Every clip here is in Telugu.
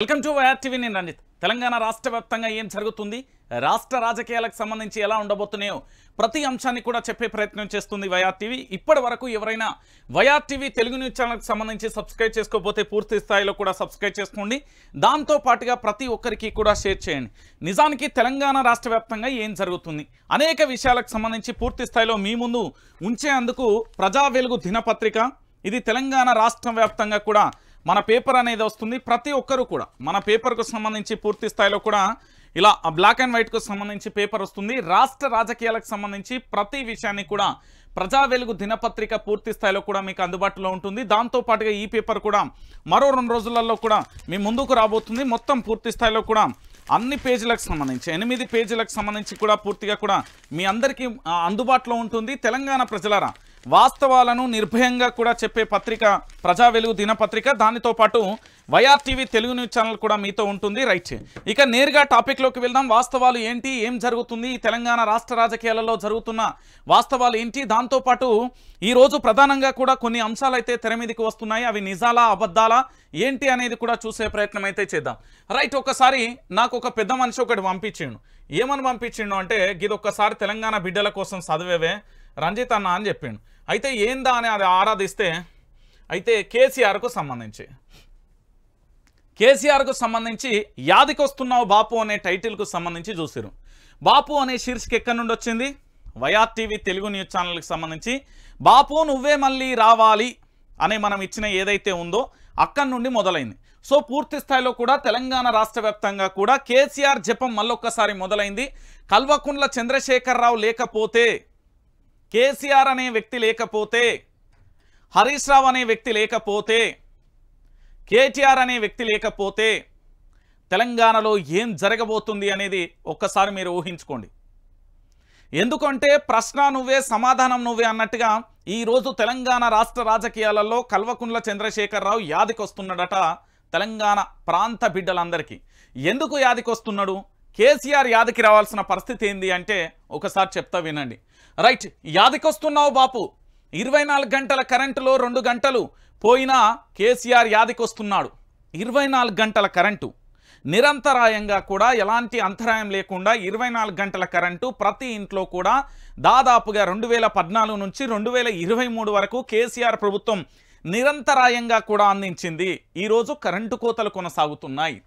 Welcome to YR TV. నేను రంజిత్. తెలంగాణ రాష్ట్ర వ్యాప్తంగా ఏం జరుగుతుంది, రాష్ట్ర రాజకీయాలకు సంబంధించి ఎలా ఉండబోతున్నాయో ప్రతి అంశాన్ని కూడా చెప్పే ప్రయత్నం చేస్తుంది వైఆర్ టీవీ. ఇప్పటి వరకు ఎవరైనా వైఆర్ టీవీ తెలుగు న్యూస్ ఛానల్కి సంబంధించి సబ్స్క్రైబ్ చేసుకోకపోతే పూర్తి స్థాయిలో కూడా సబ్స్క్రైబ్ చేసుకోండి. దాంతో పాటుగా ప్రతి ఒక్కరికి కూడా షేర్ చేయండి. నిజానికి తెలంగాణ రాష్ట్ర వ్యాప్తంగా ఏం జరుగుతుంది అనేక విషయాలకు సంబంధించి పూర్తి స్థాయిలో మీ ముందు ఉంచేందుకు ప్రజా వెలుగు దినపత్రిక, ఇది తెలంగాణ రాష్ట్ర వ్యాప్తంగా కూడా మన పేపర్ అనేది వస్తుంది. ప్రతి ఒక్కరు కూడా మన పేపర్కు సంబంధించి పూర్తి స్థాయిలో కూడా ఇలా బ్లాక్ అండ్ వైట్కు సంబంధించి పేపర్ వస్తుంది. రాష్ట్ర రాజకీయాలకు సంబంధించి ప్రతి విషయాన్ని కూడా ప్రజా వెలుగు దినపత్రిక పూర్తి స్థాయిలో కూడా మీకు అందుబాటులో ఉంటుంది. దాంతోపాటుగా ఈ పేపర్ కూడా మరో 2 రోజులలో కూడా మీ ముందుకు రాబోతుంది. మొత్తం పూర్తి స్థాయిలో కూడా అన్ని పేజీలకు సంబంధించి 8 పేజీలకు సంబంధించి కూడా పూర్తిగా కూడా మీ అందరికీ అందుబాటులో ఉంటుంది. తెలంగాణ ప్రజలారా, వాస్తవాలను నిర్భయంగా కూడా చెప్పే పత్రిక ప్రజా వెలుగు దినపత్రిక. దానితో పాటు YR TV Telugu news channel కూడా మీతో ఉంటుంది. రైట్, ఇక నేరుగా టాపిక్లోకి వెళ్దాం. వాస్తవాలు ఏంటి, ఏం జరుగుతుంది, ఈ తెలంగాణ రాష్ట్ర రాజకీయాలలో జరుగుతున్న వాస్తవాలు ఏంటి, దాంతోపాటు ఈరోజు ప్రధానంగా కూడా కొన్ని అంశాలు అయితే తెర మీదకి వస్తున్నాయి. అవి నిజాలా అబద్ధాలా ఏంటి అనేది కూడా చూసే ప్రయత్నం అయితే చేద్దాం. రైట్, ఒకసారి నాకు ఒక పెద్ద మనిషి ఒకటి పంపించిండు. ఏమని పంపించిండు అంటే, ఇది ఒక్కసారి తెలంగాణ బిడ్డల కోసం చదివేవే రంజిత్ అన్న అని చెప్పిండు. అయితే ఏందా అని అది ఆరాధిస్తే అయితే కేసీఆర్కు సంబంధించి యాదికొస్తున్నావు బాపు అనే టైటిల్కు సంబంధించి చూసిరు. బాపు అనే శీర్షిక ఎక్కడి నుండి వచ్చింది? వైఆర్ టీవీ తెలుగు న్యూస్ ఛానల్కి సంబంధించి బాపు నువ్వే మళ్ళీ రావాలి అనే మనం ఇచ్చిన ఏదైతే ఉందో అక్కడి నుండి మొదలైంది. సో పూర్తి స్థాయిలో కూడా తెలంగాణ రాష్ట్ర వ్యాప్తంగా కూడా కేసీఆర్ జపం మళ్ళొక్కసారి మొదలైంది. కల్వకుంట్ల చంద్రశేఖరరావు లేకపోతే, కేసీఆర్ అనే వ్యక్తి లేకపోతే, హరీష్ రావు అనే వ్యక్తి లేకపోతే, కేటీఆర్ అనే వ్యక్తి లేకపోతే తెలంగాణలో ఏం జరగబోతుంది అనేది ఒక్కసారి మీరు ఊహించుకోండి. ఎందుకంటే ప్రశ్న నువ్వే సమాధానం నువ్వే అన్నట్టుగా ఈరోజు తెలంగాణ రాష్ట్ర రాజకీయాలలో కల్వకుంట్ల చంద్రశేఖరరావు యాదికొస్తున్నాడట తెలంగాణ ప్రాంత బిడ్డలందరికీ. ఎందుకు యాదికొస్తున్నాడు? కేసీఆర్ యాదికి రావాల్సిన పరిస్థితి ఏంది అంటే ఒకసారి చెప్తా వినండి. రైట్, యాదికొస్తున్నావు బాపు, 24 గంటల కరెంటులో 2 గంటలు పోయినా కేసీఆర్ యాదికొస్తున్నాడు. 24 గంటల కరెంటు నిరంతరాయంగా కూడా ఎలాంటి అంతరాయం లేకుండా 24 గంటల కరెంటు ప్రతి ఇంట్లో కూడా దాదాపుగా 2014 నుంచి 2023 వరకు కేసీఆర్ ప్రభుత్వం నిరంతరాయంగా కూడా అందించింది. ఈరోజు కరెంటు కోతలు కొనసాగుతున్నాయి.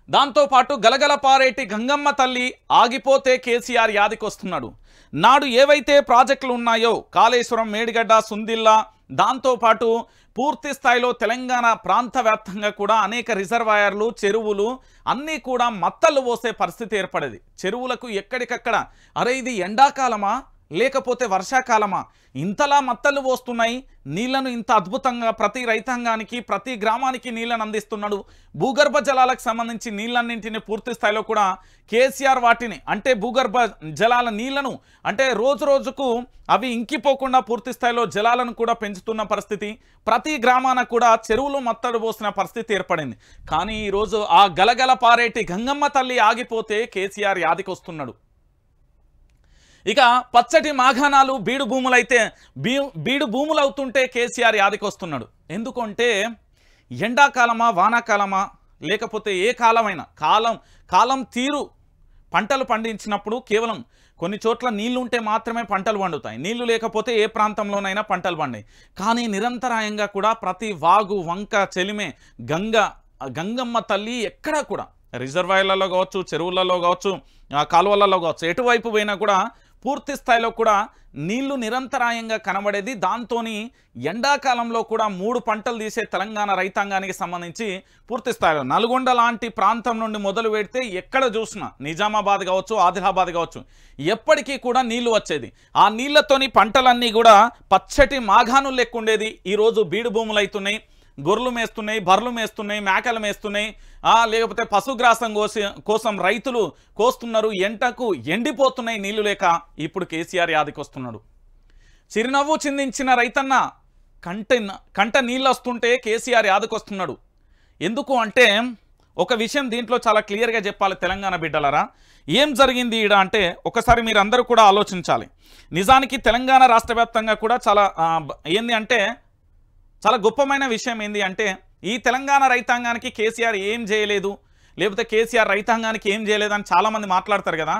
దాంతోపాటు గలగల పారేటి గంగమ్మ తల్లి ఆగిపోతే కేసీఆర్ యాదికొస్తున్నాడు. నాడు ఏవైతే ప్రాజెక్టులు ఉన్నాయో కాళేశ్వరం, మేడిగడ్డ, సుందిల్లా, దాంతోపాటు పూర్తి స్థాయిలో తెలంగాణ ప్రాంత వ్యాప్తంగా కూడా అనేక రిజర్వాయర్లు, చెరువులు అన్నీ కూడా మత్తళ్ళు పోసే పరిస్థితి ఏర్పడేది. చెరువులకు ఎక్కడికక్కడ అరే ఇది ఎండాకాలమా లేకపోతే వర్షాకాలమా ఇంతలా మత్తళ్ళు పోస్తున్నాయి, నీళ్లను ఇంత అద్భుతంగా ప్రతి రైతాంగానికి ప్రతి గ్రామానికి నీళ్లను అందిస్తున్నాడు. భూగర్భ జలాలకు సంబంధించి నీళ్ళన్నింటినీ పూర్తి స్థాయిలో కూడా కేసీఆర్ వాటిని అంటే భూగర్భ జలాల నీళ్లను అంటే రోజు రోజుకు అవి ఇంకిపోకుండా పూర్తి స్థాయిలో జలాలను కూడా పెంచుతున్న పరిస్థితి. ప్రతి గ్రామాన కూడా చెరువులు మత్తడు పోసిన పరిస్థితి ఏర్పడింది. కానీ ఈరోజు ఆ గలగల పారేటి గంగమ్మ తల్లి ఆగిపోతే కేసీఆర్ యాదికొస్తున్నాడు. ఇక పచ్చటి మాఘానాలు బీడు భూములైతే బీడు భూములు అవుతుంటే కేసీఆర్ యాదికొస్తున్నాడు. ఎందుకంటే ఎండాకాలమా వానాకాలమా లేకపోతే ఏ కాలమైనా కాలం తీరు పంటలు పండించినప్పుడు కేవలం కొన్ని చోట్ల నీళ్లు ఉంటే మాత్రమే పంటలు పండుతాయి. నీళ్లు లేకపోతే ఏ ప్రాంతంలోనైనా పంటలు పండాయి. కానీ నిరంతరాయంగా కూడా ప్రతి వాగు, వంక, చెలిమే, గంగమ్మ తల్లి ఎక్కడా కూడా రిజర్వాయర్లలో కావచ్చు, చెరువులలో కావచ్చు, కాలువలలో కావచ్చు, ఎటువైపు పోయినా కూడా పూర్తి స్థాయిలో కూడా నీళ్లు నిరంతరాయంగా కనబడేది. దాంతో ఎండాకాలంలో కూడా 3 పంటలు తీసే తెలంగాణ రైతాంగానికి సంబంధించి పూర్తి స్థాయిలో నల్గొండ లాంటి ప్రాంతం నుండి మొదలు పెడితే ఎక్కడ చూసినా నిజామాబాద్ కావచ్చు, ఆదిలాబాద్ కావచ్చు, ఎప్పటికీ కూడా నీళ్లు వచ్చేది. ఆ నీళ్లతోని పంటలన్నీ కూడా పచ్చటి మాఘానులు లెక్కుండేది. ఈరోజు బీడు భూములు అవుతున్నాయి, గొర్రెలు మేస్తున్నాయి, బర్రెలు మేస్తున్నాయి, మేకలు మేస్తున్నాయి, లేకపోతే పశుగ్రాసం కోసం రైతులు కోస్తున్నారు. ఎంటకు ఎండిపోతున్నాయి నీళ్లు లేక. ఇప్పుడు కేసీఆర్ యాదికొస్తున్నాడు. చిరునవ్వు చిందించిన రైతన్న కంట నీళ్ళు వస్తుంటే కేసీఆర్ యాదికొస్తున్నాడు. ఎందుకు అంటే ఒక విషయం దీంట్లో చాలా క్లియర్గా చెప్పాలి తెలంగాణ బిడ్డలరా. ఏం జరిగింది ఈడ అంటే ఒకసారి మీరు అందరూ కూడా ఆలోచించాలి. నిజానికి తెలంగాణ రాష్ట్ర వ్యాప్తంగా కూడా చాలా ఏంది అంటే చాలా గొప్పమైన విషయం ఏంది అంటే ఈ తెలంగాణ రైతాంగానికి కేసీఆర్ ఏం చేయలేదు, లేకపోతే కేసీఆర్ రైతాంగానికి ఏం చేయలేదని చాలామంది మాట్లాడతారు కదా.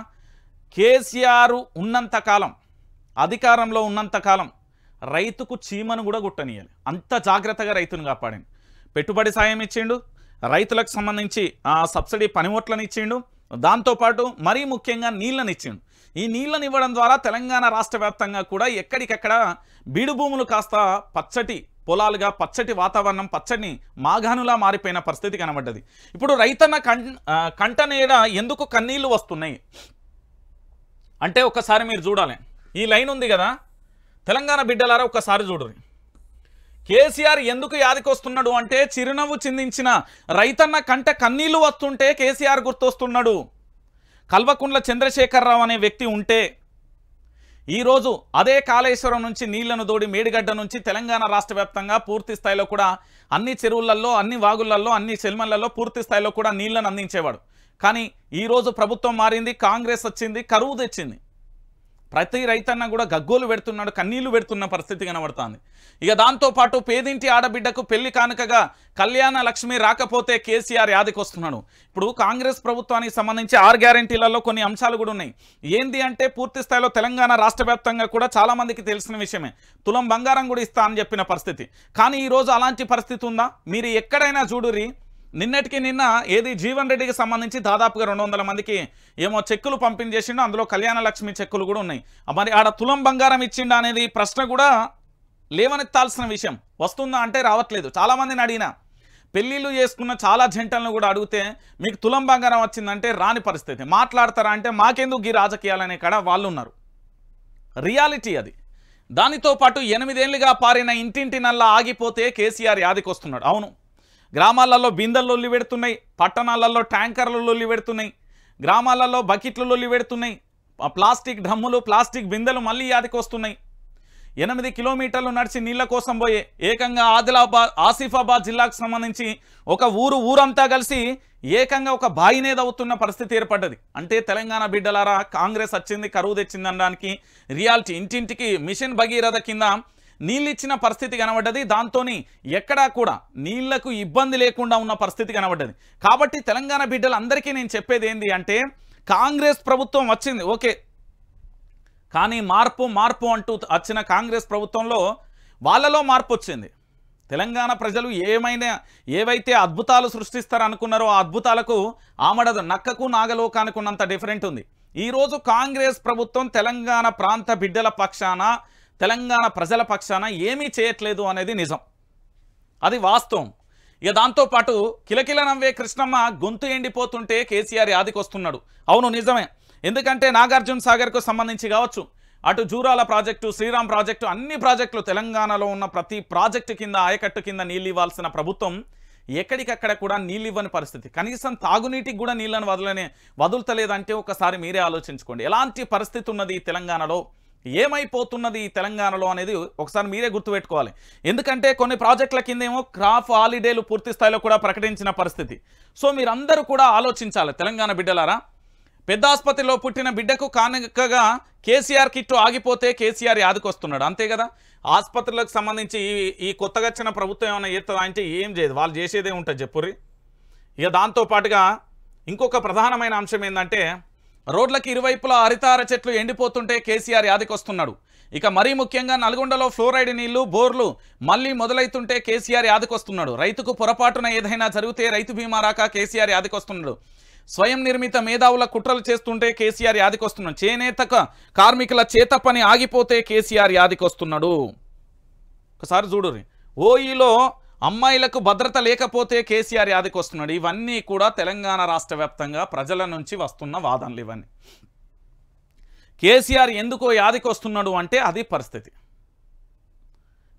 కేసీఆర్ ఉన్నంతకాలం, అధికారంలో ఉన్నంతకాలం రైతుకు చీమను కూడా గుట్టనీయాలి, అంత జాగ్రత్తగా రైతును కాపాడిండు. పెట్టుబడి సాయం ఇచ్చిండు, రైతులకు సంబంధించి సబ్సిడీ పనిముట్లను ఇచ్చిండు, దాంతోపాటు మరీ ముఖ్యంగా నీళ్ళని ఇచ్చిండు. ఈ నీళ్ళని ఇవ్వడం ద్వారా తెలంగాణ రాష్ట్ర వ్యాప్తంగా కూడా ఎక్కడికక్కడ బీడు భూములు కాస్త పచ్చటి పొలాలుగా, పచ్చటి వాతావరణం, పచ్చని మాగానులా మారిపోయిన పరిస్థితి కనబడ్డది. ఇప్పుడు రైతన్న కంటనేడ ఎందుకు కన్నీళ్లు వస్తున్నాయి అంటే ఒకసారి మీరు చూడాలి. ఈ లైన్ ఉంది కదా, తెలంగాణ బిడ్డలారా ఒక్కసారి చూడరు. కేసీఆర్ ఎందుకు యాదికొస్తున్నాడు అంటే చిరునవ్వు చిందించిన రైతన్న కంట కన్నీళ్లు వస్తుంటే కేసీఆర్ గుర్తొస్తున్నాడు. కల్వకుంట్ల చంద్రశేఖరరావు అనే వ్యక్తి ఉంటే ఈరోజు అదే కాళేశ్వరం నుంచి నీళ్లను తోడి మేడిగడ్డ నుంచి తెలంగాణ రాష్ట్ర వ్యాప్తంగా పూర్తి స్థాయిలో కూడా అన్ని చెరువులలో, అన్ని వాగులలో, అన్ని చెల్మలలో పూర్తి స్థాయిలో కూడా నీళ్లను అందించేవాడు. కానీ ఈరోజు ప్రభుత్వం మారింది, కాంగ్రెస్ వచ్చింది, కరువు తెచ్చింది. ప్రతి రైతన్న కూడా గగ్గోలు పెడుతున్నాడు, కన్నీళ్లు పెడుతున్న పరిస్థితి కనబడుతుంది. ఇక దాంతోపాటు పేదింటి ఆడబిడ్డకు పెళ్లి కానుకగా కళ్యాణ లక్ష్మి రాకపోతే కేసీఆర్ యాదికొస్తున్నాడు. ఇప్పుడు కాంగ్రెస్ ప్రభుత్వానికి సంబంధించి 6 గ్యారెంటీలలో కొన్ని అంశాలు కూడా ఉన్నాయి. ఏంది అంటే పూర్తి స్థాయిలో తెలంగాణ రాష్ట్ర వ్యాప్తంగా కూడా చాలామందికి తెలిసిన విషయమే, తులం బంగారం కూడా ఇస్తా అని చెప్పిన పరిస్థితి. కానీ ఈరోజు అలాంటి పరిస్థితి ఉందా? మీరు ఎక్కడైనా చూడురి, నిన్నటికి నిన్న ఏది జీవన్ రెడ్డికి సంబంధించి దాదాపుగా 200 మందికి ఏమో చెక్కులు పంపిణీ చేసిండు, అందులో కళ్యాణ లక్ష్మి చెక్కులు కూడా ఉన్నాయి. మరి ఆడ తులం బంగారం ఇచ్చిండా అనేది ప్రశ్న కూడా లేవనెత్తాల్సిన విషయం. వస్తుందా అంటే రావట్లేదు. చాలామందిని అడిగినా, పెళ్ళిళ్ళు చేసుకున్న చాలా జంటలను కూడా అడిగితే మీకు తులం బంగారం వచ్చిందంటే రాని పరిస్థితి. మాట్లాడతారా అంటే మాకెందుకు ఈ రాజకీయాలనే కాడ వాళ్ళు ఉన్నారు. రియాలిటీ అది. దానితో పాటు 8 ఏళ్లుగా పారిన ఇంటింటి నల్ల ఆగిపోతే కేసీఆర్ యాదికొస్తున్నాడు. అవును, గ్రామాలలో బిందెలు లొల్లి పెడుతున్నాయి, పట్టణాలలో ట్యాంకర్లు లొల్లి పెడుతున్నాయి, గ్రామాలలో బకెట్లు లొల్లి పెడుతున్నాయి, ప్లాస్టిక్ డ్రమ్ములు, ప్లాస్టిక్ బిందెలు మళ్ళీ యాదికి వస్తున్నాయి. 8 కిలోమీటర్లు నడిచి నీళ్ల కోసం పోయే ఏకంగా ఆసిఫాబాద్ జిల్లాకు సంబంధించి ఒక ఊరంతా కలిసి ఏకంగా ఒక బాయినే దవ్వుతున్న పరిస్థితి ఏర్పడ్డది. అంటే తెలంగాణ బిడ్డలారా, కాంగ్రెస్ వచ్చింది, కరువు తెచ్చింది అనడానికి రియాలిటీ. ఇంటింటికి మిషన్ భగీరథ కింద నీళ్ళు ఇచ్చిన పరిస్థితి కనబడ్డది. దాంతో ఎక్కడా కూడా నీళ్లకు ఇబ్బంది లేకుండా ఉన్న పరిస్థితి కనబడ్డది. కాబట్టి తెలంగాణ బిడ్డలందరికీ నేను చెప్పేది ఏంది అంటే, కాంగ్రెస్ ప్రభుత్వం వచ్చింది ఓకే, కానీ మార్పు అంటూ వచ్చిన కాంగ్రెస్ ప్రభుత్వంలో వాళ్ళలో మార్పు వచ్చింది. తెలంగాణ ప్రజలు ఏవైతే అద్భుతాలు సృష్టిస్తారనుకున్నారో ఆ అద్భుతాలకు ఆమడదు, నక్కకు నాగలోకానికి ఉన్నంత డిఫరెంట్ ఉంది. ఈరోజు కాంగ్రెస్ ప్రభుత్వం తెలంగాణ ప్రాంత బిడ్డల పక్షాన, తెలంగాణ ప్రజల పక్షాన ఏమీ చేయట్లేదు అనేది నిజం, అది వాస్తవం. ఇక దాంతోపాటు కిలకిల నవ్వే కృష్ణమ్మ గొంతు ఎండిపోతుంటే కేసీఆర్ యాదికొస్తున్నాడు. అవును నిజమే, ఎందుకంటే నాగార్జున సాగర్కు సంబంధించి కావచ్చు, అటు జూరాల ప్రాజెక్టు, శ్రీరామ్ ప్రాజెక్టు, అన్ని ప్రాజెక్టులు తెలంగాణలో ఉన్న ప్రతి ప్రాజెక్టు కింద, ఆయకట్టు కింద నీళ్ళు ఇవ్వాల్సిన ప్రభుత్వం ఎక్కడికక్కడ కూడా నీళ్ళు ఇవ్వని పరిస్థితి. కనీసం తాగునీటికి కూడా నీళ్ళని వదులుతలేదంటే ఒకసారి మీరే ఆలోచించుకోండి. ఎలాంటి పరిస్థితి ఉన్నది ఈ తెలంగాణలో, ఏమైపోతున్నది ఈ తెలంగాణలో అనేది ఒకసారి మీరే గుర్తుపెట్టుకోవాలి. ఎందుకంటే కొన్ని ప్రాజెక్టుల కిందేమో క్రాప్ హాలిడేలు పూర్తి స్థాయిలో కూడా ప్రకటించిన పరిస్థితి. సో మీరందరూ కూడా ఆలోచించాలి తెలంగాణ బిడ్డలారా. పెద్ద ఆసుపత్రిలో పుట్టిన బిడ్డకు కానుకగా కేసీఆర్ కిట్టు ఆగిపోతే కేసీఆర్ యాదికొస్తున్నాడు, అంతే కదా. ఆసుపత్రులకు సంబంధించి ఈ కొత్తగా వచ్చిన ప్రభుత్వం ఏమైనా చేస్తుందా అంటే ఏం చేయదు, వాళ్ళు చేసేదే ఉంటుంది చెప్పుర్రి. ఇక దాంతోపాటుగా ఇంకొక ప్రధానమైన అంశం ఏంటంటే, రోడ్లకి ఇరువైపులా హరితార చెట్లు ఎండిపోతుంటే కేసీఆర్ యాదికొస్తున్నాడు. ఇక మరీ ముఖ్యంగా నల్గొండలో ఫ్లోరైడ్ నీళ్లు, బోర్లు మళ్ళీ మొదలైతుంటే కేసీఆర్ యాదికొస్తున్నాడు. రైతుకు పొరపాటున ఏదైనా జరిగితే రైతు బీమా రాక కేసీఆర్ యాదికొస్తున్నాడు. స్వయం నిర్మిత మేధావుల కుట్రలు చేస్తుంటే కేసీఆర్ యాదికొస్తున్నాడు. చేనేత కార్మికుల చేత పని ఆగిపోతే కేసీఆర్ యాదికొస్తున్నాడు. ఒకసారి చూడుర్రి, ఓఈలో అమ్మాయిలకు భద్రత లేకపోతే కేసీఆర్ యాదికొస్తున్నాడు. ఇవన్నీ కూడా తెలంగాణ రాష్ట్ర వ్యాప్తంగా ప్రజల నుంచి వస్తున్న వాదనలు. ఇవన్నీ కేసీఆర్ ఎందుకో యాదికొస్తున్నాడు అంటే అది పరిస్థితి.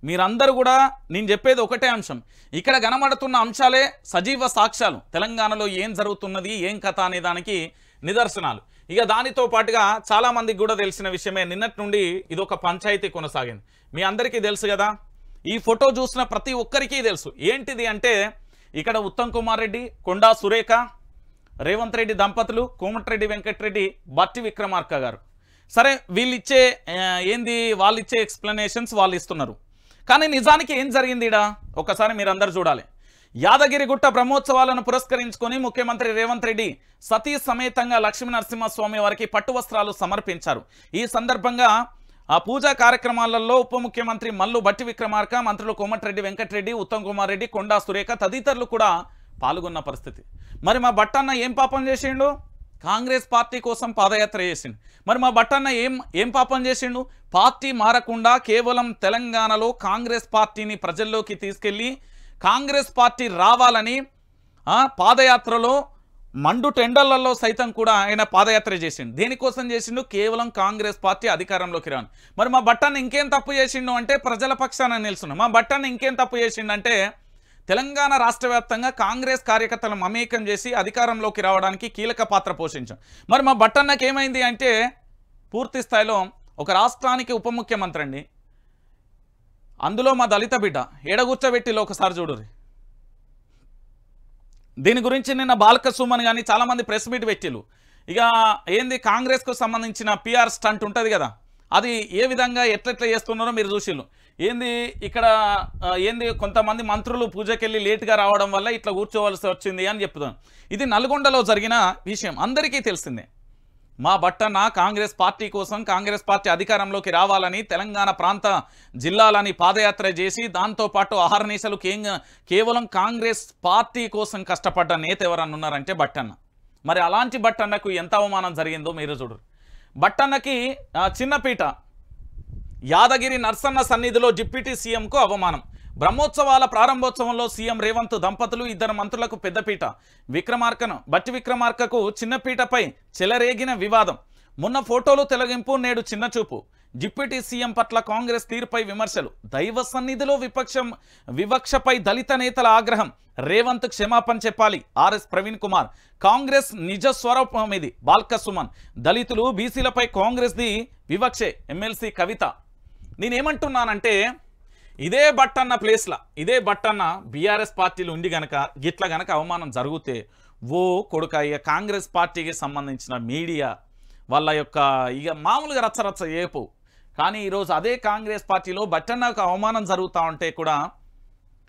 మీరందరూ కూడా నేను చెప్పేది ఒకటే అంశం, ఇక్కడ కనబడుతున్న అంశాలే సజీవ సాక్ష్యాలు. తెలంగాణలో ఏం జరుగుతున్నది, ఏం కథ అనే దానికి నిదర్శనాలు. ఇక దానితో పాటుగా చాలామందికి కూడా తెలిసిన విషయమే, నిన్నటి నుండి ఇదొక పంచాయతీ కొనసాగింది. మీ అందరికీ తెలుసు కదా, ఈ ఫోటో చూసిన ప్రతి ఒక్కరికి తెలుసు ఏంటిది అంటే, ఇక్కడ ఉత్తమ్ కుమార్ రెడ్డి, కొండా సురేఖ, రేవంత్ రెడ్డి దంపతులు, కోమటిరెడ్డి వెంకటరెడ్డి, బట్టి విక్రమార్క గారు. సరే వీళ్ళిచ్చే వాళ్ళిచ్చే ఎక్స్ప్లెనేషన్స్ వాళ్ళు ఇస్తున్నారు. కానీ నిజానికి ఏం జరిగింది ఇడా ఒకసారి మీరందరూ చూడాలి. యాదగిరిగుట్ట బ్రహ్మోత్సవాలను పురస్కరించుకొని ముఖ్యమంత్రి రేవంత్ రెడ్డి సతీ సమేతంగా లక్ష్మీ నరసింహస్వామి వారికి పట్టు వస్త్రాలు సమర్పించారు. ఈ సందర్భంగా ఆ పూజా కార్యక్రమాలలో ఉప ముఖ్యమంత్రి మల్లు భట్టి విక్రమార్క, మంత్రులు కోమటిరెడ్డి వెంకటరెడ్డి, ఉత్తమ్ కుమార్ రెడ్డి, కొండా సురేఖ తదితరులు కూడా పాల్గొన్న పరిస్థితి. మరి మా బట్టన్న ఏం పాపం చేసిండు? కాంగ్రెస్ పార్టీ కోసం పాదయాత్ర చేసిండు. మరి మా బట్టన్న ఏం పాపం చేసిండు? పార్టీ మారకుండా కేవలం తెలంగాణలో కాంగ్రెస్ పార్టీని ప్రజల్లోకి తీసుకెళ్ళి కాంగ్రెస్ పార్టీ రావాలని పాదయాత్రలో మండు టెండర్లలో సైతం కూడా ఆయన పాదయాత్ర చేసిండు. దేనికోసం చేసిండు? కేవలం కాంగ్రెస్ పార్టీ అధికారంలోకి రాను. మరి మా బట్టన్న ఇంకేం తప్పు చేసిండు అంటే ప్రజల పక్షాన నిలుస్తున్నాం. మా బట్టన్న ఇంకేం తప్పు చేసిండంటే తెలంగాణ రాష్ట్ర వ్యాప్తంగా కాంగ్రెస్ కార్యకర్తలను మమేకం చేసి అధికారంలోకి రావడానికి కీలక పాత్ర పోషించాం. మరి మా బట్టన్నకి ఏమైంది అంటే పూర్తి స్థాయిలో ఒక రాష్ట్రానికి ఉప ముఖ్యమంత్రి అండి, అందులో మా దళిత బిడ్డ ఎడగుచ్చబెట్టిలో ఒకసారి చూడుర్రి. దీని గురించి నిన్న బాల్క సుమన్ కానీ చాలామంది ప్రెస్ మీట్ పెట్టిలు. ఇక ఏంది కాంగ్రెస్కు సంబంధించిన పిఆర్ స్టంట్ ఉంటుంది కదా, అది ఏ విధంగా ఎట్లెట్లా చేస్తున్నారో మీరు చూసిళ్ళు. ఏంది ఇక్కడ ఏంది కొంతమంది మంత్రులు పూజకెళ్ళి లేట్గా రావడం వల్ల ఇట్లా కూర్చోవలసి వచ్చింది అని చెప్తున్నాను. ఇది నల్గొండలో జరిగిన విషయం అందరికీ తెలిసిందే. మా బట్టన్న కాంగ్రెస్ పార్టీ కోసం కాంగ్రెస్ పార్టీ అధికారంలోకి రావాలని తెలంగాణ ప్రాంత జిల్లాలని పాదయాత్ర చేసి దాంతోపాటు అహర్నిశలు కేవలం కాంగ్రెస్ పార్టీ కోసం కష్టపడ్డ నేత ఎవరన్నా ఉన్నారంటే బట్టన్న. మరి అలాంటి బట్టన్నకు ఎంత అవమానం జరిగిందో మీరు చూడరు. బట్టన్నకి చిన్నపీట యాదగిరి నర్సన్న సన్నిధిలో డిప్యూటీ సీఎంకు అవమానం. బ్రహ్మోత్సవాల ప్రారంభోత్సవంలో సీఎం రేవంత్ దంపతులు ఇద్దరు మంత్రులకు పెద్దపీట. భట్టి విక్రమార్కకు చిన్నపీటపై చెలరేగిన వివాదం. మొన్న ఫోటోలు తొలగింపు, నేడు చిన్నచూపు. డిప్యూటీ సీఎం పట్ల కాంగ్రెస్ తీరుపై విమర్శలు. దైవ సన్నిధిలో వివక్షపై దళిత నేతల ఆగ్రహం. రేవంత్ క్షమాపణ చెప్పాలి. ఆర్ఎస్ ప్రవీణ్ కుమార్. కాంగ్రెస్ నిజ స్వరూపం ఇది. బాల్క సుమన్. దళితులు బీసీలపై కాంగ్రెస్ది వివక్షే. ఎమ్మెల్సీ కవిత. నేనేమంటున్నానంటే ఇదే బట్టన్న ప్లేస్లా ఇదే బట్టన్న బీఆర్ఎస్ పార్టీలు ఉండి గనక గిట్ల గనక అవమానం జరిగితే కొడుక ఇక కాంగ్రెస్ పార్టీకి సంబంధించిన మీడియా వాళ్ళ యొక్క ఇక మామూలుగా రచ్చరచ్చ ఏపు. కానీ ఈరోజు అదే కాంగ్రెస్ పార్టీలో బట్టన్నకు అవమానం జరుగుతూ ఉంటే కూడా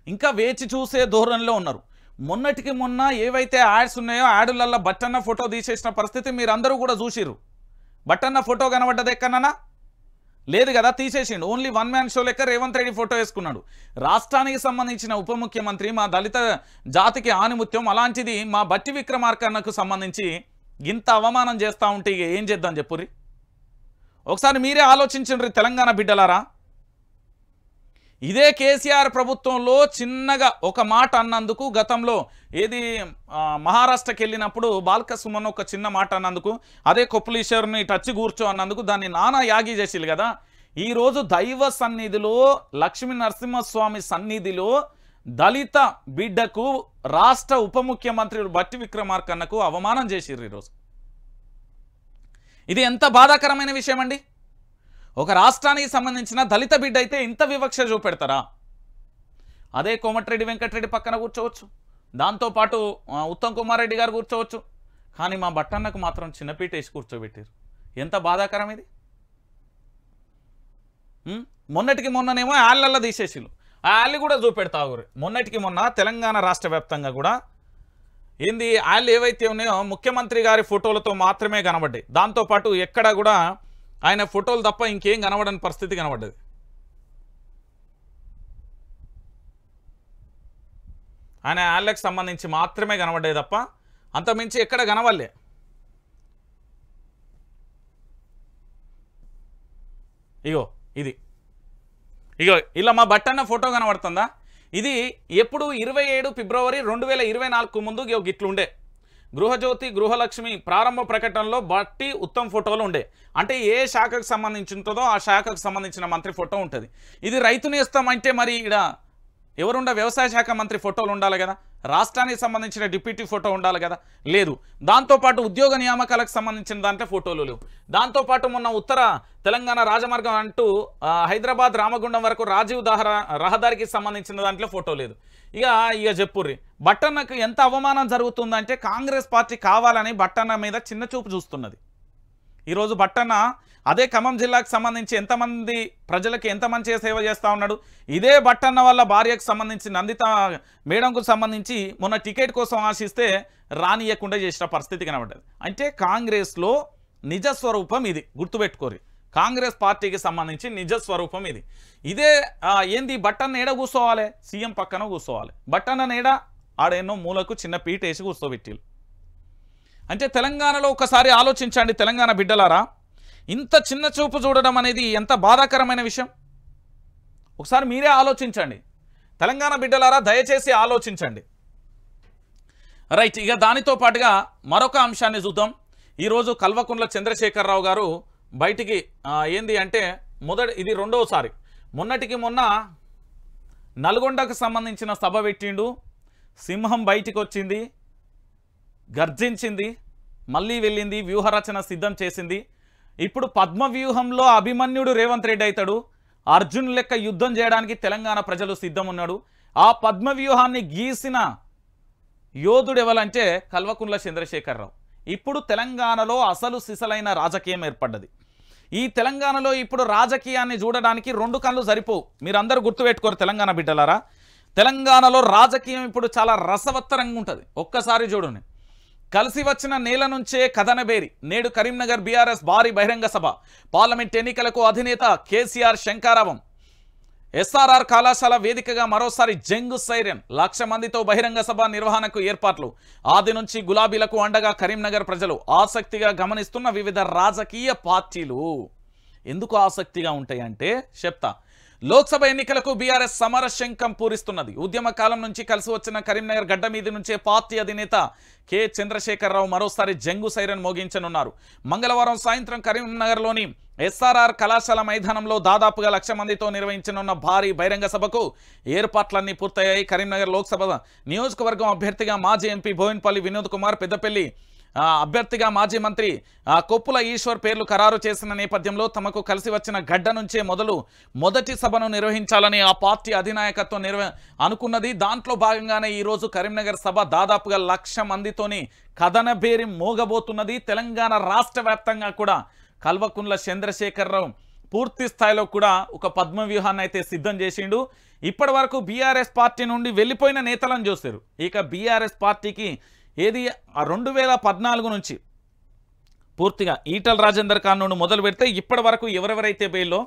ఇంకా వేచి చూసే ధోరణిలో ఉన్నారు. మొన్నటికి మొన్న ఏవైతే యాడ్స్ ఉన్నాయో యాడులల్లో బట్టన్న ఫోటో తీసేసిన పరిస్థితి మీరందరూ కూడా చూసిర్రు. బట్టన్న ఫోటో కనబడ్డది ఎక్కడన్నా లేదు కదా, తీసేసిండు. ఓన్లీ వన్ మ్యాన్ షో లెక్క రేవంత్ రెడ్డి ఫోటో వేసుకున్నాడు. రాష్ట్రానికి సంబంధించిన ఉప ముఖ్యమంత్రి, మా దళిత జాతికి ఆనిముత్యం, అలాంటిది మా భట్టి విక్రమార్కన్నకు సంబంధించి ఇంత అవమానం చేస్తూ ఉంటే ఇక ఏం చేద్దాం చెప్పుర్రి. ఒకసారి మీరే ఆలోచించండి తెలంగాణ బిడ్డలారా. ఇదే కేసీఆర్ ప్రభుత్వంలో చిన్నగా ఒక మాట అన్నందుకు గతంలో ఏది మహారాష్ట్రకి వెళ్ళినప్పుడు బాల్క సుమన్ ఒక చిన్న మాట అన్నందుకు, అదే కొప్పులీశ్వర్ని టచ్ కూర్చో అన్నందుకు దాన్ని నానా యాగి చేసిలు కదా. ఈరోజు దైవ సన్నిధిలో లక్ష్మీ నరసింహస్వామి సన్నిధిలో దళిత బిడ్డకు రాష్ట్ర ఉప ముఖ్యమంత్రి భట్టి విక్రమార్కన్నకు అవమానం చేసిర్రు ఈరోజు. ఇది ఎంత బాధాకరమైన విషయం అండి. ఒక రాష్ట్రానికి సంబంధించిన దళిత బిడ్డ అయితే ఇంత వివక్ష చూపెడతారా? అదే కోమటిరెడ్డి వెంకటరెడ్డి పక్కన కూర్చోవచ్చు, దాంతోపాటు ఉత్తమ్ కుమార్ రెడ్డి గారు కూర్చోవచ్చు. కానీ మా బట్టన్నకు మాత్రం చిన్నపీట వేసి కూర్చోబెట్టారు. ఎంత బాధాకరం ఇది. మొన్నటికి మొన్ననేమో యాళ్ళల్లో తీసేసిలు. ఆ యాళ్ళు కూడా చూపెడతావు. మొన్నటికి మొన్న తెలంగాణ రాష్ట్ర వ్యాప్తంగా కూడా ఏంది యాళ్ళు ఏవైతే ఉన్నాయో ముఖ్యమంత్రి గారి ఫోటోలతో మాత్రమే కనబడ్డాయి. దాంతోపాటు ఎక్కడ కూడా ఆయన ఫోటోలు తప్ప ఇంకేం కనబడని పరిస్థితి కనబడ్డది. ఆయన యాళ్ళకి సంబంధించి మాత్రమే కనబడ్డాయి తప్ప అంతమించి ఎక్కడ కనవల్లే. ఇగో ఇలా మా బట్టన్న ఫోటో కనబడుతుందా? ఇది ఎప్పుడు 27 ఫిబ్రవరి 2024 ముందు గిట్లుండే. గృహజ్యోతి గృహలక్ష్మి ప్రారంభ ప్రకటనలో బట్టి ఉత్తమ్ ఫోటోలు ఉండే. అంటే ఏ శాఖకు సంబంధించి ఉంటుందో ఆ శాఖకు సంబంధించిన మంత్రి ఫోటో ఉంటుంది. ఇది రైతుని ఇస్తామంటే మరి ఇక్కడ ఎవరుండ వ్యవసాయ శాఖ మంత్రి ఫోటోలు ఉండాలి కదా, రాష్ట్రానికి సంబంధించిన డిప్యూటీ ఫోటో ఉండాలి కదా, లేదు. దాంతోపాటు ఉద్యోగ నియామకాలకు సంబంధించిన దాంట్లో ఫోటోలు లేవు. దాంతోపాటు మొన్న ఉత్తర తెలంగాణ రాజమార్గం అంటూ హైదరాబాద్ రామగుండం వరకు రాజీవ్ రహదారికి సంబంధించిన దాంట్లో ఫోటో లేదు. ఇక చెప్పుర్రి బట్టన్నకు ఎంత అవమానం జరుగుతుందంటే కాంగ్రెస్ పార్టీ కావాలని బట్టన్న మీద చిన్న చూపు చూస్తున్నది. ఈరోజు బట్టన్న అదే ఖమ్మం జిల్లాకు సంబంధించి ఎంతమంది ప్రజలకు ఎంత మంచిగా సేవ చేస్తూ ఉన్నాడు. ఇదే బట్టన్న వాళ్ళ భార్యకు సంబంధించి నందిత మేడంకు సంబంధించి మొన్న టికెట్ కోసం ఆశిస్తే రానియకుండా చేసిన పరిస్థితి కనబడ్డది. అంటే కాంగ్రెస్లో నిజస్వరూపం ఇది, గుర్తుపెట్టుకోరు. కాంగ్రెస్ పార్టీకి సంబంధించి నిజస్వరూపం ఇది. ఇదే ఏంది బట్టన్న ఏడ కూర్చోవాలి, సీఎం పక్కన కూర్చోవాలి. బట్టన్న నేడ ఆడెన్నో మూలకు చిన్న పీట వేసి కూర్చోబెట్టిలు. అంటే తెలంగాణలో ఒకసారి ఆలోచించండి తెలంగాణ బిడ్డలారా, ఇంత చిన్న చూపు చూడడం అనేది ఎంత బాధాకరమైన విషయం. ఒకసారి మీరే ఆలోచించండి తెలంగాణ బిడ్డలారా, దయచేసి ఆలోచించండి. రైట్, ఇక దానితో పాటుగా మరొక అంశాన్ని చూద్దాం. ఈరోజు కల్వకుంట్ల చంద్రశేఖరరావు గారు బయటికి ఏంది అంటే ఇది రెండవసారి. మొన్నటికి మొన్న నల్గొండకు సంబంధించిన సభ పెట్టిండు. సింహం బయటికి వచ్చింది, గర్జించింది, మళ్ళీ వెళ్ళింది, వ్యూహరచన సిద్ధం చేసింది. ఇప్పుడు పద్మవ్యూహంలో అభిమన్యుడు రేవంత్ రెడ్డి అవుతాడు. అర్జున్ లెక్క యుద్ధం చేయడానికి తెలంగాణ ప్రజలు సిద్ధం ఉన్నాడు. ఆ పద్మవ్యూహాన్ని గీసిన యోధుడు ఎవరంటే కల్వకుంట్ల చంద్రశేఖరరావు. ఇప్పుడు తెలంగాణలో అసలు సిసలైన రాజకీయం ఏర్పడ్డది. ఈ తెలంగాణలో ఇప్పుడు రాజకీయాన్ని చూడడానికి రెండు కళ్ళు సరిపోవు. మీరందరూ గుర్తుపెట్టుకోరు తెలంగాణ బిడ్డలారా, తెలంగాణలో రాజకీయం ఇప్పుడు చాలా రసవత్తరంగా ఉంటుంది. ఒక్కసారి చూడండి. కలిసి వచ్చిన నేల నుంచే కథనబేరి నేడు కరీంనగర్ బీఆర్ఎస్ భారీ బహిరంగ సభ. పార్లమెంట్ ఎన్నికలకు అధినేత కేసీఆర్ శంకారావం. ఎస్ఆర్ఆర్ కళాశాల వేదికగా మరోసారి జంగు సైరన్. 1,00,000 మందితో బహిరంగ సభ నిర్వహణకు ఏర్పాట్లు. ఆది నుంచి గులాబీలకు అండగా కరీంనగర్ ప్రజలు. ఆసక్తిగా గమనిస్తున్న వివిధ రాజకీయ పార్టీలు. ఎందుకు ఆసక్తిగా ఉంటాయంటే చెప్తా. లోక్సభ ఎన్నికలకు బీఆర్ఎస్ సమరశంఖం పూరిస్తున్నది. ఉద్యమ కాలం నుంచి కలిసి వచ్చిన కరీంనగర్ గడ్డ మీది నుంచే పార్టీ అధినేత కె చంద్రశేఖరరావు మరోసారి జంగు సైరన్ మోగించనున్నారు. మంగళవారం సాయంత్రం కరీంనగర్లోని ఎస్ఆర్ఆర్ కళాశాల మైదానంలో దాదాపుగా 1,00,000 మందితో నిర్వహించనున్న భారీ బహిరంగ సభకు ఏర్పాట్లన్నీ పూర్తయ్యాయి. కరీంనగర్ లోక్సభ నియోజకవర్గం అభ్యర్థిగా మాజీ ఎంపీ బోయిన్పల్లి వినోద్ కుమార్, పెద్దపల్లి అభ్యర్థిగా మాజీ మంత్రి కొప్పుల ఈశ్వర్ పేర్లు ఖరారు చేసిన నేపథ్యంలో తమకు కలిసి వచ్చిన గడ్డ నుంచే మొదటి సభను నిర్వహించాలని ఆ పార్టీ అధినాయకత్వం అనుకున్నది. దాంట్లో భాగంగానే ఈరోజు కరీంనగర్ సభ దాదాపుగా 1,00,000 మందితోని కథనబేరి మోగబోతున్నది. తెలంగాణ రాష్ట్ర వ్యాప్తంగా కూడా కల్వకుంట్ల చంద్రశేఖరరావు పూర్తి స్థాయిలో కూడా ఒక పద్మవ్యూహాన్ని అయితే సిద్ధం చేసిండు. ఇప్పటి వరకు బీఆర్ఎస్ పార్టీ నుండి వెళ్ళిపోయిన నేతలను చూశారు. ఇక బీఆర్ఎస్ పార్టీకి ఏది 2014 నుంచి పూర్తిగా ఈటల రాజేందర్ ఖాన్ నుండి మొదలు పెడితే ఇప్పటి వరకు ఎవరెవరైతే బెయిల్లో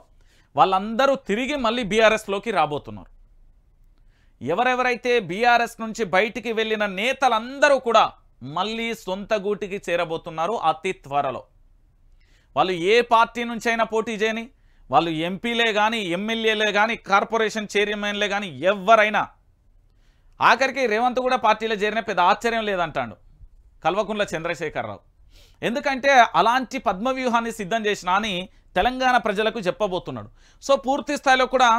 వాళ్ళందరూ తిరిగి మళ్ళీ బీఆర్ఎస్లోకి రాబోతున్నారు. ఎవరెవరైతే బీఆర్ఎస్ నుంచి బయటికి వెళ్ళిన నేతలందరూ కూడా మళ్ళీ సొంత గూటికి చేరబోతున్నారు అతి త్వరలో. వాళ్ళు ఏ పార్టీ నుంచి అయినా పోటీ చేయని, వాళ్ళు ఎంపీలే కానీ, ఎమ్మెల్యేలే కానీ, కార్పొరేషన్ చైర్మన్లే కానీ, ఎవరైనా. ఆఖరికి రేవంత్ కూడా పార్టీలో చేరిన పెద్ద ఆశ్చర్యం లేదంటాడు కల్వకుంట్ల చంద్రశేఖరరావు. ఎందుకంటే అలాంటి పద్మవ్యూహాన్ని సిద్ధం చేసిన అని తెలంగాణ ప్రజలకు చెప్పబోతున్నాడు. సో పూర్తి స్థాయిలో కూడా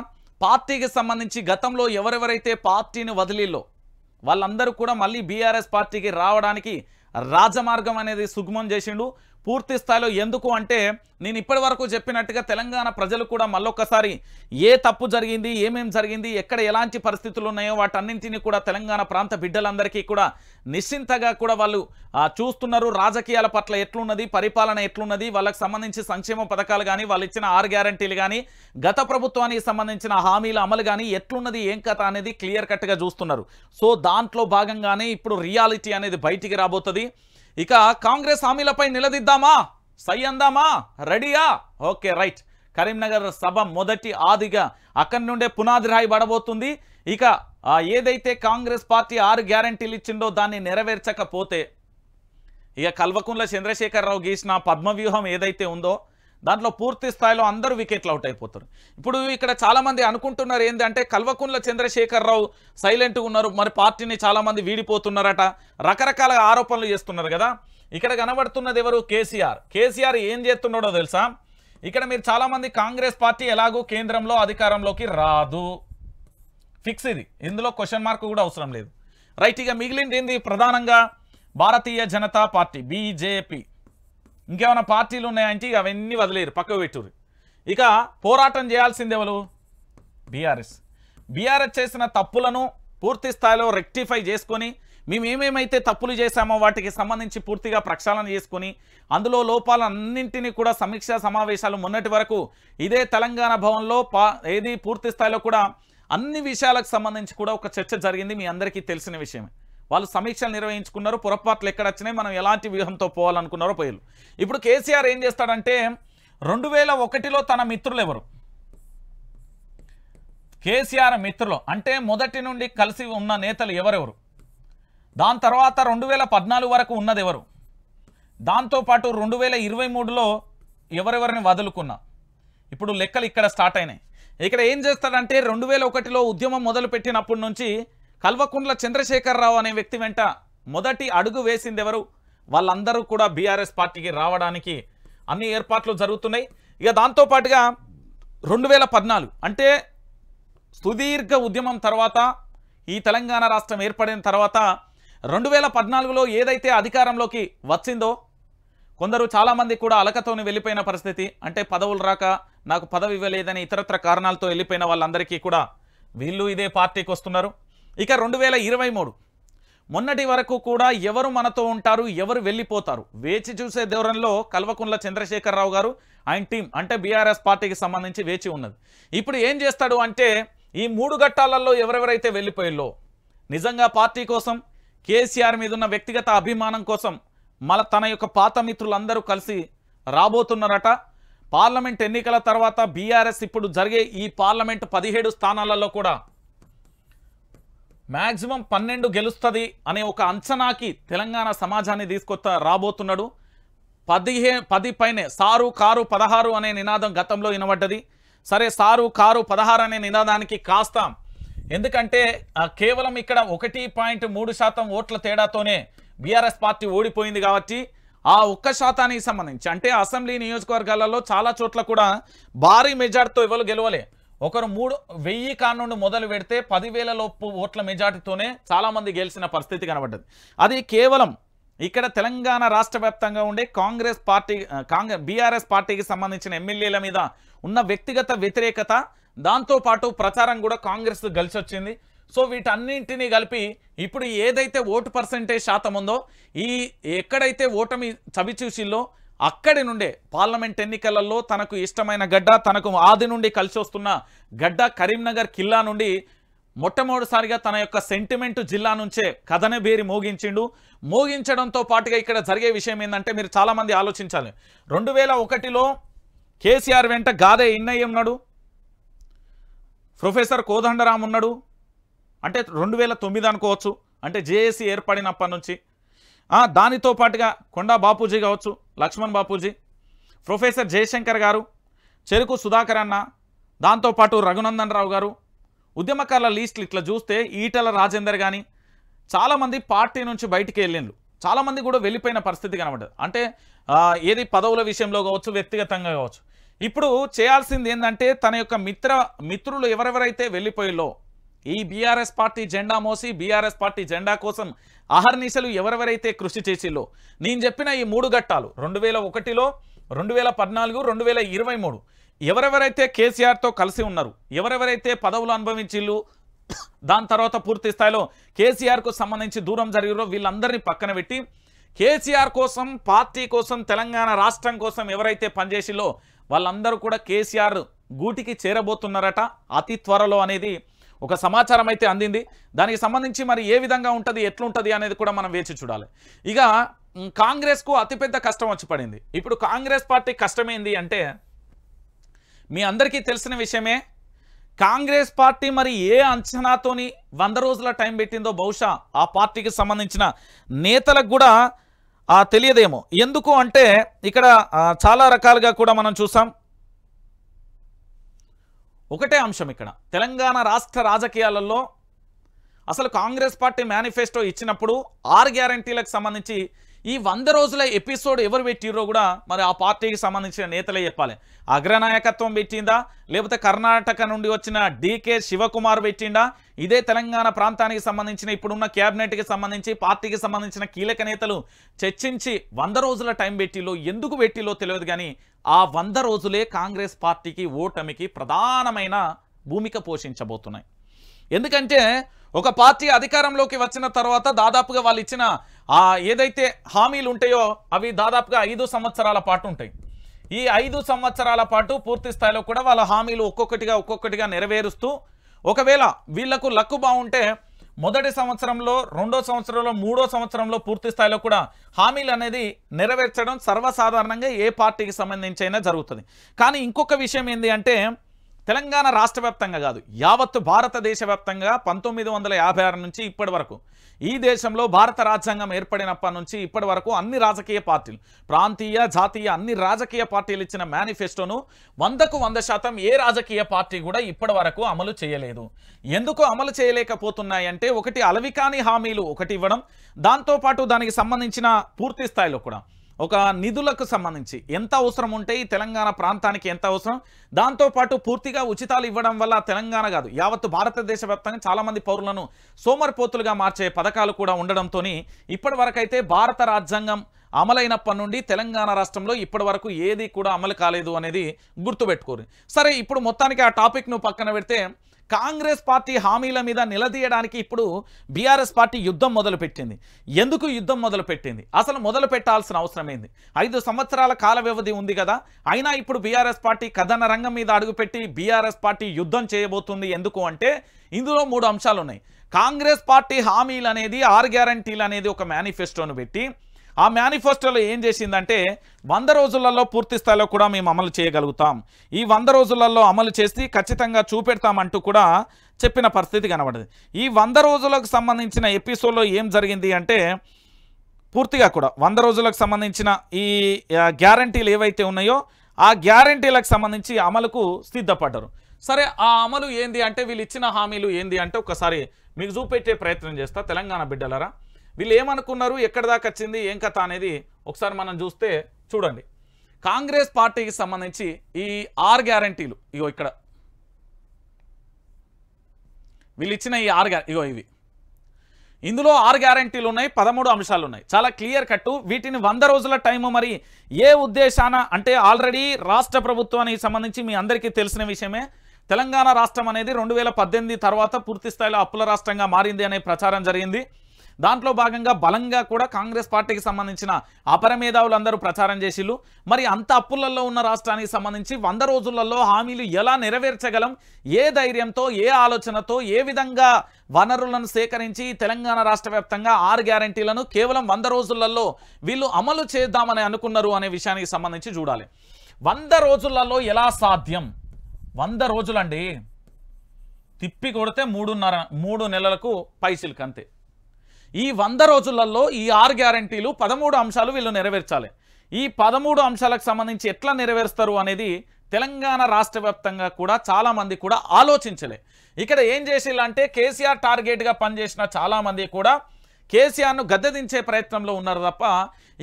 పార్టీకి సంబంధించి గతంలో ఎవరెవరైతే పార్టీని వదిలిలో వాళ్ళందరూ కూడా మళ్ళీ బీఆర్ఎస్ పార్టీకి రావడానికి రాజమార్గం అనేది సుగమం చేసిండు పూర్తి స్థాయిలో. ఎందుకు అంటే నేను ఇప్పటి వరకు చెప్పినట్టుగా తెలంగాణ ప్రజలు కూడా మళ్ళొక్కసారి ఏ తప్పు జరిగింది, ఏమేం జరిగింది, ఎక్కడ ఎలాంటి పరిస్థితులు ఉన్నాయో వాటన్నింటినీ కూడా తెలంగాణ ప్రాంత బిడ్డలందరికీ కూడా నిశ్చింతగా కూడా వాళ్ళు చూస్తున్నారు. రాజకీయాల పట్ల ఎట్లున్నది, పరిపాలన ఎట్లున్నది, వాళ్ళకి సంబంధించి సంక్షేమ పథకాలు కానీ, వాళ్ళు ఇచ్చిన 6 గ్యారంటీలు కానీ, గత ప్రభుత్వానికి సంబంధించిన హామీల అమలు కానీ ఎట్లున్నది, ఏం కథ అనేది క్లియర్ కట్గా చూస్తున్నారు. సో దాంట్లో భాగంగానే ఇప్పుడు రియాలిటీ అనేది బయటికి రాబోతుంది. ఇక కాంగ్రెస్ హామీలపై నిలదీద్దామా, సై అందామా, రెడీయా? Okay right. కరీంనగర్ సభ మొదటి ఆదిగా అక్కడి నుండే పునాది రాయి పడబోతుంది. ఇక ఏదైతే కాంగ్రెస్ పార్టీ 6 గ్యారంటీలు ఇచ్చిందో దాన్ని నెరవేర్చకపోతే ఇక కల్వకుంట్ల చంద్రశేఖరరావు గీసిన పద్మవ్యూహం ఏదైతే ఉందో దాంట్లో పూర్తి స్థాయిలో అందరూ వికెట్లు అవుట్ అయిపోతారు. ఇప్పుడు ఇక్కడ చాలామంది అనుకుంటున్నారు ఏంటంటే కల్వకుంట్ల చంద్రశేఖరరావు సైలెంట్గా ఉన్నారు, మరి పార్టీని చాలామంది వీడిపోతున్నారట, రకరకాల ఆరోపణలు చేస్తున్నారు కదా. ఇక్కడ కనబడుతున్నది ఎవరు? కేసీఆర్ ఏం చేస్తున్నాడో తెలుసా? ఇక్కడ మీరు చాలామంది కాంగ్రెస్ పార్టీ ఎలాగూ కేంద్రంలో అధికారంలోకి రాదు, ఫిక్స్ ఇది, ఇందులో క్వశ్చన్ మార్క్ కూడా అవసరం లేదు. రైట్. ఇక మిగిలింది ఏంది? ప్రధానంగా భారతీయ జనతా పార్టీ, బీజేపీ, ఇంకేమైనా పార్టీలు ఉన్నాయంటే ఇక అవన్నీ వదిలేరు, పక్కకు పెట్టుర్రు. ఇక పోరాటం చేయాల్సింది ఎవరు? బీఆర్ఎస్ చేసిన తప్పులను పూర్తి స్థాయిలో రెక్టిఫై చేసుకొని మేము ఏమేమైతే తప్పులు చేశామో వాటికి సంబంధించి పూర్తిగా ప్రక్షాళన చేసుకుని అందులో లోపాలన్నింటినీ కూడా సమీక్షా సమావేశాలు మొన్నటి వరకు ఇదే తెలంగాణ భవన్లో ఏది పూర్తి స్థాయిలో కూడా అన్ని విషయాలకు సంబంధించి కూడా ఒక చర్చ జరిగింది. మీ అందరికీ తెలిసిన విషయమే. వాళ్ళు సమీక్షలు నిర్వహించుకున్నారు. పొరపాట్లు ఎక్కడ వచ్చినాయి, మనం ఎలాంటి వ్యూహంతో పోవాలనుకున్నారో పోయారు. ఇప్పుడు కేసీఆర్ ఏం చేస్తాడంటే 2001లో తన మిత్రులు ఎవరు, కేసీఆర్ మిత్రులు అంటే మొదటి నుండి కలిసి ఉన్న నేతలు ఎవరెవరు, దాని తర్వాత 2014 వరకు ఉన్నది ఎవరు, దాంతోపాటు 2023లో ఎవరెవరిని వదులుకున్నా, ఇప్పుడు లెక్కలు ఇక్కడ స్టార్ట్ అయినాయి. ఇక్కడ ఏం చేస్తాడంటే 2001లో ఉద్యమం మొదలుపెట్టినప్పటి నుంచి కల్వకుంట్ల చంద్రశేఖరరావు అనే వ్యక్తి వెంట మొదటి అడుగు వేసింది ఎవరు, వాళ్ళందరూ కూడా బీఆర్ఎస్ పార్టీకి రావడానికి అన్ని ఏర్పాట్లు జరుగుతున్నాయి. ఇక దాంతోపాటుగా 2014 అంటే సుదీర్ఘ ఉద్యమం తర్వాత ఈ తెలంగాణ రాష్ట్రం ఏర్పడిన తర్వాత 2014లో ఏదైతే అధికారంలోకి వచ్చిందో కొందరు చాలామంది కూడా అలకతోని వెళ్ళిపోయిన పరిస్థితి, అంటే పదవులు రాక నాకు పదవి ఇవ్వలేదని ఇతరత్ర కారణాలతో వెళ్ళిపోయిన వాళ్ళందరికీ కూడా వీళ్ళు ఇదే పార్టీకి వస్తున్నారు. ఇక 2023 మొన్నటి వరకు కూడా ఎవరు మనతో ఉంటారు, ఎవరు వెళ్ళిపోతారు వేచి చూసే ధోరణిలో కల్వకుంట్ల చంద్రశేఖరరావు గారు ఆయన టీం అంటే బీఆర్ఎస్ పార్టీకి సంబంధించి వేచి ఉన్నది. ఇప్పుడు ఏం చేస్తాడు అంటే ఈ 3 ఘట్టాలలో ఎవరెవరైతే వెళ్ళిపోయిల్లో నిజంగా పార్టీ కోసం కేసీఆర్ మీద ఉన్న వ్యక్తిగత అభిమానం కోసం తన యొక్క పాత మిత్రులందరూ కలిసి రాబోతున్నారట. పార్లమెంట్ ఎన్నికల తర్వాత బీఆర్ఎస్ ఇప్పుడు జరిగే ఈ పార్లమెంట్ 17 స్థానాలలో కూడా మ్యాక్సిమం 12 గెలుస్తుంది అనే ఒక అంచనాకి తెలంగాణ సమాజాన్ని రాబోతున్నాడు. 10 పైనే సారు కారు 16 అనే నినాదం గతంలో వినబడ్డది. సరే సారు కారు 16 అనే నినాదానికి కాస్తాం, ఎందుకంటే కేవలం ఇక్కడ 1.3% ఓట్ల తేడాతోనే బీఆర్ఎస్ పార్టీ ఓడిపోయింది కాబట్టి ఆ 1% సంబంధించి అంటే అసెంబ్లీ నియోజకవర్గాలలో చాలా చోట్ల కూడా భారీ మెజార్టీతో ఎవరు గెలవలే. ఒకరు 1000 కానుండి మొదలు పెడితే 10,000 లోపు ఓట్ల మెజార్టీతోనే చాలామంది గెలిచిన పరిస్థితి కనబడ్డది. అది కేవలం ఇక్కడ తెలంగాణ రాష్ట్ర వ్యాప్తంగా ఉండే బీఆర్ఎస్ పార్టీకి సంబంధించిన ఎమ్మెల్యేల మీద ఉన్న వ్యక్తిగత వ్యతిరేకత, దాంతోపాటు ప్రచారం కూడా కాంగ్రెస్ గెలిచి వచ్చింది. సో వీటన్నింటినీ కలిపి ఇప్పుడు ఏదైతే ఓటు శాతం ఉందో ఎక్కడైతే ఓటమి చవిచూసిల్లో అక్కడి నుండే పార్లమెంట్ ఎన్నికలలో తనకు ఇష్టమైన గడ్డ, తనకు ఆది నుండి కలిసి వస్తున్న గడ్డ కరీంనగర్ కిల్లా నుండి మొట్టమొదటిసారిగా తన యొక్క సెంటిమెంట్ జిల్లా నుంచే కథనబేరి మోగించడంతో పాటుగా ఇక్కడ జరిగే విషయం ఏంటంటే మీరు చాలామంది ఆలోచించాలి. 2001లో కేసీఆర్ వెంట గాదే ఇన్నయ్య ఉన్నాడు, ప్రొఫెసర్ కోదండరాం ఉన్నాడు, అంటే 2009 అనుకోవచ్చు, అంటే జేఏసీ ఏర్పడినప్పటి నుంచి. దానితో పాటుగా కొండా బాపూజీ కావచ్చు, లక్ష్మణ్ బాపూజీ, ప్రొఫెసర్ జయశంకర్ గారు, చెరుకు సుధాకర్ అన్న, దాంతోపాటు రఘునందన్ రావు గారు, ఉద్యమకారుల లిస్టులు ఇట్లా చూస్తే ఈటల రాజేందర్ కానీ చాలామంది పార్టీ నుంచి బయటికి వెళ్ళిండ్రు, చాలామంది కూడా వెళ్ళిపోయిన పరిస్థితి కనబడ్డది. అంటే ఏది పదవుల విషయంలో కావచ్చు, వ్యక్తిగతంగా కావచ్చు. ఇప్పుడు చేయాల్సింది ఏంటంటే తన యొక్క మిత్రులు ఎవరెవరైతే వెళ్ళిపోయిల్లో ఈ బీఆర్ఎస్ పార్టీ జెండా మోసి బీఆర్ఎస్ పార్టీ జెండా కోసం అహర్నిశలు ఎవరెవరైతే కృషి చేసిల్లో నేను చెప్పిన ఈ 3 ఘట్టాలు 2001లో 2014 2023 ఎవరెవరైతే కేసీఆర్తో కలిసి ఉన్నారు, ఎవరెవరైతే పదవులు అనుభవించిళ్ళు, దాని తర్వాత పూర్తి స్థాయిలో కేసీఆర్కు సంబంధించి దూరం జరిగిరో వీళ్ళందరినీ పక్కన పెట్టి కేసీఆర్ కోసం, పార్టీ కోసం, తెలంగాణ రాష్ట్రం కోసం ఎవరైతే పనిచేసిల్లో వాళ్ళందరూ కూడా కేసీఆర్ గూటికి చేరబోతున్నారట అతి త్వరలో అనేది ఒక సమాచారం అయితే అందింది. దానికి సంబంధించి మరి ఏ విధంగా ఉంటుంది, ఎట్లుంటుంది అనేది కూడా మనం వేచి చూడాలి. ఇక కాంగ్రెస్కు అతిపెద్ద కష్టం వచ్చి పడింది. ఇప్పుడు కాంగ్రెస్ పార్టీ కష్టమేంది అంటే మీ అందరికీ తెలిసిన విషయమే. కాంగ్రెస్ పార్టీ మరి ఏ అంచనాతోని 100 రోజుల టైం పెట్టిందో బహుశా ఆ పార్టీకి సంబంధించిన నేతలకు కూడా తెలియదేమో. ఎందుకు అంటే ఇక్కడ చాలా రకాలుగా కూడా మనం చూసాం. ఒకటే అంశం, ఇక్కడ తెలంగాణ రాష్ట్ర రాజకీయాలలో అసలు కాంగ్రెస్ పార్టీ మేనిఫెస్టో ఇచ్చినప్పుడు 6 గ్యారంటీలకు సంబంధించి ఈ 100 రోజుల ఎపిసోడ్ ఎవరు పెట్టిరో కూడా మరి ఆ పార్టీకి సంబంధించిన నేతలే చెప్పాలి. అగ్రనాయకత్వం పెట్టిందా, లేకపోతే కర్ణాటక నుండి వచ్చిన డీకే శివకుమార్ పెట్టిండా, ఇదే తెలంగాణ ప్రాంతానికి సంబంధించిన ఇప్పుడున్న క్యాబినెట్కి సంబంధించి పార్టీకి సంబంధించిన కీలక నేతలు చర్చించి 100 రోజుల టైం పెట్టిలో ఎందుకు పెట్టిలో తెలియదు. కానీ ఆ 100 రోజులే కాంగ్రెస్ పార్టీకి ఓటమికి ప్రధానమైన భూమిక పోషించబోతున్నాయి. ఎందుకంటే ఒక పార్టీ అధికారంలోకి వచ్చిన తర్వాత దాదాపుగా వాళ్ళు ఇచ్చిన ఏదైతే హామీలు ఉంటాయో అవి దాదాపుగా 5 సంవత్సరాల పాటు ఉంటాయి. ఈ 5 సంవత్సరాల పాటు పూర్తి స్థాయిలో కూడా వాళ్ళ హామీలు ఒక్కొక్కటిగా నెరవేరుస్తూ, ఒకవేళ వీళ్లకు లక్కు బాగుంటే మొదటి సంవత్సరంలో, రెండో సంవత్సరంలో, మూడో సంవత్సరంలో పూర్తి స్థాయిలో కూడా హామీలు అనేది నెరవేర్చడం సర్వసాధారణంగా ఏ పార్టీకి సంబంధించి అయినా జరుగుతుంది. కానీ ఇంకొక విషయం ఏంటి అంటే తెలంగాణ రాష్ట్ర వ్యాప్తంగా కాదు, యావత్తు భారతదేశ వ్యాప్తంగా 1956 నుంచి ఇప్పటి వరకు ఈ దేశంలో భారత రాజ్యాంగం ఏర్పడినప్పటి నుంచి ఇప్పటి వరకు అన్ని రాజకీయ పార్టీలు, ప్రాంతీయ, జాతీయ అన్ని రాజకీయ పార్టీలు ఇచ్చిన మేనిఫెస్టోను 100కు 100% ఏ రాజకీయ పార్టీ కూడా ఇప్పటి వరకు అమలు చేయలేదు. ఎందుకు అమలు చేయలేకపోతున్నాయంటే, ఒకటి అలవికాని హామీలు ఒకటి ఇవ్వడం, దాంతోపాటు దానికి సంబంధించిన పూర్తి స్థాయిలో కూడా ఒక నిధులకు సంబంధించి ఎంత అవసరం ఉంటే ఈ తెలంగాణ ప్రాంతానికి ఎంత అవసరం, దాంతోపాటు పూర్తిగా ఉచితాలు ఇవ్వడం వల్ల తెలంగాణ కాదు యావత్తు భారతదేశ వ్యాప్తంగా చాలామంది పౌరులను సోమరిపోతులుగా మార్చే పథకాలు కూడా ఉండడంతో ఇప్పటి వరకైతే భారత రాజ్యాంగం అమలైనప్పటి నుండి తెలంగాణ రాష్ట్రంలో ఇప్పటి వరకు ఏది కూడా అమలు కాలేదు అనేది గుర్తుపెట్టుకోరు. సరే, ఇప్పుడు మొత్తానికి ఆ టాపిక్ను పక్కన పెడితే కాంగ్రెస్ పార్టీ హామీల మీద నిలదీయడానికి ఇప్పుడు బీఆర్ఎస్ పార్టీ యుద్ధం మొదలుపెట్టింది. ఎందుకు యుద్ధం మొదలుపెట్టింది, అసలు మొదలు పెట్టాల్సిన అవసరం ఏంది? 5 సంవత్సరాల కాల వ్యవధి ఉంది కదా, అయినా ఇప్పుడు బీఆర్ఎస్ పార్టీ కథన రంగం మీద అడుగుపెట్టి బీఆర్ఎస్ పార్టీ యుద్ధం చేయబోతుంది. ఎందుకు అంటే ఇందులో 3 అంశాలు ఉన్నాయి. కాంగ్రెస్ పార్టీ హామీలు అనేది 6 గ్యారంటీలు అనేది ఒక మేనిఫెస్టోను పెట్టి, ఆ మేనిఫెస్టోలో ఏం చేసిందంటే 100 రోజులలో పూర్తి స్థాయిలో కూడా మేము అమలు చేయగలుగుతాం, ఈ 100 రోజులలో అమలు చేసి ఖచ్చితంగా చూపెడతామంటూ కూడా చెప్పిన పరిస్థితి కనబడింది. ఈ 100 రోజులకు సంబంధించిన ఎపిసోడ్లో ఏం జరిగింది అంటే పూర్తిగా కూడా 100 రోజులకు సంబంధించిన ఈ గ్యారంటీలు ఏవైతే ఉన్నాయో ఆ గ్యారంటీలకు సంబంధించి అమలుకు సిద్ధపడ్డారు. సరే, ఆ అమలు ఏంది అంటే వీళ్ళు ఇచ్చిన హామీలు ఏంది అంటే ఒకసారి మీకు చూపెట్టే ప్రయత్నం చేస్తా. తెలంగాణ బిడ్డలరా, వీళ్ళు ఏమనుకున్నారు, ఎక్కడి దాకా వచ్చింది, ఏం కథ అనేది ఒకసారి మనం చూస్తే చూడండి. కాంగ్రెస్ పార్టీకి సంబంధించి ఈ 6 గ్యారంటీలు ఇగో ఇక్కడ వీళ్ళు ఇచ్చిన ఈ 6 ఇగో ఇవి, ఇందులో 6 గ్యారంటీలు ఉన్నాయి, 13 అంశాలు ఉన్నాయి, చాలా క్లియర్ కట్టు. వీటిని 100 రోజుల టైము మరి ఏ ఉద్దేశాన అంటే ఆల్రెడీ రాష్ట్ర ప్రభుత్వానికి సంబంధించి మీ అందరికీ తెలిసిన విషయమే, తెలంగాణ రాష్ట్రం అనేది 2018 తర్వాత పూర్తి స్థాయిలో అప్పుల రాష్ట్రంగా మారింది అనే ప్రచారం జరిగింది. దాంట్లో భాగంగా బలంగా కూడా కాంగ్రెస్ పార్టీకి సంబంధించిన అపరమేధావులు అందరూ ప్రచారం చేసిళ్ళు. మరి అంత అప్పులలో ఉన్న రాష్ట్రానికి సంబంధించి 100 రోజులలో హామీలు ఎలా నెరవేర్చగలం, ఏ ధైర్యంతో, ఏ ఆలోచనతో, ఏ విధంగా వనరులను సేకరించి తెలంగాణ రాష్ట్ర వ్యాప్తంగా 6 గ్యారంటీలను కేవలం 100 రోజులలో వీళ్ళు అమలు చేద్దామని అనుకున్నారు అనే విషయానికి సంబంధించి చూడాలి. 100 రోజులలో ఎలా సాధ్యం? 100 రోజులండి, తిప్పి కొడితే 3 నెలలకు పైసలకు అంతే. ఈ 100 రోజులలో ఈ 6 గ్యారంటీలు 13 అంశాలు వీళ్ళు నెరవేర్చాలి. ఈ 13 అంశాలకు సంబంధించి ఎట్లా నెరవేరుస్తారు అనేది తెలంగాణ రాష్ట్ర వ్యాప్తంగా కూడా చాలామంది కూడా ఆలోచించలే. ఇక్కడ ఏం చేసిల్లంటే కేసీఆర్ టార్గెట్గా పనిచేసిన చాలామంది కూడా కేసీఆర్ను గద్దెదించే ప్రయత్నంలో ఉన్నారు తప్ప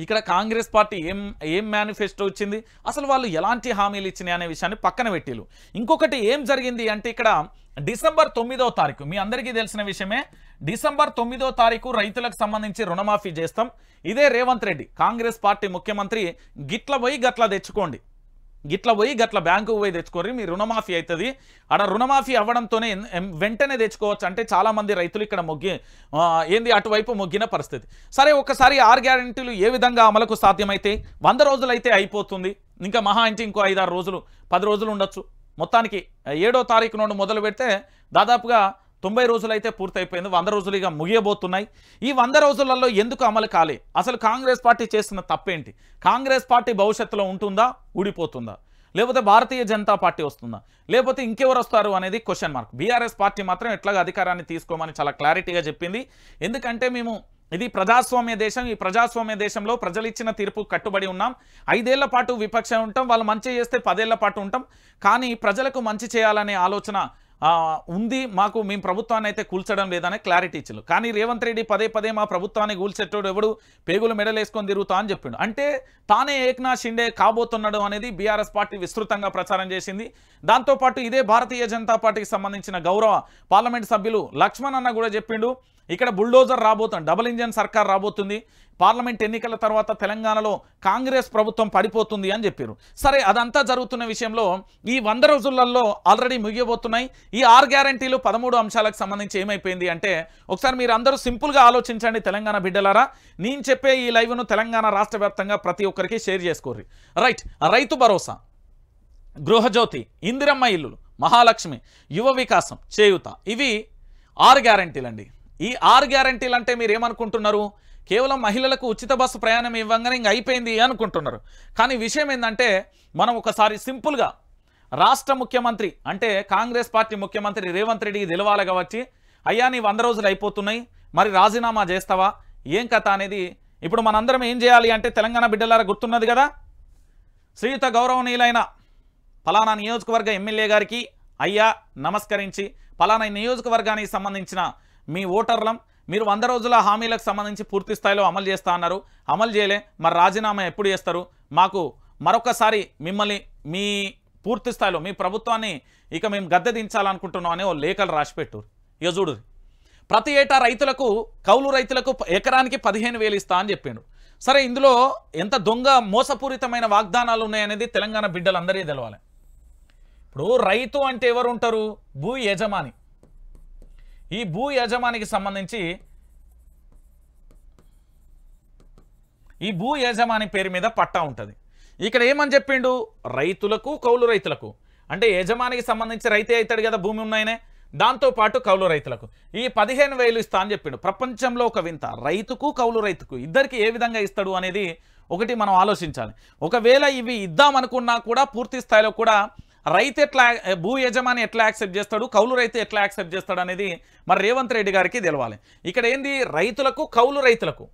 ఇక్కడ కాంగ్రెస్ పార్టీ ఏం మేనిఫెస్టో ఇచ్చింది, అసలు వాళ్ళు ఎలాంటి హామీలు ఇచ్చినాయి అనే విషయాన్ని పక్కన పెట్టిలు. ఇంకొకటి ఏం జరిగింది అంటే ఇక్కడ డిసెంబర్ 9వ తారీఖు మీ అందరికీ తెలిసిన విషయమే, డిసెంబర్ 9వ తారీఖు రైతులకు సంబంధించి రుణమాఫీ చేస్తాం. ఇదే రేవంత్ రెడ్డి కాంగ్రెస్ పార్టీ ముఖ్యమంత్రి గిట్ల పోయి గట్ల తెచ్చుకోండి, గిట్ల పోయి గట్ల బ్యాంకుకు పోయి తెచ్చుకోండి, మీ రుణమాఫీ అవుతుంది. అక్కడ రుణమాఫీ అవ్వడంతోనే వెంటనే తెచ్చుకోవచ్చు అంటే చాలామంది రైతులు ఇక్కడ అటువైపు మొగ్గిన పరిస్థితి. సరే, ఒకసారి 6 గ్యారెంటీలు ఏ విధంగా అమలుకు సాధ్యమైతే 100 రోజులైతే అయిపోతుంది, ఇంకా మహా అంటే ఇంకో 5-6 రోజులు 10 రోజులు ఉండొచ్చు. మొత్తానికి 7వ తారీఖు నుండి మొదలు పెడితే దాదాపుగా 90 రోజులైతే పూర్తయిపోయింది, 100 రోజులు ఇక ముగియబోతున్నాయి. ఈ 100 రోజులలో ఎందుకు అమలు కాలే, అసలు కాంగ్రెస్ పార్టీ చేస్తున్న తప్పేంటి, కాంగ్రెస్ పార్టీ భవిష్యత్తులో ఉంటుందా, ఊడిపోతుందా, లేకపోతే భారతీయ జనతా పార్టీ వస్తుందా, లేకపోతే ఇంకెవరు వస్తారు అనేది క్వశ్చన్ మార్క్. బీఆర్ఎస్ పార్టీ మాత్రం ఎట్లాగా అధికారాన్ని తీసుకోమని చాలా క్లారిటీగా చెప్పింది. ఎందుకంటే మేము ఇది ప్రజాస్వామ్య దేశం, ఈ ప్రజాస్వామ్య దేశంలో ప్రజలు ఇచ్చిన తీర్పు కట్టుబడి ఉన్నాం. 5 ఏళ్ల పాటు విపక్షం ఉంటాం, వాళ్ళు మంచి చేస్తే 10 ఏళ్ల పాటు ఉంటాం, కానీ ప్రజలకు మంచి చేయాలనే ఆలోచన ఉంది మాకు, మేము ప్రభుత్వాన్ని అయితే కూల్చడం లేదనే క్లారిటీ ఇచ్చారు. కానీ రేవంత్ రెడ్డి పదే మా ప్రభుత్వాన్ని కూల్చేటోడు ఎవడు, పేగులు మెడలేసుకొని తిరుగుతా అని చెప్పిండు. అంటే తానే ఏక్నాథ్ షిండే కాబోతున్నాడు అనేది బీఆర్ఎస్ పార్టీ విస్తృతంగా ప్రచారం చేసింది. దాంతోపాటు ఇదే భారతీయ జనతా పార్టీకి సంబంధించిన గౌరవ పార్లమెంట్ సభ్యులు లక్ష్మణ్ అన్న కూడా చెప్పిండు, ఇక్కడ బుల్డోజర్ రాబోతుంది, డబుల్ ఇంజన్ సర్కార్ రాబోతుంది, పార్లమెంట్ ఎన్నికల తర్వాత తెలంగాణలో కాంగ్రెస్ ప్రభుత్వం పడిపోతుంది అని చెప్పారు. సరే, అదంతా జరుగుతున్న విషయంలో ఈ 100 రోజులలో ఆల్రెడీ ముగియబోతున్నాయి. ఈ 6 గ్యారంటీలు 13 అంశాలకు సంబంధించి ఏమైపోయింది అంటే ఒకసారి మీరు అందరూ సింపుల్గా ఆలోచించండి తెలంగాణ బిడ్డలారా. నేను చెప్పే ఈ లైవ్ను తెలంగాణ రాష్ట్ర వ్యాప్తంగా ప్రతి ఒక్కరికి షేర్ చేసుకోర్రి. రైట్, రైతు భరోసా, గృహజ్యోతి, ఇందిరమ్మ ఇల్లులు, మహాలక్ష్మి, యువ వికాసం, చేయూత, ఇవి 6 గ్యారంటీలు అండి. ఈ 6 గ్యారంటీలు అంటే మీరు ఏమనుకుంటున్నారు? కేవలం మహిళలకు ఉచిత బస్సు ప్రయాణం ఇవ్వగానే ఇంక అయిపోయింది అనుకుంటున్నారు. కానీ విషయం ఏంటంటే మనం ఒకసారి సింపుల్గా రాష్ట్ర ముఖ్యమంత్రి అంటే కాంగ్రెస్ పార్టీ ముఖ్యమంత్రి రేవంత్ రెడ్డికి తెలవాలి కాబట్టి, అయ్యా నీ 100 రోజులు అయిపోతున్నాయి, మరి రాజీనామా చేస్తావా ఏం కథ అనేది ఇప్పుడు మనందరం ఏం చేయాలి అంటే తెలంగాణ బిడ్డలారా గుర్తున్నది కదా, శ్రీయుత గౌరవనీయులైన పలానా నియోజకవర్గ ఎమ్మెల్యే గారికి అయ్యా నమస్కరించి పలానా నియోజకవర్గానికి సంబంధించిన మీ ఓటర్లం మీరు 100 రోజుల హామీలకు సంబంధించి పూర్తి స్థాయిలో అమలు చేస్తా అన్నారు, అమలు చేయలే, మరి రాజీనామా ఎప్పుడు చేస్తారు, మాకు మరొకసారి మిమ్మల్ని మీ పూర్తి స్థాయిలో మీ ప్రభుత్వాన్ని ఇక మేము గద్దె దించాలనుకుంటున్నాం అనే ఓ లేఖలు రాసిపెట్టు. ఇక చూడు, ప్రతి ఏటా రైతులకు కౌలు రైతులకు ఎకరానికి 15,000 ఇస్తా అని చెప్పిండు. సరే, ఇందులో ఎంత దొంగ మోసపూరితమైన వాగ్దానాలు ఉన్నాయనేది తెలంగాణ బిడ్డలందరికీ తెలవాలి. ఇప్పుడు రైతు అంటే ఎవరు ఉంటారు? భూ యజమాని. ఈ భూ యజమానికి సంబంధించి ఈ భూ యజమాని పేరు మీద పట్టా ఉంటుంది. ఇక్కడ ఏమని చెప్పిండు? రైతులకు కౌలు రైతులకు అంటే యజమానికి సంబంధించి రైతే అవుతాడు కదా, భూమి ఉన్నాయనే, దాంతోపాటు కౌలు రైతులకు ఈ 15,000 ఇస్తా అని చెప్పిండు. ప్రపంచంలో ఒక వింత, రైతుకు కౌలు రైతుకు ఇద్దరికి ఏ విధంగా ఇస్తాడు అనేది ఒకటి మనం ఆలోచించాలి. ఒకవేళ ఇవి ఇద్దామనుకున్నా కూడా పూర్తి స్థాయిలో కూడా రైతు ఎట్లా, భూ యజమాని ఎట్లా యాక్సెప్ట్ చేస్తాడు, కౌలు రైతు ఎట్లా యాక్సెప్ట్ చేస్తాడు అనేది మరి రేవంత్ రెడ్డి గారికి తెలవాలి. ఇక్కడ ఏంది, రైతులకు కౌలు రైతులకు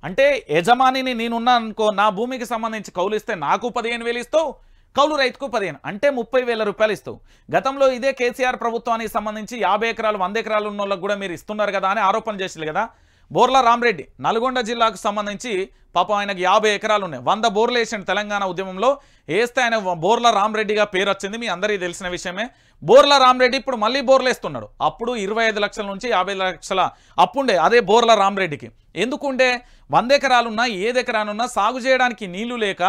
అంటే యజమానిని నేనున్నా అనుకో, నా భూమికి సంబంధించి కౌలు ఇస్తే నాకు 15,000 ఇస్తావు, కౌలు రైతుకు 15, అంటే 30,000 రూపాయలు ఇస్తావు. గతంలో ఇదే కేసీఆర్ ప్రభుత్వానికి సంబంధించి 50 ఎకరాలు 100 ఎకరాలు ఉన్న వాళ్ళకు కూడా మీరు ఇస్తున్నారు కదా అని ఆరోపణ చేసింది కదా. బోర్ల రామరెడ్డి నల్గొండ జిల్లాకు సంబంధించి పాపం ఆయనకు 50 ఎకరాలు ఉన్నాయి, 100 బోర్లు వేసిండు. తెలంగాణ ఉద్యమంలో వేస్తే ఆయన బోర్ల రామరెడ్డిగా పేరు వచ్చింది, మీ అందరికీ తెలిసిన విషయమే. బోర్ల రామరెడ్డి ఇప్పుడు మళ్ళీ బోర్లు వేస్తున్నాడు. అప్పుడు 25 లక్షల నుంచి 50 లక్షల అప్పుండే అదే బోర్ల రామరెడ్డికి. ఎందుకుంటే 100 ఎకరాలున్నా 7 ఎకరాలున్నా సాగు చేయడానికి నీళ్లు లేక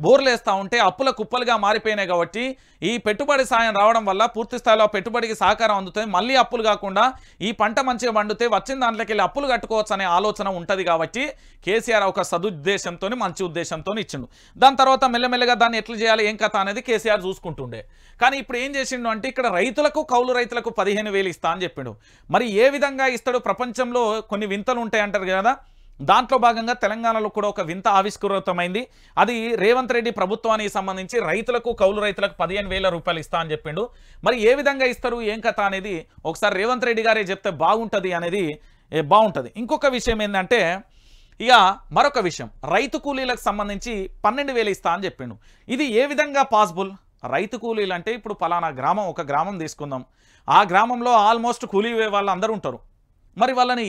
బోర్లు వేస్తూ ఉంటే అప్పుల కుప్పలుగా మారిపోయినాయి. కాబట్టి ఈ పెట్టుబడి సాయం రావడం వల్ల పూర్తి స్థాయిలో పెట్టుబడికి సహకారం అందుతుంది. మళ్ళీ అప్పులు కాకుండా ఈ పంట మంచిగా పండితే వచ్చిన దాంట్లోకి వెళ్ళి అప్పులు కట్టుకోవచ్చు అనే ఆలోచన ఉంటుంది. కాబట్టి కేసీఆర్ ఒక సదుద్దేశంతో మంచి ఉద్దేశంతో ఇచ్చిండు. దాని తర్వాత మెల్లమెల్లగా దాన్ని ఎట్లా చేయాలి ఏం కథ అనేది కేసీఆర్ చూసుకుంటుండే. కానీ ఇప్పుడు ఏం చేసిండు అంటే ఇక్కడ రైతులకు కౌలు రైతులకు 15,000 ఇస్తా అని చెప్పిండు. మరి ఏ విధంగా ఇస్తాడు? ప్రపంచంలో కొన్ని వింతలు ఉంటాయి అంటారు కదా, దాంట్లో భాగంగా తెలంగాణలో కూడా ఒక వింత ఆవిష్కృతమైంది. అది రేవంత్ రెడ్డి ప్రభుత్వానికి సంబంధించి రైతులకు కౌలు రైతులకు 15,000 రూపాయలు ఇస్తా అని చెప్పిండు. మరి ఏ విధంగా ఇస్తారు ఏం కథ అనేది ఒకసారి రేవంత్ రెడ్డి గారే చెప్తే బాగుంటుంది అనేది బాగుంటుంది. ఇంకొక విషయం ఏంటంటే ఇక మరొక విషయం, రైతు కూలీలకు సంబంధించి 12,000 ఇస్తా అని చెప్పిండు. ఇది ఏ విధంగా పాసిబుల్? రైతు కూలీలు అంటే ఇప్పుడు పలానా గ్రామం, ఒక గ్రామం తీసుకుందాం, ఆ గ్రామంలో ఆల్మోస్ట్ కూలీ వాళ్ళు అందరూ ఉంటారు. మరి వాళ్ళని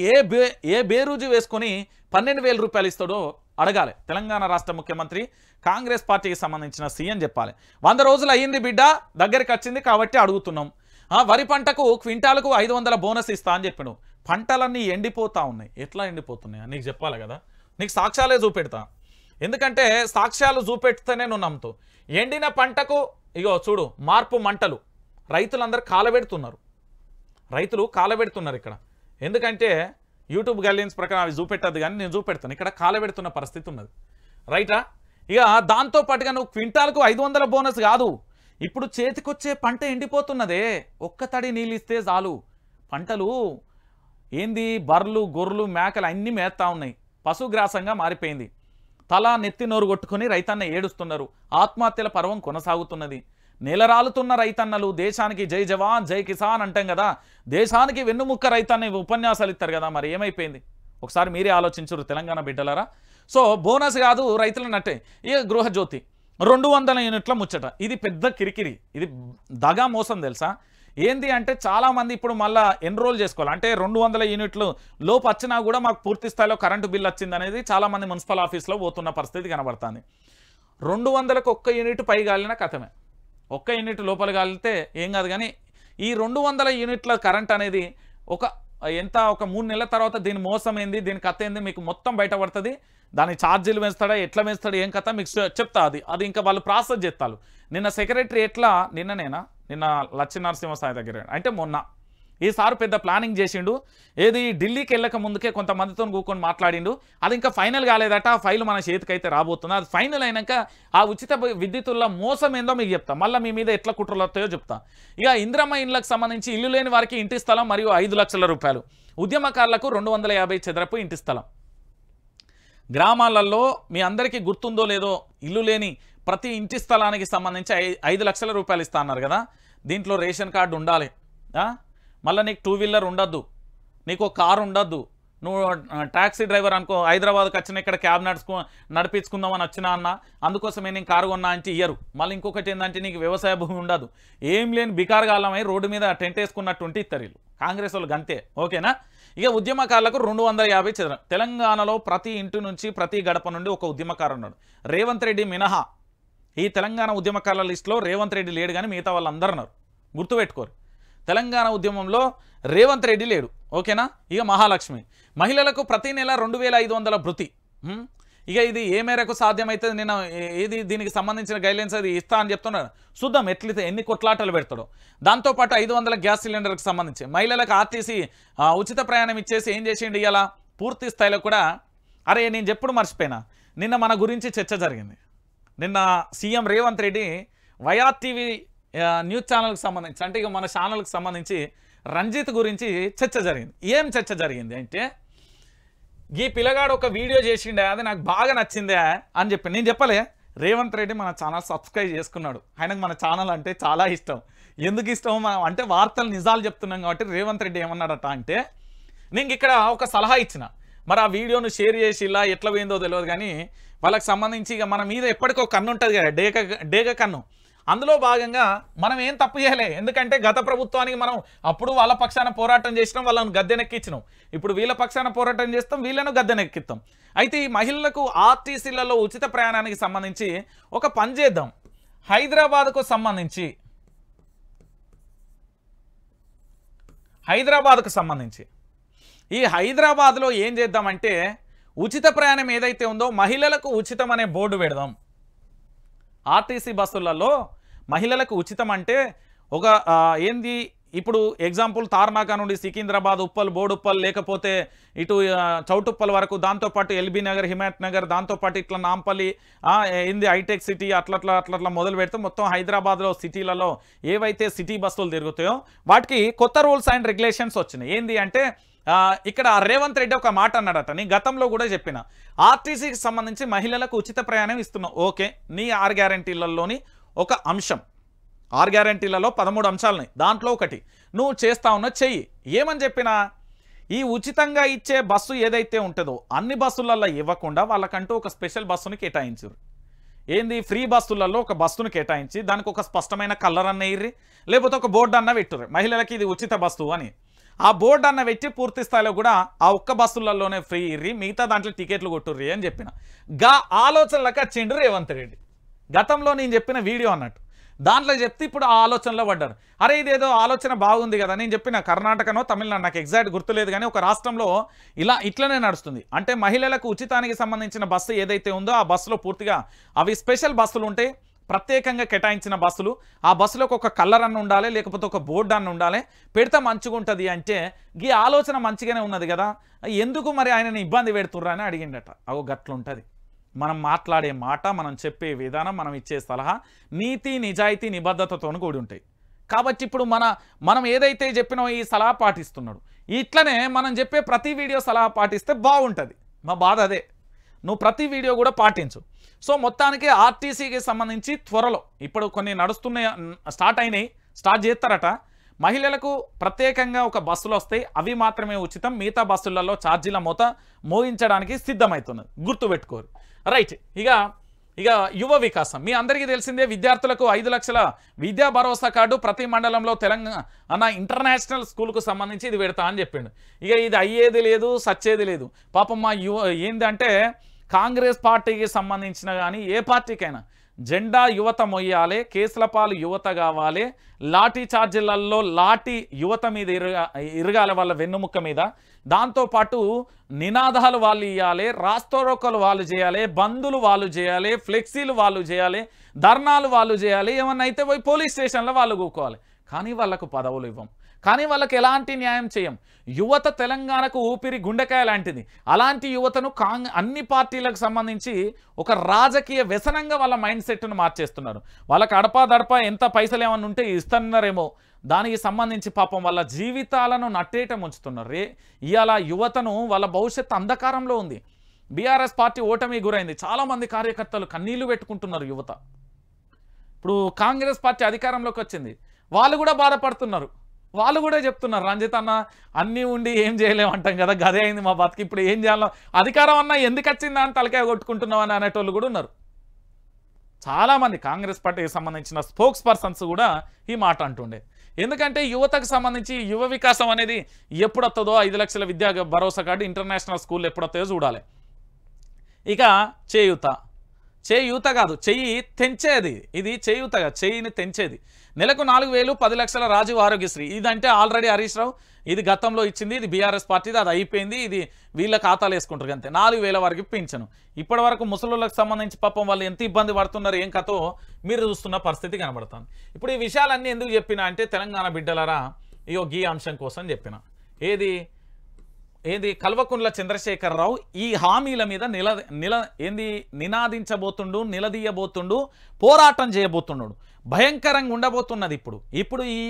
ఏ బేరూజు వేసుకొని 12,000 రూపాయలు ఇస్తాడో అడగాలి తెలంగాణ రాష్ట్ర ముఖ్యమంత్రి, కాంగ్రెస్ పార్టీకి సంబంధించిన సీఎం చెప్పాలి. 100 రోజులు అయ్యింది బిడ్డ, దగ్గరికి వచ్చింది కాబట్టి అడుగుతున్నాం. వరి పంటకు క్వింటాలకు 500 బోనస్ ఇస్తా అని చెప్పాడు. పంటలన్నీ ఎండిపోతూ ఉన్నాయి. ఎట్లా ఎండిపోతున్నాయి నీకు చెప్పాలి కదా, నీకు సాక్ష్యాలే చూపెడతా. ఎందుకంటే సాక్ష్యాలు చూపెడితేనే నువ్వు నమ్ముతావు. ఎండిన పంటకు ఇగో చూడు మార్పు మంటలు, రైతులందరూ కాలబెడుతున్నారు. రైతులు కాలబెడుతున్నారు ఇక్కడ. ఎందుకంటే యూట్యూబ్ గైడ్లైన్స్ ప్రకారం అవి చూపెట్టదు, కానీ నేను చూపెడతాను. ఇక్కడ కాలబెడుతున్న పరిస్థితి ఉన్నది, రైటా? ఇక దాంతోపాటుగా నువ్వు క్వింటాలకు 500 బోనస్ కాదు, ఇప్పుడు చేతికొచ్చే పంట ఎండిపోతున్నదే. ఒక్క తడి నీళ్ళు ఇస్తే చాలు. పంటలు ఏంది, బర్రెలు గొర్రెలు మేకలు అన్నీ మేస్తా ఉన్నాయి, పశుగ్రాసంగా మారిపోయింది. తల నెత్తి నోరు కొట్టుకుని రైతన్న ఏడుస్తున్నారు. ఆత్మహత్యల పర్వం కొనసాగుతున్నది. నెలరాలుతున్న రైతన్నలు దేశానికి జై జవాన్ జై కిసాన్ అంటాం కదా, దేశానికి వెన్నుముక్క రైతన్న ఉపన్యాసాలు ఇస్తారు కదా, మరి ఏమైపోయింది ఒకసారి మీరే ఆలోచించరు తెలంగాణ బిడ్డలారా. సో బోనస్ కాదు రైతుల నట్టే. ఇక గృహజ్యోతి 200 యూనిట్ల ముచ్చట, ఇది పెద్ద కిరికిరి, ఇది దగా మోసం తెలుసా. ఏంది అంటే చాలామంది ఇప్పుడు మళ్ళీ ఎన్రోల్ చేసుకోవాలి అంటే 200 యూనిట్లు లోపు వచ్చినా కూడా మాకు పూర్తి స్థాయిలో కరెంటు బిల్ వచ్చింది అనేది చాలామంది మున్సిపల్ ఆఫీస్లో పోతున్న పరిస్థితి కనబడుతుంది. 200కు ఒక్క యూనిట్ పై గాలిన కథమే, ఒక్క యూనిట్ లోపల గాలితే ఏం కాదు. కానీ ఈ 200 యూనిట్ల కరెంట్ అనేది ఒక ఎంత ఒక 3 నెలల తర్వాత దీని మోసం ఏంది, దీని కథ ఏంది మీకు మొత్తం బయటపడుతుంది. దాని ఛార్జీలు వేస్తాడా, ఎట్లా వేస్తాడు, ఏం కథ మీకు చెప్తా. అది ఇంకా వాళ్ళు ప్రాసెస్ చేస్తారు. నిన్న సెక్రటరీ ఎట్లా నిన్న లక్ష్మీనరసింహస్వామి దగ్గర అంటే మొన్న ఈసారి పెద్ద ప్లానింగ్ చేసిండు. ఏది ఢిల్లీకి వెళ్ళక ముందుకే కొంతమందితో కూకొని మాట్లాడిండు. అది ఇంకా ఫైనల్ కాలేదట. ఆ ఫైల్ మన చేతికైతే రాబోతుంది. అది ఫైనల్ అయినాక ఆ ఉచిత విద్యుత్తుల మోసం ఏందో మీకు చెప్తా. మళ్ళీ మీ మీద ఎట్లా కుట్రలు వస్తాయో చెప్తా. ఇక ఇందిరమ్మ ఇండ్లకు సంబంధించి ఇల్లు లేని వారికి ఇంటి స్థలం మరియు 5 లక్షల రూపాయలు, ఉద్యమకారులకు 250 చదరపు ఇంటి స్థలం. గ్రామాలలో మీ అందరికీ గుర్తుందో లేదో ఇల్లు లేని ప్రతి ఇంటి స్థలానికి సంబంధించి 5 లక్షల రూపాయలు ఇస్తా అన్నారు కదా. దీంట్లో రేషన్ కార్డు ఉండాలి, మళ్ళీ నీకు 2 వీలర్ ఉండద్దు, నీకు కారు ఉండద్దు, నువ్వు ట్యాక్సీ డ్రైవర్ అనుకో, హైదరాబాద్కి వచ్చిన ఇక్కడ క్యాబ్ నడిపించుకుందామని వచ్చినా అన్న, అందుకోసమే నేను కారు కొన్నా అంటే ఇయ్యరు. మళ్ళీ ఇంకొకటి ఏంటంటే నీకు వ్యవసాయ భూమి ఉండదు, ఏం లేని బికారు కాలమై రోడ్డు మీద టెంట్ వేసుకున్నట్టు ఇస్తారు వీళ్ళు కాంగ్రెస్ వాళ్ళు గంతే. ఓకేనా. ఇక ఉద్యమకారులకు 250 చదరం. తెలంగాణలో ప్రతి ఇంటి నుంచి ప్రతి గడప నుండి ఒక ఉద్యమకారు ఉన్నాడు, రేవంత్ రెడ్డి మినహా. ఈ తెలంగాణ ఉద్యమకారుల లిస్టులో రేవంత్ రెడ్డి లేడు, కానీ మిగతా వాళ్ళందరూ ఉన్నారు. గుర్తుపెట్టుకోరు, తెలంగాణ ఉద్యమంలో రేవంత్ రెడ్డి లేడు. ఓకేనా. ఇక మహాలక్ష్మి మహిళలకు ప్రతి నెల 2500 భృతి. ఇక ఇది ఏ మేరకు సాధ్యమైతే నిన్న ఏది దీనికి సంబంధించిన గైడ్లైన్స్ అది ఇస్తా అని చెప్తున్నాడు. చూద్దాం ఎన్ని కొట్లాటలు పెడతాడో. దాంతోపాటు 500 గ్యాస్ సిలిండర్కి సంబంధించి మహిళలకు ఆర్టీసీ ఉచిత ప్రయాణం ఇచ్చేసి ఏం చేసిండు ఇవాళ పూర్తి స్థాయిలో కూడా. అరే నేను చెప్పుడు మర్చిపోయినా, నిన్న మన గురించి చర్చ జరిగింది. నిన్న CM Revanth Reddy YRTV news ఛానల్కి సంబంధించి అంటే ఇక మన ఛానల్కి సంబంధించి రంజిత్ గురించి చర్చ జరిగింది. ఏం చర్చ జరిగింది అంటే, ఈ పిల్లగాడు ఒక వీడియో చేసిండే, అది నాకు బాగా నచ్చిందే అని చెప్పి నేను చెప్పలే. రేవంత్ రెడ్డి మన ఛానల్ సబ్స్క్రైబ్ చేసుకున్నాడు. ఆయనకు మన ఛానల్ అంటే చాలా ఇష్టం. ఎందుకు ఇష్టం మనం అంటే వార్తలు నిజాలు చెప్తున్నాం కాబట్టి. రేవంత్ రెడ్డి ఏమన్నాడట అంటే, నేను ఇక్కడ ఒక సలహా ఇచ్చిన, మరి ఆ వీడియోను షేర్ చేసి ఇలా ఎట్లా పోయిందో తెలియదు, కానీ వాళ్ళకి సంబంధించి ఇక మన మీద ఎప్పటికో కన్ను ఉంటుంది కదా, డేగ కన్ను. అందులో భాగంగా మనం ఏం తప్పు చేయలే. ఎందుకంటే గత ప్రభుత్వానికి మనం అప్పుడు వాళ్ళ పక్షాన పోరాటం చేసినాం, వాళ్ళను గద్దెనెక్కించినాం. ఇప్పుడు వీళ్ళ పక్షాన పోరాటం చేస్తాం, వీళ్ళను గద్దెనెక్కిస్తాం. అయితే ఈ మహిళలకు ఆర్టీసీలలో ఉచిత ప్రయాణానికి సంబంధించి ఒక పని చేద్దాం. హైదరాబాద్కు సంబంధించి ఈ హైదరాబాద్లో ఏం చేద్దామంటే, ఉచిత ప్రయాణం ఏదైతే ఉందో మహిళలకు ఉచితం అనే బోర్డు పెడదాం. ఆర్టీసీ బస్సులలో మహిళలకు ఉచితం అంటే ఒక ఏంది, ఇప్పుడు ఎగ్జాంపుల్ తార్నాక నుండి సికింద్రాబాద్, ఉప్పల్, బోడుప్పల్, లేకపోతే ఇటు చౌటుప్పల్ వరకు, దాంతోపాటు ఎల్బీ నగర్, హిమాయత్ నగర్, దాంతోపాటు ఇట్లా నాంపల్లి, ఏంది హైటెక్ సిటీ, అట్లా మొదలు పెడితే మొత్తం హైదరాబాద్లో సిటీలలో ఏవైతే సిటీ బస్సులు తిరుగుతాయో వాటికి కొత్త రూల్స్ అండ్ రెగ్యులేషన్స్ వచ్చినాయి. ఏంది అంటే, ఇక్కడ రేవంత్ రెడ్డి ఒక మాట అన్నాడట, నేను గతంలో కూడా చెప్పిన, ఆర్టీసీకి సంబంధించి మహిళలకు ఉచిత ప్రయాణం ఇస్తున్నాం. ఓకే, నీ 6 గ్యారంటీలలోని ఒక అంశం, 6 గ్యారంటీలలో 13 అంశాలున్నాయి, దాంట్లో ఒకటి నువ్వు చేస్తా ఉన్నా చెయ్యి. ఏమని చెప్పినా, ఈ ఉచితంగా ఇచ్చే బస్సు ఏదైతే ఉంటుందో అన్ని బస్సులలో ఇవ్వకుండా వాళ్ళకంటూ ఒక స్పెషల్ బస్సును కేటాయించారు. ఏంది, ఫ్రీ బస్సులలో ఒక బస్సును కేటాయించి దానికి ఒక స్పష్టమైన కలర్ అన్న ఇర్రి, లేకపోతే ఒక బోర్డు అన్న పెట్టుర్రు, మహిళలకి ఇది ఉచిత బస్సు అని. ఆ బోర్డు అన్న పెట్టి పూర్తి స్థాయిలో కూడా ఆ ఒక్క బస్సులలోనే ఫ్రీ ఇర్రి, మిగతా దాంట్లో టికెట్లు కొట్టుర్రి అని చెప్పిన. ఆలోచనలకు వచ్చిండు రేవంత్ రెడ్డి. గతంలో నేను చెప్పిన వీడియో అన్నట్టు దాంట్లో చెప్తే ఇప్పుడు ఆ ఆలోచనలో పడ్డారు. అరే ఇదేదో ఆలోచన బాగుంది కదా, నేను చెప్పిన కర్ణాటకనో తమిళనాడు నాకు ఎగ్జాక్ట్ గుర్తులేదు, కానీ ఒక రాష్ట్రంలో ఇట్లనే నడుస్తుంది. అంటే మహిళలకు ఉచితానికి సంబంధించిన బస్సు ఏదైతే ఉందో ఆ బస్సులో పూర్తిగా అవి స్పెషల్ బస్సులు ఉంటాయి, ప్రత్యేకంగా కేటాయించిన బస్సులు. ఆ బస్సులోకి ఒక కలర్ అన్న ఉండాలి, లేకపోతే ఒక బోర్డు అన్న ఉండాలి, పెడితే మంచిగా ఉంటుంది అంటే ఈ ఆలోచన మంచిగానే ఉన్నది కదా, ఎందుకు మరి ఆయనని ఇబ్బంది పెడుతుర్రా అని అడిగిండట. అగో గట్లుంటుంది మనం మాట్లాడే మాట, మనం చెప్పే విధానం, మనం ఇచ్చే సలహా నీతి నిజాయితీ నిబద్ధతతో కూడి ఉంటాయి. కాబట్టి ఇప్పుడు మనం ఏదైతే చెప్పినో ఈ సలహా పాటిస్తున్నాడు. ఇట్లనే మనం చెప్పే ప్రతి వీడియో సలహా పాటిస్తే బాగుంటుంది. మా బాధ అదే, నువ్వు ప్రతి వీడియో కూడా పాటించు. సో మొత్తానికి ఆర్టీసీకి సంబంధించి త్వరలో ఇప్పుడు కొన్ని నడుస్తున్నాయి, స్టార్ట్ చేస్తారట. మహిళలకు ప్రత్యేకంగా ఒక బస్సులు వస్తాయి, అవి మాత్రమే ఉచితం, మిగతా బస్సులలో ఛార్జీల మోయించడానికి సిద్ధమవుతున్నది, గుర్తుపెట్టుకోరు. రైట్. ఇక యువ వికాసం మీ అందరికీ తెలిసిందే, విద్యార్థులకు 5 లక్షల విద్యా భరోసా కార్డు ప్రతి మండలంలో తెలంగాణ ఇంటర్నేషనల్ స్కూల్కు సంబంధించి ఇది పెడతా అని చెప్పిండు. ఇక ఇది అయ్యేది లేదు, సచ్చేది లేదు. పాపం మా ఏంటంటే కాంగ్రెస్ పార్టీకి సంబంధించిన కానీ ఏ పార్టీకైనా జెండా యువత మొయ్యాలి, కేసుల పాలు యువత కావాలి, లాఠీ చార్జీలలో లాఠీ యువత మీద ఇరగాలి వాళ్ళ వెన్నుముక్క మీద. దాంతోపాటు నినాదాలు వాళ్ళు ఇవ్వాలి, రాస్తోరోకలు వాళ్ళు చేయాలి, బందులు వాళ్ళు చేయాలి, ఫ్లెక్సీలు వాళ్ళు చేయాలి, ధర్నాలు వాళ్ళు చేయాలి, ఏమన్నా అయితే పోయి పోలీస్ స్టేషన్లో వాళ్ళు కూకోవాలి. కానీ వాళ్ళకు పదవులు ఇవ్వం, కానీ వాళ్ళకి ఎలాంటి న్యాయం చేయం. యువత తెలంగాణకు ఊపిరి గుండెకాయ లాంటిది. అలాంటి యువతను అన్ని పార్టీలకు సంబంధించి ఒక రాజకీయ వ్యసనంగా వాళ్ళ మైండ్ సెట్ను మార్చేస్తున్నారు. వాళ్ళకి అడపా ఎంత పైసలు ఏమన్నా ఉంటే ఇస్తున్నారేమో, దానికి సంబంధించి పాపం వాళ్ళ జీవితాలను నట్టేట ముంచుతున్నారు. ఇవాళ యువతను వాళ్ళ భవిష్యత్తు అంధకారంలో ఉంది. బీఆర్ఎస్ పార్టీ ఓటమి గురైంది, చాలామంది కార్యకర్తలు కన్నీళ్లు పెట్టుకుంటున్నారు యువత. ఇప్పుడు కాంగ్రెస్ పార్టీ అధికారంలోకి వచ్చింది, వాళ్ళు కూడా బాధపడుతున్నారు. వాళ్ళు కూడా చెప్తున్నారు, రంజిత్ అన్న అన్నీ ఉండి ఏం చేయలేమంటాం కదా, గదే అయింది మా బతికి, ఇప్పుడు ఏం చేయాలో, అధికారం అన్న ఎందుకు వచ్చిందా అని తలకాయ కొట్టుకుంటున్నాం అని అనేటోళ్ళు కూడా ఉన్నారు. చాలామంది కాంగ్రెస్ పార్టీకి సంబంధించిన స్పోక్స్ పర్సన్స్ కూడా ఈ మాట అంటుండే. ఎందుకంటే యువతకు సంబంధించి యువ వికాసం అనేది ఎప్పుడు వస్తుందో, 5 లక్షల విద్యా భరోసా కార్డు, ఇంటర్నేషనల్ స్కూల్ ఎప్పుడు వస్తాయో చూడాలి. ఇక చేయూత కాదు, చెయ్యి తెంచేది, ఇది చేయూతగా చెయ్యిని తెంచేది. నెలకు 4,000, 10 లక్షల రాజీవ్ ఆరోగ్యశ్రీ. ఇదంటే ఆల్రెడీ హరీష్ రావు ఇది గతంలో ఇచ్చింది, ఇది బీఆర్ఎస్ పార్టీది, అది అయిపోయింది, ఇది వీళ్ళ ఖాతాలు వేసుకుంటారు అంతే. 4,000 వరకు పింఛను. ఇప్పటి వరకు ముసలులకు సంబంధించి పాపం వాళ్ళు ఎంత ఇబ్బంది పడుతున్నారు, ఏం కథో మీరు చూస్తున్న పరిస్థితి కనబడుతుంది. ఇప్పుడు ఈ విషయాలన్నీ ఎందుకు చెప్పినా అంటే, తెలంగాణ బిడ్డలరా ఈ అంశం కోసం చెప్పిన. ఏది కల్వకుంట్ల చంద్రశేఖరరావు ఈ హామీల మీద నినాదించబోతుండు, నిలదీయబోతుండు, పోరాటం చేయబోతున్నాడు. భయంకరంగా ఉండబోతున్నది. ఇప్పుడు ఈ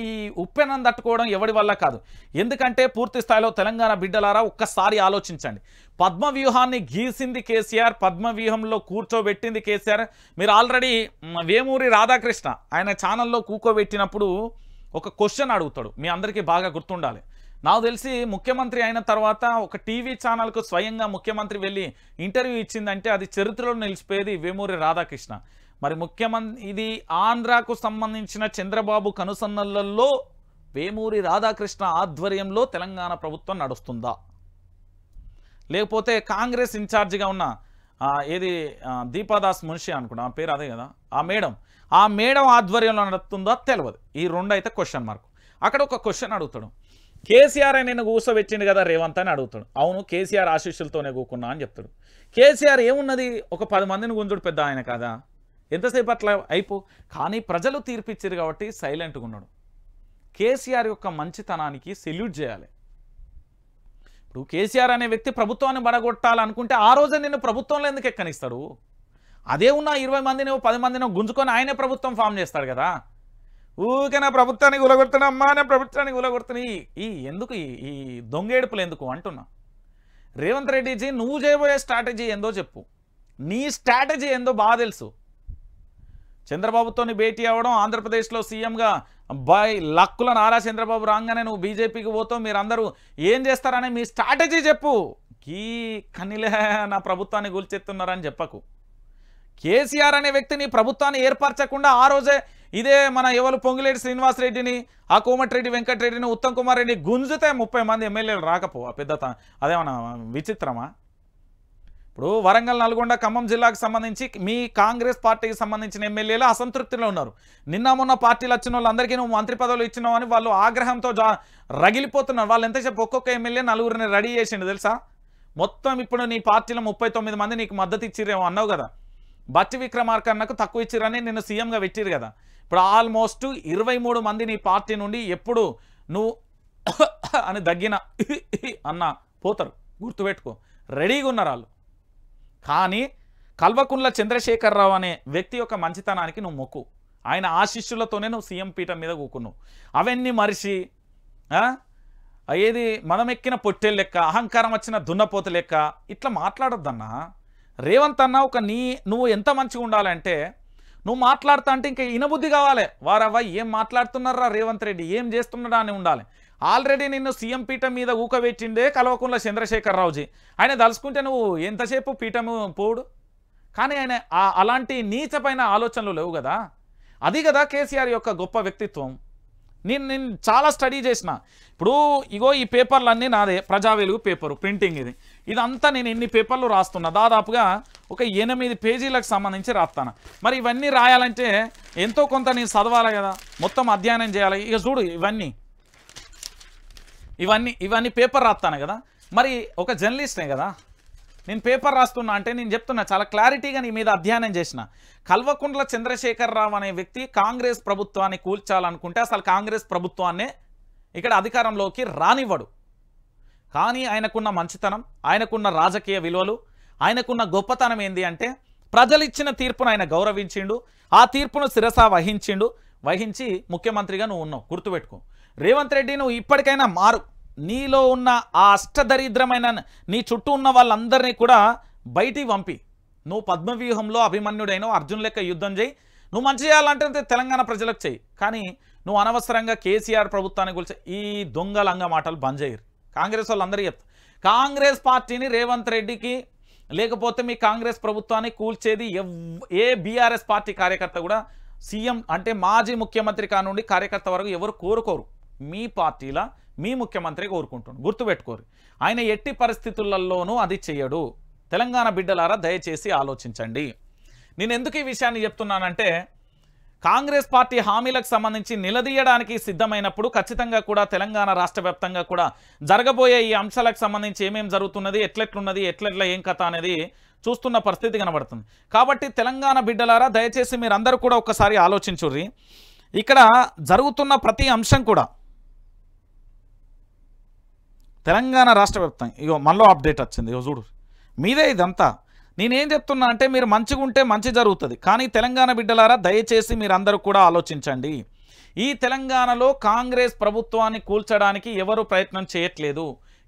ఉప్పెనం తట్టుకోవడం ఎవడి వల్ల కాదు. ఎందుకంటే పూర్తి స్థాయిలో తెలంగాణ బిడ్డలారా ఒక్కసారి ఆలోచించండి. పద్మవ్యూహాన్ని గీసింది కేసీఆర్, పద్మవ్యూహంలో కూర్చోబెట్టింది కేసీఆర్. మీరు ఆల్రెడీ వేమూరి రాధాకృష్ణ ఆయన ఛానల్లో కూకోబెట్టినప్పుడు ఒక క్వశ్చన్ అడుగుతాడు, మీ అందరికీ బాగా గుర్తుండాలి. నాకు తెలిసి ముఖ్యమంత్రి అయిన తర్వాత ఒక టీవీ ఛానల్కు స్వయంగా ముఖ్యమంత్రి వెళ్ళి ఇంటర్వ్యూ ఇచ్చిందంటే అది చరిత్రలో నిలిచిపోయేది వేమూరి రాధాకృష్ణ. మరి ఇది ఆంధ్రాకు సంబంధించిన చంద్రబాబు కనుసన్నలలో వేమూరి రాధాకృష్ణ ఆధ్వర్యంలో తెలంగాణ ప్రభుత్వం నడుస్తుందా, లేకపోతే కాంగ్రెస్ ఇన్ఛార్జిగా ఉన్న దీపాదాస్ మున్షి అనుకుంటా ఆ పేరు, అదే కదా ఆ మేడం ఆధ్వర్యంలో నడుస్తుందా తెలియదు. ఈ రెండు అయితే క్వశ్చన్ మార్క్. అక్కడ ఒక క్వశ్చన్ అడుగుతాడు, కేసీఆర్ నేను కూర్చోబెట్టిండు కదా రేవంత్ అని అడుగుతాడు. అవును, కేసీఆర్ ఆశీస్సులతోనే కూకున్నా అని చెప్తాడు. కేసీఆర్ ఏమున్నది, ఒక 10 మందిని గుంజుడు పెద్ద ఆయన కదా, ఎంతసేపు అట్లా కానీ ప్రజలు తీర్పిచ్చారు కాబట్టి సైలెంట్గా ఉన్నాడు. కేసీఆర్ యొక్క మంచితనానికి సెల్యూట్ చేయాలి. ఇప్పుడు కేసీఆర్ అనే వ్యక్తి ప్రభుత్వాన్ని బడగొట్టాలనుకుంటే ఆ రోజే నిన్ను ప్రభుత్వంలో ఎందుకు ఎక్కనిస్తాడు? అదే ఉన్న 20 మందినో 10 మందినో గుంజుకొని ఆయనే ప్రభుత్వం ఫామ్ చేస్తాడు కదా. ఊరికే నా ప్రభుత్వాన్ని గులగొడుతున్నా, అమ్మా నా ప్రభుత్వాన్ని గులగొడుతున్నాయి, ఎందుకు ఈ దొంగేడుపులు ఎందుకు అంటున్నా. రేవంత్ రెడ్డిజీ నువ్వు చేయబోయే స్ట్రాటజీ ఏందో చెప్పు. నీ స్ట్రాటజీ ఏందో బాగా తెలుసు. చంద్రబాబుతోని భేటీ అవ్వడం, ఆంధ్రప్రదేశ్లో సీఎంగా లక్కుల నారా చంద్రబాబు రాగానే నువ్వు బీజేపీకి పోతావు, మీరందరూ ఏం చేస్తారనే మీ స్ట్రాటజీ చెప్పు. ఈ కనిలే నా ప్రభుత్వాన్ని గుల్చెత్తున్నారని చెప్పకు. కేసీఆర్ అనే వ్యక్తిని ప్రభుత్వాన్ని ఏర్పరచకుండా ఆ రోజే ఇదే మన ఎవరు పొంగులేటి శ్రీనివాసరెడ్డిని, ఆ కోమటిరెడ్డి వెంకటరెడ్డిని, ఉత్తమ్ కుమార్ రెడ్డిని గుంజుతే 30 మంది ఎమ్మెల్యేలు రాకపో పెద్ద అదేమన్నా విచిత్రమా? ఇప్పుడు వరంగల్, నల్గొండ, ఖమ్మం జిల్లాకు సంబంధించి మీ కాంగ్రెస్ పార్టీకి సంబంధించిన ఎమ్మెల్యేలు అసంతృప్తిలో ఉన్నారు. నిన్న మొన్న పార్టీలు వచ్చిన వాళ్ళందరికీ నువ్వు మంత్రి పదవులు ఇచ్చినావు అని వాళ్ళు ఆగ్రహంతో రగిలిపోతున్నారు. వాళ్ళు ఎంతసేపు ఒక్కొక్క ఎమ్మెల్యే 4గురిని రెడీ చేసిండు తెలుసా. మొత్తం ఇప్పుడు నీ పార్టీలో 39 మంది నీకు మద్దతు ఇచ్చిరేమో అన్నావు కదా. బట్టి విక్రమార్కన్నకు తక్కువ ఇచ్చిరని నిన్ను సీఎంగా పెట్టిరు కదా. ఇప్పుడు ఆల్మోస్ట్ 23 మంది నీ పార్టీ నుండి ఎప్పుడు నువ్వు అని దగ్గిన అన్న పోతారు, గుర్తుపెట్టుకో. రెడీగా ఉన్నారు వాళ్ళు. కానీ కల్వకుంట్ల చంద్రశేఖరరావు అనే వ్యక్తి యొక్క మంచితనానికి నువ్వు మొక్కు. ఆయన ఆశీస్సులతోనే నువ్వు సీఎం పీఠం మీద కూకున్నావు. అవన్నీ మరిచి మనమెక్కిన పొట్టేలు లెక్క, అహంకారం వచ్చిన దున్నపోత లెక్క ఇట్లా మాట్లాడొద్దన్నా. రేవంత్ అన్న నువ్వు ఎంత మంచిగా ఉండాలంటే, నువ్వు మాట్లాడుతా అంటే ఇంకా ఇనబుద్ధి కావాలి. వారవ్వ ఏం మాట్లాడుతున్నారా రేవంత్ రెడ్డి, ఏం చేస్తున్నాడా అని ఉండాలి. ఆల్రెడీ నిన్ను సీఎం పీఠం మీద ఊకబెట్టిండే కల్వకుంట్ల చంద్రశేఖరరావుజీ. ఆయన తలుసుకుంటే నువ్వు ఎంతసేపు పీఠము పోడు. కానీ ఆయన అలాంటి నీచపైన ఆలోచనలు లేవు కదా. అది కదా కేసీఆర్ యొక్క గొప్ప వ్యక్తిత్వం. నేను చాలా స్టడీ చేసిన. ఇప్పుడు ఇగో ఈ పేపర్లన్నీ నాదే, ప్రజా వెలుగు పేపరు ప్రింటింగ్ ఇదంతా నేను ఎన్ని పేపర్లు రాస్తున్నా, దాదాపుగా ఒక 8 పేజీలకు సంబంధించి రాస్తాను. మరి ఇవన్నీ రాయాలంటే ఎంతో కొంత నేను చదవాలి కదా, మొత్తం అధ్యయనం చేయాలి. ఇక చూడు ఇవన్నీ పేపర్ రాస్తాను కదా, మరి ఒక జర్నలిస్ట్నే కదా నేను పేపర్ రాస్తున్నా అంటే నేను చెప్తున్నా చాలా క్లారిటీగా నీ మీద అధ్యయనం చేసిన. కల్వకుంట్ల చంద్రశేఖరరావు అనే వ్యక్తి కాంగ్రెస్ ప్రభుత్వాన్ని కూల్చాలనుకుంటే అసలు కాంగ్రెస్ ప్రభుత్వాన్నే ఇక్కడ అధికారంలోకి రానివ్వడు. కానీ ఆయనకున్న మంచితనం, ఆయనకున్న రాజకీయ విలువలు, ఆయనకున్న గొప్పతనం ఏంది అంటే ప్రజలు ఇచ్చిన తీర్పును ఆయన గౌరవించిండు, ఆ తీర్పును శిరస వహించి ముఖ్యమంత్రిగా నువ్వు ఉన్నావు. గుర్తుపెట్టుకో రేవంత్ రెడ్డి, నువ్వు ఇప్పటికైనా మారు. నీలో ఉన్న ఆ అష్టదరిద్రమైన నీ చుట్టూ ఉన్న వాళ్ళందరినీ కూడా బయటికి పంపి నువ్వు పద్మవ్యూహంలో అభిమన్యుడైన అర్జున్ లెక్క యుద్ధం చేయి. నువ్వు మంచి చేయాలంటే తెలంగాణ ప్రజలకు చెయ్యి, కానీ నువ్వు అనవసరంగా కేసీఆర్ ప్రభుత్వాన్ని గురించి ఈ దొంగలంగా మాటలు బంద్ చేయరు. కాంగ్రెస్ వాళ్ళందరూ చెప్తారు కాంగ్రెస్ పార్టీని రేవంత్ రెడ్డికి లేకపోతే మీ కాంగ్రెస్ ప్రభుత్వాన్ని కూల్చేది ఏ బీఆర్ఎస్ పార్టీ కార్యకర్త కూడా సీఎం అంటే మాజీ ముఖ్యమంత్రి కానుండి కార్యకర్త వరకు ఎవరు కోరుకోరు. మీ పార్టీలా మీ ముఖ్యమంత్రి కోరుకుంటున్నాడు. గుర్తుపెట్టుకోరు. ఆయన ఎట్టి పరిస్థితులలోనూ అది చెయ్యడు. తెలంగాణ బిడ్డలారా దయచేసి ఆలోచించండి. నేను ఎందుకు ఈ విషయాన్ని చెప్తున్నానంటే కాంగ్రెస్ పార్టీ హామీలకు సంబంధించి నిలదీయడానికి సిద్ధమైనప్పుడు ఖచ్చితంగా కూడా తెలంగాణ రాష్ట్ర వ్యాప్తంగా కూడా జరగబోయే ఈ అంశాలకు సంబంధించి ఏమేం జరుగుతున్నది, ఎట్లెట్లున్నది, ఎట్లెట్లా ఏం కథ అనేది చూస్తున్న పరిస్థితి కనబడుతుంది. కాబట్టి తెలంగాణ బిడ్డలారా దయచేసి మీరందరూ కూడా ఒక్కసారి ఆలోచించుర్రి. ఇక్కడ జరుగుతున్న ప్రతి అంశం కూడా తెలంగాణ రాష్ట్ర వ్యాప్తంగా ఇగో మనలో అప్డేట్ వచ్చింది. ఇగో చూడు మీదే ఇదంతా. నేనేం చెప్తున్నా అంటే మీరు మంచిగా ఉంటే మంచి జరుగుతుంది. కానీ తెలంగాణ బిడ్డలారా దయచేసి మీరందరూ కూడా ఆలోచించండి. ఈ తెలంగాణలో కాంగ్రెస్ ప్రభుత్వాన్ని కూల్చడానికి ఎవరు ప్రయత్నం చేయట్లేదు.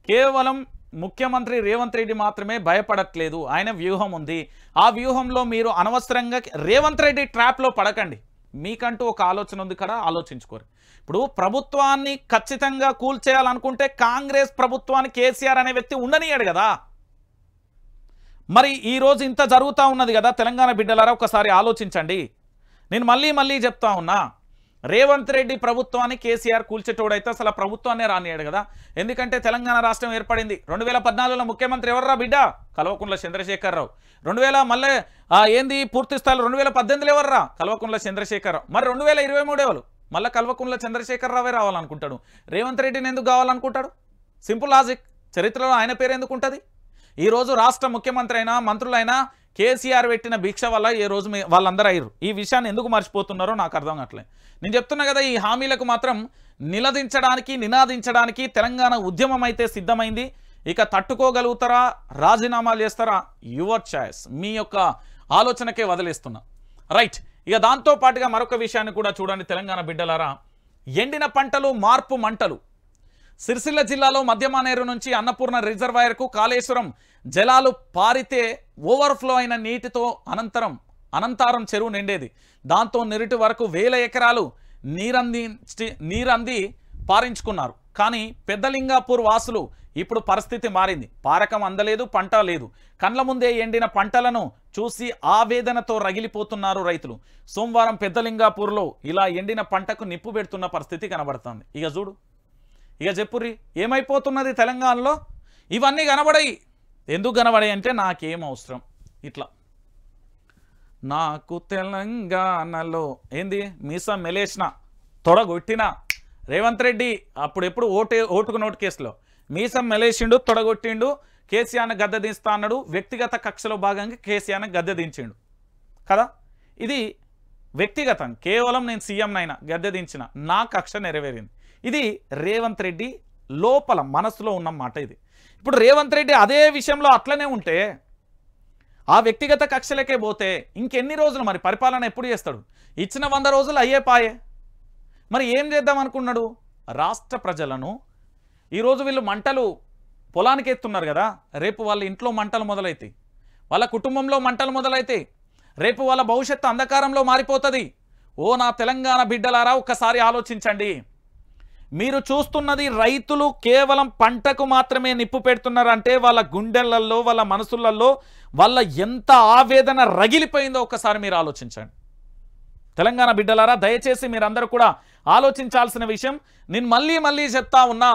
కేవలం ముఖ్యమంత్రి రేవంత్ రెడ్డి మాత్రమే భయపడట్లేదు. ఆయన వ్యూహం ఉంది. ఆ వ్యూహంలో మీరు అనవసరంగా రేవంత్ రెడ్డి ట్రాప్లో పడకండి. మీకంటూ ఒక ఆలోచన ఉంది కదా, ఆలోచించుకోరు. ఇప్పుడు ప్రభుత్వాన్ని ఖచ్చితంగా కూల్చేయాలనుకుంటే కాంగ్రెస్ ప్రభుత్వాన్ని కేసీఆర్ అనే వ్యక్తి ఉండనియాడు కదా. మరి ఈరోజు ఇంత జరుగుతూ ఉన్నది కదా తెలంగాణ బిడ్డలారా ఒకసారి ఆలోచించండి. నేను మళ్ళీ చెప్తా ఉన్నా, రేవంత్ రెడ్డి ప్రభుత్వాన్ని కేసీఆర్ కూల్చేటోడైతే అసలు ఆ ప్రభుత్వాన్నే రానియాడు కదా. ఎందుకంటే తెలంగాణ రాష్ట్రం ఏర్పడింది 2014లో ముఖ్యమంత్రి ఎవర్రా బిడ్డ? కల్వకుంట్ల చంద్రశేఖరరావు. 2000 మళ్ళీ ఏంది పూర్తి స్థాయిలో 2018లో ఎవర్రా? కల్వకుంట్ల చంద్రశేఖరరావు. మరి 2023 ఎవరు? మళ్ళీ కల్వకుంట్ల చంద్రశేఖరరావే రావాలనుకుంటాడు. రేవంత్ రెడ్డిని ఎందుకు కావాలనుకుంటాడు? Simple logic. చరిత్రలో ఆయన పేరు ఎందుకు ఉంటుంది? ఈరోజు రాష్ట్ర ముఖ్యమంత్రి అయినా మంత్రులైనా కేసీఆర్ పెట్టిన భిక్ష వల్ల ఈ రోజు వాళ్ళందరూ అయ్యారు. ఈ విషయాన్ని ఎందుకు మర్చిపోతున్నారో నాకు అర్థం కావట్లేదు. నేను చెప్తున్నా కదా, ఈ హామీలకు మాత్రం నినాదించడానికి తెలంగాణ ఉద్యమం అయితే సిద్ధమైంది. ఇక తట్టుకోగలుగుతారా, రాజీనామాలు చేస్తారా, యువర్ చాయిస్. మీ యొక్క ఆలోచనకే వదిలేస్తున్నా. రైట్. ఇక దాంతోపాటుగా మరొక విషయాన్ని కూడా చూడండి తెలంగాణ బిడ్డలారా. ఎండిన పంటలు మార్పు మంటలు. సిరిసిల్ల జిల్లాలో మధ్యమానేరు నుంచి అన్నపూర్ణ రిజర్వాయర్కు కాళేశ్వరం జలాలు పారితే ఓవర్ఫ్లో అయిన నీటితో అనంతారం చెరువు నిండేది. దాంతో నిరుటి వరకు 1000 ఎకరాలు నీరంది పారించుకున్నారు. కానీ పెద్దలింగాపూర్ వాసులు ఇప్పుడు పరిస్థితి మారింది. పారకం అందలేదు, పంట లేదు. కండ్ల ముందే ఎండిన పంటలను చూసి ఆవేదనతో రగిలిపోతున్నారు రైతులు. సోమవారం పెద్దలింగాపూర్లో ఇలా ఎండిన పంటకు నిప్పు పెడుతున్న పరిస్థితి కనబడుతుంది. ఇక చూడు, ఇక చెప్పుర్రి ఏమైపోతున్నది తెలంగాణలో. ఇవన్నీ కనబడాయి. ఎందుకు కనబడాయి అంటే నాకేం అవసరం. ఇట్లా నాకు తెలంగాణలో ఏంది మీసం మెలేసిన తొడగొట్టిన రేవంత్ రెడ్డి అప్పుడు ఓటుకు నోటు కేసులో మీసం మెలేసిండు, తొడగొట్టిండు, కేసీఆర్ని గద్దె దించుతా అన్నాడు. వ్యక్తిగత కక్షలో భాగంగా కేసీఆర్ని గద్దె దించిండు కదా. ఇది వ్యక్తిగతం. కేవలం నేను సీఎంనైనా గద్దె దించిన నా కక్ష నెరవేరింది. ఇది రేవంత్ రెడ్డి లోపల మనసులో ఉన్న మాట ఇది. ఇప్పుడు రేవంత్ రెడ్డి అదే విషయంలో అట్లనే ఉంటే, ఆ వ్యక్తిగత కక్షలకే పోతే ఇంకెన్ని రోజులు మరి పరిపాలన ఎప్పుడు చేస్తాడు? ఇచ్చిన 100 రోజులు అయ్యే పాయే. మరి ఏం చేద్దాం అనుకున్నాడు? రాష్ట్ర ప్రజలను ఈరోజు వీళ్ళు మంటలు పొలానికి ఎత్తున్నారు కదా, రేపు వాళ్ళ ఇంట్లో మంటలు మొదలవుతాయి, వాళ్ళ కుటుంబంలో మంటలు మొదలవుతాయి, రేపు వాళ్ళ భవిష్యత్తు అంధకారంలో మారిపోతుంది. ఓ నా తెలంగాణ బిడ్డలారా ఒక్కసారి ఆలోచించండి. మీరు చూస్తున్నది రైతులు కేవలం పంటకు మాత్రమే నిప్పు పెడుతున్నారంటే వాళ్ళ గుండెలలో, వాళ్ళ మనసులలో వాళ్ళ ఎంత ఆవేదన రగిలిపోయిందో ఒక్కసారి మీరు ఆలోచించండి. తెలంగాణ బిడ్డలారా దయచేసి మీరందరూ కూడా ఆలోచించాల్సిన విషయం. నేను మళ్ళీ చెప్తా ఉన్నా,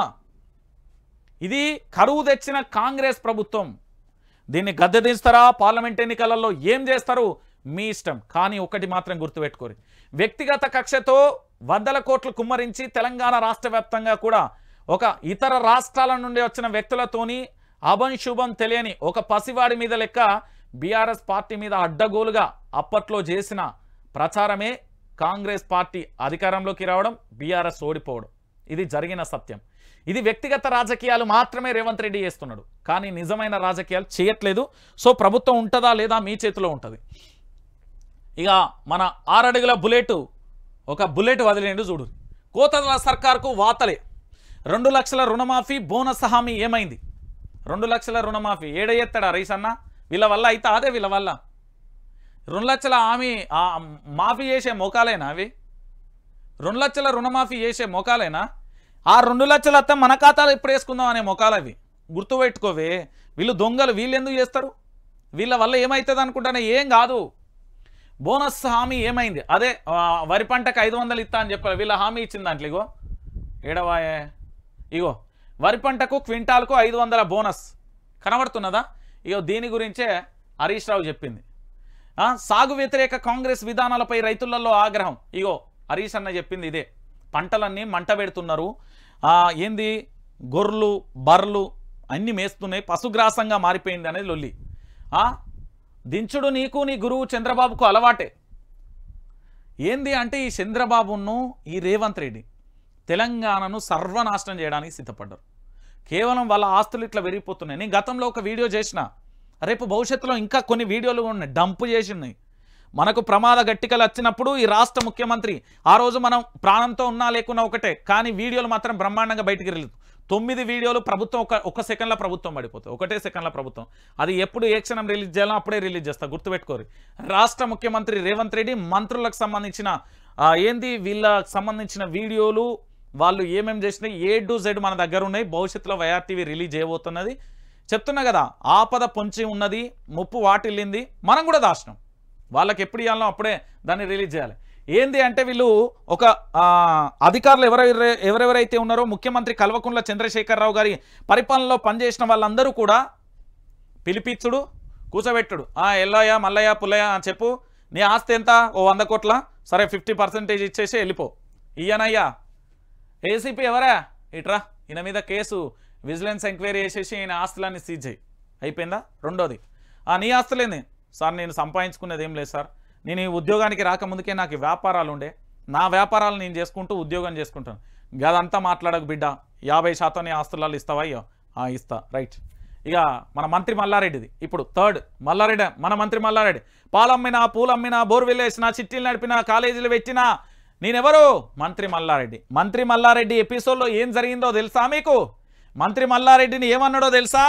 ఇది కరువు తెచ్చిన కాంగ్రెస్ ప్రభుత్వం. దీన్ని గద్దె దించుతారా, పార్లమెంట్ ఎన్నికలలో ఏం చేస్తారు మీ ఇష్టం. కానీ ఒకటి మాత్రం గుర్తుపెట్టుకోరు, వ్యక్తిగత కక్షతో వందల కోట్లు కుమ్మరించి తెలంగాణ రాష్ట్ర వ్యాప్తంగా కూడా ఒక ఇతర రాష్ట్రాల నుండి వచ్చిన వ్యక్తులతోని అభంశుభం తెలియని ఒక పసివాడి మీద లెక్క బీఆర్ఎస్ పార్టీ మీద అడ్డగోలుగా అప్పట్లో చేసిన ప్రచారమే కాంగ్రెస్ పార్టీ అధికారంలోకి రావడం, బీఆర్ఎస్ ఓడిపోవడం. ఇది జరిగిన సత్యం. ఇది వ్యక్తిగత రాజకీయాలు మాత్రమే రేవంత్ రెడ్డి చేస్తున్నాడు, కానీ నిజమైన రాజకీయాలు చేయట్లేదు. సో ప్రభుత్వం ఉంటుందా లేదా మీ చేతిలో ఉంటుంది. ఇక మన 6 అడుగుల బుల్లెట్, ఒక బుల్లెట్ వదిలేండు చూడు. కోతల సర్కార్కు వాతలే. 2 లక్షల రుణమాఫీ బోనస్ హామీ ఏమైంది? 2 లక్షల రుణమాఫీ ఏడయ్యేస్తాడా రైస్ అన్న? వీళ్ళ వల్ల అయితే అదే వీళ్ళ వల్ల 2 లక్షల హామీ మాఫీ చేసే మోకాలేనా అవి? 2 లక్షల రుణమాఫీ చేసే మోకాలేనా? ఆ 2 లక్షలు అత్తే మన ఖాతాలో ఎప్పుడు వేసుకుందాం అనే మొఖాలు అవి. గుర్తుపెట్టుకోవే, వీళ్ళు దొంగలు. వీళ్ళు ఎందుకు చేస్తారు? వీళ్ళ వల్ల ఏమవుతుంది అనుకుంటానే? ఏం కాదు. బోనస్ హామీ ఏమైంది? అదే వరి పంటకు 500 ఇస్తా అని చెప్పారు. వీళ్ళ హామీ ఇచ్చింది దాంట్లో ఇగో ఏడవాయే, ఇగో వరి పంటకు క్వింటాల్కు 500 బోనస్ కనబడుతున్నదా? ఇగో దీని గురించే హరీష్ రావు చెప్పింది. సాగు వ్యతిరేక కాంగ్రెస్ విధానాలపై రైతులలో ఆగ్రహం. ఇగో హరీష్ అన్న చెప్పింది ఇదే. పంటలన్నీ మంట పెడుతున్నారు, ఏంది గొర్రెలు బర్రెలు అన్నీ మేస్తున్నాయి, పశుగ్రాసంగా మారిపోయింది అనేది లొల్లి. దించుడు నీకు నీ గురువు చంద్రబాబుకు అలవాటే. ఏంది అంటే ఈ చంద్రబాబును ఈ రేవంత్ రెడ్డి తెలంగాణను సర్వనాశనం చేయడానికి సిద్ధపడ్డారు. కేవలం వాళ్ళ ఆస్తులు ఇట్లా పెరిగిపోతున్నాయి. నేను గతంలో ఒక వీడియో చేసిన, రేపు భవిష్యత్తులో ఇంకా కొన్ని వీడియోలు ఉన్నాయి, డంపు చేసినాయి. మనకు ప్రమాద గట్టికలు వచ్చినప్పుడు ఈ రాష్ట్ర ముఖ్యమంత్రి ఆ రోజు మనం ప్రాణంతో ఉన్నా లేకున్నా ఒకటే, కానీ వీడియోలు మాత్రం బ్రహ్మాండంగా బయటికి వెళ్ళదు. 9 వీడియోలు ప్రభుత్వం ఒక సెకండ్లో ప్రభుత్వం పడిపోతుంది, ఒకటే సెకండ్లో ప్రభుత్వం. అది ఎప్పుడు ఏ క్షణం రిలీజ్ చేయాలో అప్పుడే రిలీజ్ చేస్తా, గుర్తుపెట్టుకోరు. రాష్ట్ర ముఖ్యమంత్రి రేవంత్ రెడ్డి మంత్రులకు సంబంధించిన ఏంది వీళ్ళకి సంబంధించిన వీడియోలు, వాళ్ళు ఏమేమి చేసినాయి A to Z మన దగ్గర ఉన్నాయి. భవిష్యత్తులో వైఆర్టీవీ రిలీజ్ చేయబోతున్నది. చెప్తున్నా కదా, ఆపద పొంచి ఉన్నది, ముప్పు వాటిల్లింది, మనం కూడా దాచినాం. వాళ్ళకి ఎప్పుడు ఇవ్వాలో అప్పుడే దాన్ని రిలీజ్ చేయాలి. ఏంది అంటే వీళ్ళు ఒక అధికారులు ఎవరెవరైతే ఉన్నారో ముఖ్యమంత్రి కల్వకుంట్ల చంద్రశేఖరరావు గారి పరిపాలనలో పనిచేసిన వాళ్ళందరూ కూడా పిలిపిచ్చుడు, కూర్చోబెట్టుడు. ఎల్లయ్య మల్లయ్య పుల్లయ్య చెప్పు, నీ ఆస్తి ఎంత? ఓ 100 కోట్ల, సరే 50% ఇచ్చేసి వెళ్ళిపో. ఈయనయ్యా ఏసీపీ ఎవరా ఇట్రా, ఈయన మీద కేసు విజిలెన్స్ ఎంక్వైరీ చేసేసి ఈయన ఆస్తులన్నీ సీజ్ చేయి. అయిపోయిందా? రెండోది, నీ ఆస్తులేంది సార్? నేను సంపాదించుకునేది ఏం లేదు సార్, నేను ఈ ఉద్యోగానికి రాకముందుకే నాకు వ్యాపారాలు ఉండే, నా వ్యాపారాలు నేను చేసుకుంటూ ఉద్యోగం చేసుకుంటాను. గదంతా మాట్లాడకు బిడ్డ, 50% నీ ఆస్తులలో ఇస్తావా? అయ్యో ఇస్తా, రైట్. ఇక మన మంత్రి మల్లారెడ్డిది ఇప్పుడు థర్డ్. మల్లారెడ్డి, మన మంత్రి మల్లారెడ్డి, పాలమ్మినా పూలమ్మినా బోర్వెల్ వేసినా చిట్టీలు నడిపినా కాలేజీలు పెట్టినా నేనెవరు? మంత్రి మల్లారెడ్డి. మంత్రి మల్లారెడ్డి ఎపిసోడ్లో ఏం జరిగిందో తెలుసా మీకు? మంత్రి మల్లారెడ్డిని ఏమన్నాడో తెలుసా?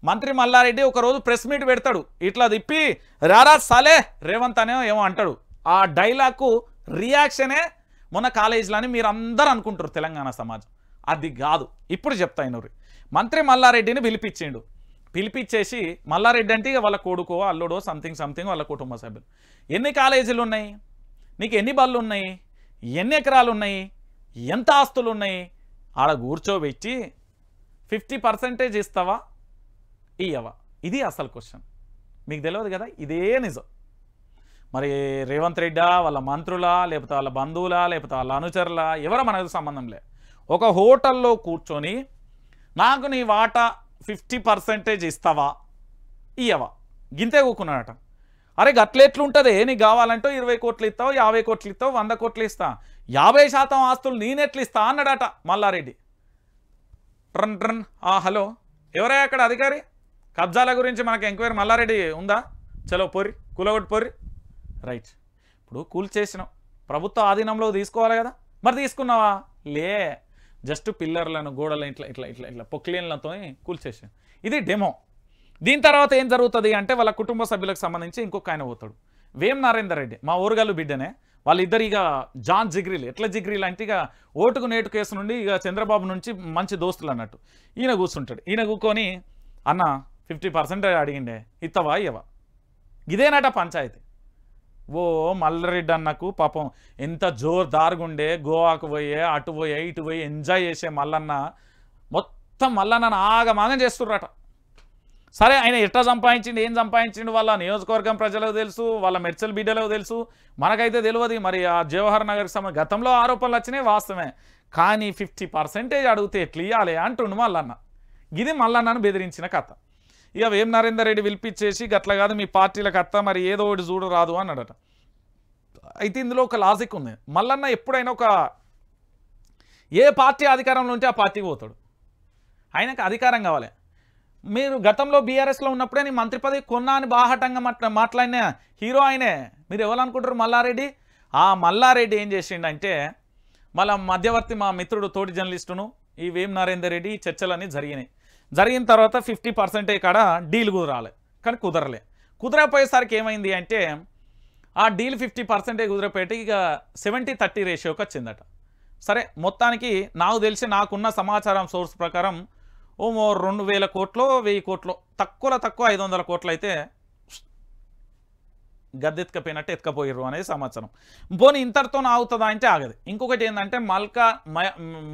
మంత్రి మల్లారెడ్డి ఒకరోజు ప్రెస్ మీట్ పెడతాడు, ఇట్లా తిప్పి రారా సాలే రేవంత్ అనే ఏమో అంటాడు. ఆ డైలాగ్కు రియాక్షనే మొన్న కాలేజీలో అని మీరు అందరూ అనుకుంటారు తెలంగాణ సమాజం. అది కాదు, ఇప్పుడు చెప్తా ఇనూరి. మంత్రి మల్లారెడ్డిని పిలిపించిండు. పిలిపించేసి మల్లారెడ్డి అంటే వాళ్ళ కొడుకో అల్లుడో సంథింగ్ వాళ్ళ కుటుంబ సభ్యులు. ఎన్ని కాలేజీలు ఉన్నాయి, నీకు ఎన్ని బళ్ళు ఉన్నాయి, ఎన్ని ఎకరాలు ఉన్నాయి, ఎంత ఆస్తులు ఉన్నాయి, ఆడ కూర్చోబెట్టి 50% ఇస్తావా ఇయ్యవా? ఇది అసలు క్వశ్చన్. మీకు తెలియదు కదా, ఇదే నిజం. మరి రేవంత్ రెడ్డా, వాళ్ళ మంత్రులా, లేకపోతే వాళ్ళ బంధువులా, లేకపోతే వాళ్ళ అనుచరులా, ఎవరో మనకు సంబంధం లే. ఒక హోటల్లో కూర్చొని నాకు నీ వాటా 50% ఇస్తావా ఇయ్యవా? గింతే కూకున్నాడట. అరే గట్లెట్లుంటుంది, నీకు కావాలంటే 20 కోట్లు ఇస్తావు, 50 కోట్లు ఇస్తావు, 100 కోట్లు ఇస్తా, 50% ఆస్తులు నేనెట్లు ఇస్తా అన్నాడట మల్లారెడ్డి. ట్రన్ హలో, ఎవరే అక్కడ అధికారి? కబ్జాల గురించి మనకు ఎంక్వైరీ మల్లారెడ్డి ఉందా? చలో పోరి, కూలగొట్టు పోరి. రైట్, ఇప్పుడు కూల్చేసినావు, ప్రభుత్వ ఆధీనంలో తీసుకోవాలి కదా, మరి తీసుకున్నావా? లే, జస్ట్ పిల్లర్లను గోడలు ఇట్లా ఇట్లా ఇట్లా ఇట్లా పొక్లీన్లతో కూల్చేసాను. ఇది డెమో. దీని తర్వాత ఏం జరుగుతుంది అంటే వాళ్ళ కుటుంబ సభ్యులకు సంబంధించి ఇంకొక ఆయన పోతాడు, వేం నరేందర్ రెడ్డి, మా ఊరుగాలు బిడ్డనే. వాళ్ళిద్దరు ఇక జాన్ జిగ్రీలు. ఎట్లా జిగ్రీలు అంటే ఇక ఓటుకు నేటు కేసు నుండి ఇక చంద్రబాబు నుంచి మంచి దోస్తులు అన్నట్టు. ఈయన కూర్చుంటాడు. ఈయన కూర్చొని అన్న 50% అడిగిండే, ఇత్తవా ఇవ్వవా? ఇదేనట పంచాయతీ. ఓ మల్లారెడ్డి అన్నకు పాపం ఎంత జోర్దారుగుండే, గోవాకు పోయే అటు పోయే ఇటు పోయి ఎంజాయ్ చేసే మల్లన్న మొత్తం మల్లన్న ఆగమాగం చేస్తుర్రట. సరే ఆయన ఎట్లా సంపాదించిండు, ఏం సంపాదించిండు వాళ్ళ నియోజకవర్గం ప్రజలకు తెలుసు, వాళ్ళ మెడ్చల్ బిడ్డలకు తెలుసు, మనకైతే తెలియదు. మరి ఆ జవహర్ నగర్కి సంబంధించి గతంలో ఆరోపణలు వచ్చినాయి వాస్తవమే, కానీ 50% అడిగితే ఎట్లా ఇవ్వాలి అంటుండు మల్లన్న. ఇది మల్లన్నను బెదిరించిన కథ. ఇక వేం నరేందర్ రెడ్డి పిలిపించేసి గట్ల కాదు మీ పార్టీలకు అత్త మరి ఏదో ఒకటి చూడు రాదు అన్నాడట. అయితే ఇందులో ఒక లాజిక్ ఉంది. మల్లన్న ఎప్పుడైనా ఏ పార్టీ అధికారంలో ఉంటే ఆ పార్టీకి పోతాడు. ఆయనకు అధికారం కావాలి. మీరు గతంలో బీఆర్ఎస్లో ఉన్నప్పుడే నీ మంత్రి పదవి కొన్నా అని బాహటంగా మాట్లాడిన హీరో ఆయనే. మీరు ఎవరు అనుకుంటారు? మల్లారెడ్డి. ఆ మల్లారెడ్డి ఏం చేసిండంటే మళ్ళా మధ్యవర్తి మా మిత్రుడు తోటి జర్నలిస్టును ఈ వేం నరేందర్ రెడ్డి చర్చలన్నీ జరిగిన తర్వాత 50% కాడ డీల్ కుదరాలి, కానీ కుదరపోయేసరికి ఏమైంది అంటే ఆ డీల్ 50% కుదిరపోయేటి ఇక 70-30 రేషియోకి వచ్చిందట. సరే మొత్తానికి నాకు తెలిసి నాకున్న సమాచారం సోర్స్ ప్రకారం 2000 కోట్లు 1000 కోట్లు తక్కువ 500 కోట్లు అయితే గద్దెత్తుకపోయినట్టు ఎత్తుకపోయారు అనేది సమాచారం. పోనీ ఇంతటితో ఆగుతుందా అంటే ఆగదు. ఇంకొకటి ఏంటంటే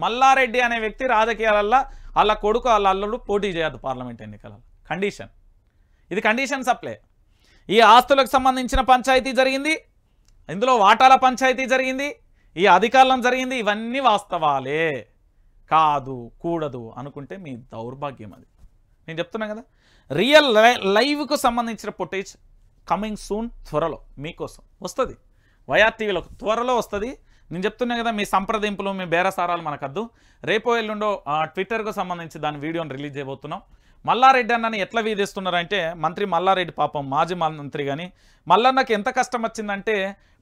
మల్లారెడ్డి అనే వ్యక్తి రాజకీయాలల్లో వాళ్ళ కొడుకు వాళ్ళ అల్లుడు పోటీ చేయద్దు పార్లమెంట్ ఎన్నికలలో. కండిషన్ ఇది, కండిషన్ సప్లై. ఈ ఆస్తులకు సంబంధించిన పంచాయతీ జరిగింది, ఇందులో వాటాల పంచాయతీ జరిగింది, ఈ అధికారులం జరిగింది. ఇవన్నీ వాస్తవాలే. కాదు కూడదు అనుకుంటే మీ దౌర్భాగ్యం. అది నేను చెప్తున్నా కదా. రియల్ లైవ్కు సంబంధించిన ఫుటేజ్ కమింగ్ సూన్, త్వరలో మీకోసం వస్తుంది. వైఆర్టీవీలో త్వరలో వస్తుంది. నేను చెప్తున్నా కదా, మీ సంప్రదింపులు మీ బేరసారాలు మనకద్దు. రేపో ఎల్లుండో ట్విట్టర్కు సంబంధించి దాని వీడియోని రిలీజ్ చేయబోతున్నాం. మల్లారెడ్డి అన్నని ఎట్లా వీధిస్తున్నారంటే మంత్రి మల్లారెడ్డి పాపం మాజీ మంత్రి, కానీ మల్లన్నకి ఎంత కష్టం వచ్చిందంటే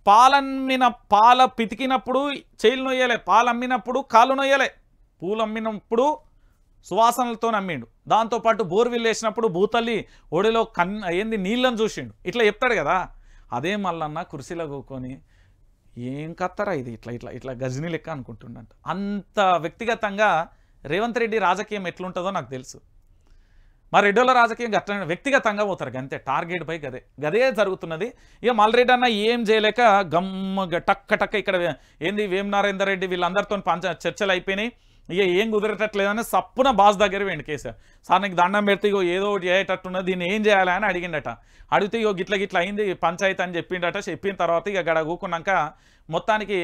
పాల పితికినప్పుడు చేయిలు నొయ్యలే, పాలు అమ్మినప్పుడు కాళ్ళు నొయ్యలే, పూలు అమ్మినప్పుడు సువాసనలతో నమ్మిండు, దాంతోపాటు బోర్విల్ వేసినప్పుడు భూతల్లి ఒడిలో ఏంది నీళ్ళని చూసిండు. ఇట్లా చెప్తాడు కదా. అదే మల్లన్న కుర్చీలో కూకొని ఏం కత్తరా ఇది ఇట్లా గజనీ లెక్క అనుకుంటుండంట. అంత వ్యక్తిగతంగా రేవంత్ రెడ్డి రాజకీయం ఎట్లుంటుందో నాకు తెలుసు. మా రెడ్డిల రాజకీయం అట్లా వ్యక్తిగతంగా పోతారు అంతే. టార్గెట్ పై గదే జరుగుతున్నది. ఇక మల్రెడ్డి అన్న ఏం చేయలేక టక్క ఇక్కడ ఏంది వేం నరేందర్ రెడ్డి వీళ్ళందరితో చర్చలు అయిపోయినాయి. ఇక ఏం కుదరటట్లేదని సప్పున బాస్ దగ్గర వెండి కేసారు. సార్ నీకు దండం పెడితే ఇగో ఏదో ఒకటి చేయటట్టున్నది, దీన్ని ఏం చేయాలి అని అడిగిండట. అడిగితే ఇగో గిట్ల అయింది పంచాయతీ అని చెప్పిండట. చెప్పిన తర్వాత ఇక గడ కూకున్నాక మొత్తానికి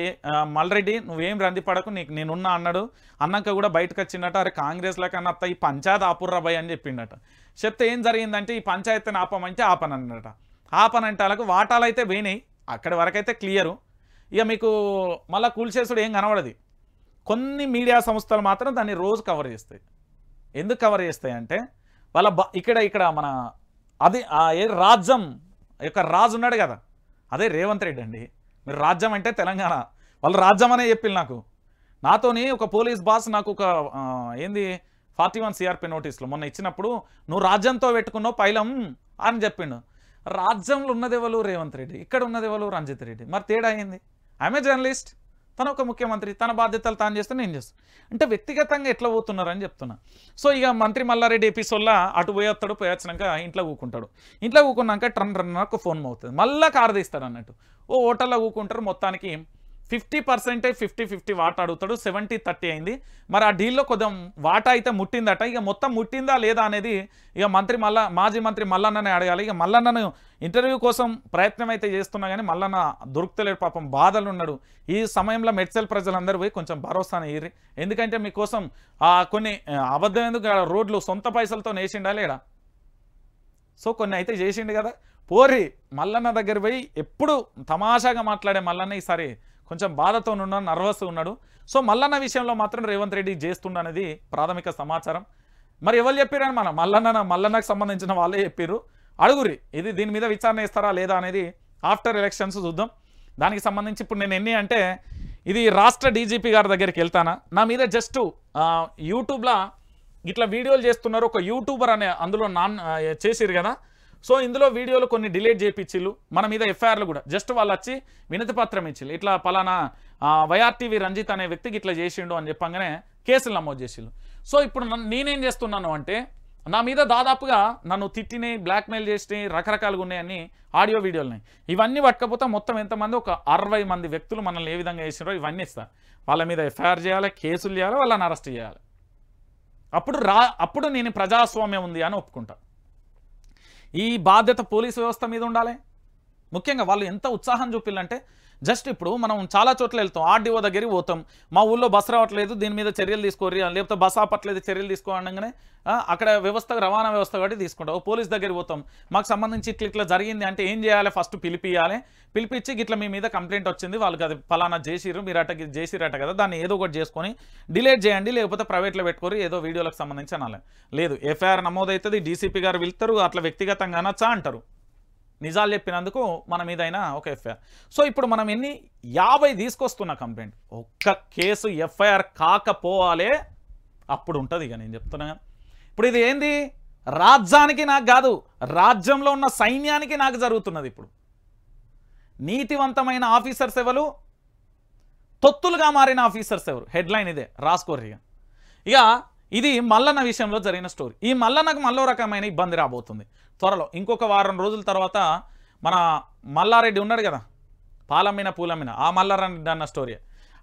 మల్రెడ్డి నువ్వేం రంది పడకు, నేనున్నా అన్నాడు. అన్నాక కూడా బయటకు వచ్చిండట. అరే కాంగ్రెస్లో కన్నా ఈ పంచాయతీ ఆపుర్రాబాయ్ అని చెప్పిండట. చెప్తే ఏం జరిగిందంటే ఈ పంచాయతీని ఆపమంటే ఆపనన్నట. ఆపనంటే వాళ్ళకు వాటాలు అయితే పోయినాయి, అక్కడి వరకైతే క్లియరు. ఇక మీకు మళ్ళీ కూల్చేసుడు ఏం కనబడది. కొన్ని మీడియా సంస్థలు మాత్రం దాన్ని రోజు కవర్ చేస్తాయి. ఎందుకు కవర్ చేస్తాయి అంటే వాళ్ళ ఇక్కడ మన అది రాజ్యం యొక్క రాజు ఉన్నాడు కదా, అదే రేవంత్ రెడ్డి అండి. మీరు రాజ్యం అంటే తెలంగాణ, వాళ్ళు రాజ్యం అనే చెప్పిల్లు నాతోని ఒక పోలీస్ బాస్ నాకు ఒక ఏంది 41 CRP నోటీసులు మొన్న ఇచ్చినప్పుడు నువ్వు రాజ్యంతో పెట్టుకున్నావు పైలం అని చెప్పిండు. రాజ్యంలో ఉన్నదెవరు రేవంత్ రెడ్డి, ఇక్కడ ఉన్నదెవరు రంజిత్ రెడ్డి. మరి తేడా అయింది. ఐఎమ్ ఏ జర్నలిస్ట్, తన ఒక ముఖ్యమంత్రి, తన బాధ్యతలు తాను చేస్తే నేను చేస్తాను. అంటే వ్యక్తిగతంగా ఎట్లా పోతున్నారని చెప్తున్నా. సో ఇక మంత్రి మల్లారెడ్డి ఎపిసోడ్లో అటు పోయేస్తాడు, పోయొచ్చినాక ఇంట్లో కూకుంటాడు. ఇంట్లో కూకున్నాక రన్నకు ఫోన్ అవుతుంది, మళ్ళీ కారు తీస్తాడు అన్నట్టు. హోటల్లో కూకుంటారు. మొత్తానికి 50% 50-50 వాటా అడుగుతాడు. 70-30 అయింది. మరి ఆ డీల్లో కొంచెం వాటా అయితే ముట్టిందట. ఇక మొత్తం ముట్టిందా లేదా అనేది ఇక మాజీ మంత్రి మల్లన్ననే అడగాలి. ఇక మల్లన్నను ఇంటర్వ్యూ కోసం ప్రయత్నం అయితే చేస్తున్నా కానీ మల్లన్న దొరుకుతలేడు, పాపం బాధలు ఉన్నాడు. ఈ సమయంలో మెడ్చల్ ప్రజలందరూ పోయి కొంచెం భరోసాను ఇయ్యి, ఎందుకంటే మీకోసం కొన్ని అబద్ధం ఎందుకు రోడ్లు సొంత పైసలతో వేసిండా లేడా. సో కొన్ని అయితే చేసిండు కదా. పోరి మల్లన్న దగ్గర పోయి ఎప్పుడు తమాషాగా మాట్లాడే మల్లన్న ఈసారి కొంచెం బాధతో ఉన్నాడు, నర్వస్ ఉన్నాడు. సో మల్లన్న విషయంలో మాత్రం రేవంత్ రెడ్డి చేస్తుండనేది ప్రాథమిక సమాచారం. మరి ఎవరు చెప్పారని మల్లన్నకు సంబంధించిన వాళ్ళే చెప్పారు. అడుగురి ఇది దీని మీద విచారణ ఇస్తారా లేదా అనేది ఆఫ్టర్ ఎలక్షన్స్ చూద్దాం. దానికి సంబంధించి ఇప్పుడు నేను ఎన్ని అంటే ఇది రాష్ట్ర డీజీపీ గారి దగ్గరికి వెళ్తానా, నా మీద జస్ట్ యూట్యూబ్లో ఇట్లా వీడియోలు చేస్తున్నారు. ఒక యూట్యూబర్ అనే అందులో చేసిరు కదా. సో ఇందులో వీడియోలు కొన్ని డిలీట్ చేయించిళ్ళు, మన మీద ఎఫ్ఐఆర్లు కూడా జస్ట్ వాళ్ళు వచ్చి వినతి పత్రం ఇచ్చిళ్ళు, ఇట్లా పలానా వైఆర్టీవీ రంజిత్ అనే వ్యక్తికి ఇట్లా చేసిండు అని చెప్పంగానే కేసులు నమోదు చేసిళ్ళు. సో ఇప్పుడు నేనేం చేస్తున్నాను అంటే నా మీద దాదాపుగా నన్ను తిట్టినాయి, బ్లాక్మెయిల్ చేసినాయి, రకరకాలుగా ఉన్నాయని ఆడియో వీడియోలున్నాయి. ఇవన్నీ పట్టుకపోతే మొత్తం ఎంతమంది ఒక 60 మంది వ్యక్తులు మనల్ని ఏ విధంగా చేసినారో ఇవన్నీ ఇస్తారు. వాళ్ళ మీద ఎఫ్ఐఆర్ చేయాలి, కేసులు చేయాలి, వాళ్ళని అరెస్ట్ చేయాలి. అప్పుడు నేను ప్రజాస్వామ్యం ఉంది అని ఒప్పుకుంటా. ఈ బాధ్యత పోలీసు వ్యవస్థ మీద ఉండాలి. ముఖ్యంగా వాళ్ళు ఎంత ఉత్సాహం చూపిల్లంటే జస్ట్ ఇప్పుడు మనం చాలా చోట్ల వెళ్తాం, ఆర్డీఓ దగ్గరికి పోతాం, మా ఊళ్ళో బస్సు రావట్లేదు దీని మీద చర్యలు తీసుకోరి, లేకపోతే బస్సు ఆపట్లేదు చర్యలు తీసుకోవడంగానే అక్కడ వ్యవస్థ రవాణా వ్యవస్థ కాబట్టి తీసుకుంటాం. పోలీస్ దగ్గరికి పోతాం, మాకు సంబంధించి ఇట్లా జరిగింది అంటే ఏం చేయాలి, ఫస్ట్ పిలిపించి ఇట్లా మీ మీద కంప్లైంట్ వచ్చింది, వాళ్ళకి అది ఫలానా చేసిర్రు, మీరు అట చేసిరట కదా, దాన్ని ఏదో ఒకటి చేసుకొని డిలీట్ చేయండి, లేకపోతే ప్రైవేట్లో పెట్టుకోరు, ఏదో వీడియోలకు సంబంధించి అనాలి. లేదు, ఎఫ్ఐఆర్ నమోదవుతుంది, డీసీపీ గారు వెళ్తారు, అట్లా వ్యక్తిగతంగా అనొచ్చా అంటారు. నిజాలు చెప్పినందుకు మన మీద అయినా ఒక ఎఫ్ఐఆర్. సో ఇప్పుడు మనం 50 తీసుకొస్తున్న కంప్లైంట్, ఒక్క కేసు ఎఫ్ఐఆర్ కాకపోవాలే, అప్పుడు ఉంటుంది. ఇక నేను చెప్తున్నా, ఇప్పుడు ఇది ఏంది, రాజ్యానికి నాకు కాదు, రాజ్యంలో ఉన్న సైన్యానికి నాకు జరుగుతున్నది. ఇప్పుడు నీతివంతమైన ఆఫీసర్స్ ఎవరు, తొత్తులుగా మారిన ఆఫీసర్స్ ఎవరు, హెడ్లైన్ ఇదే, రాసుకోరు. ఇక ఇది మల్లన్న విషయంలో జరిగిన స్టోరీ. ఈ మల్లన్నకు మళ్ళో రకమైన ఇబ్బంది రాబోతుంది త్వరలో. ఇంకొక వారం రోజుల తర్వాత మన మల్లారెడ్డి ఉన్నాడు కదా, పాలమ్మిన పూలమ్మిన, ఆ మల్లారెడ్డి అన్న స్టోరీ.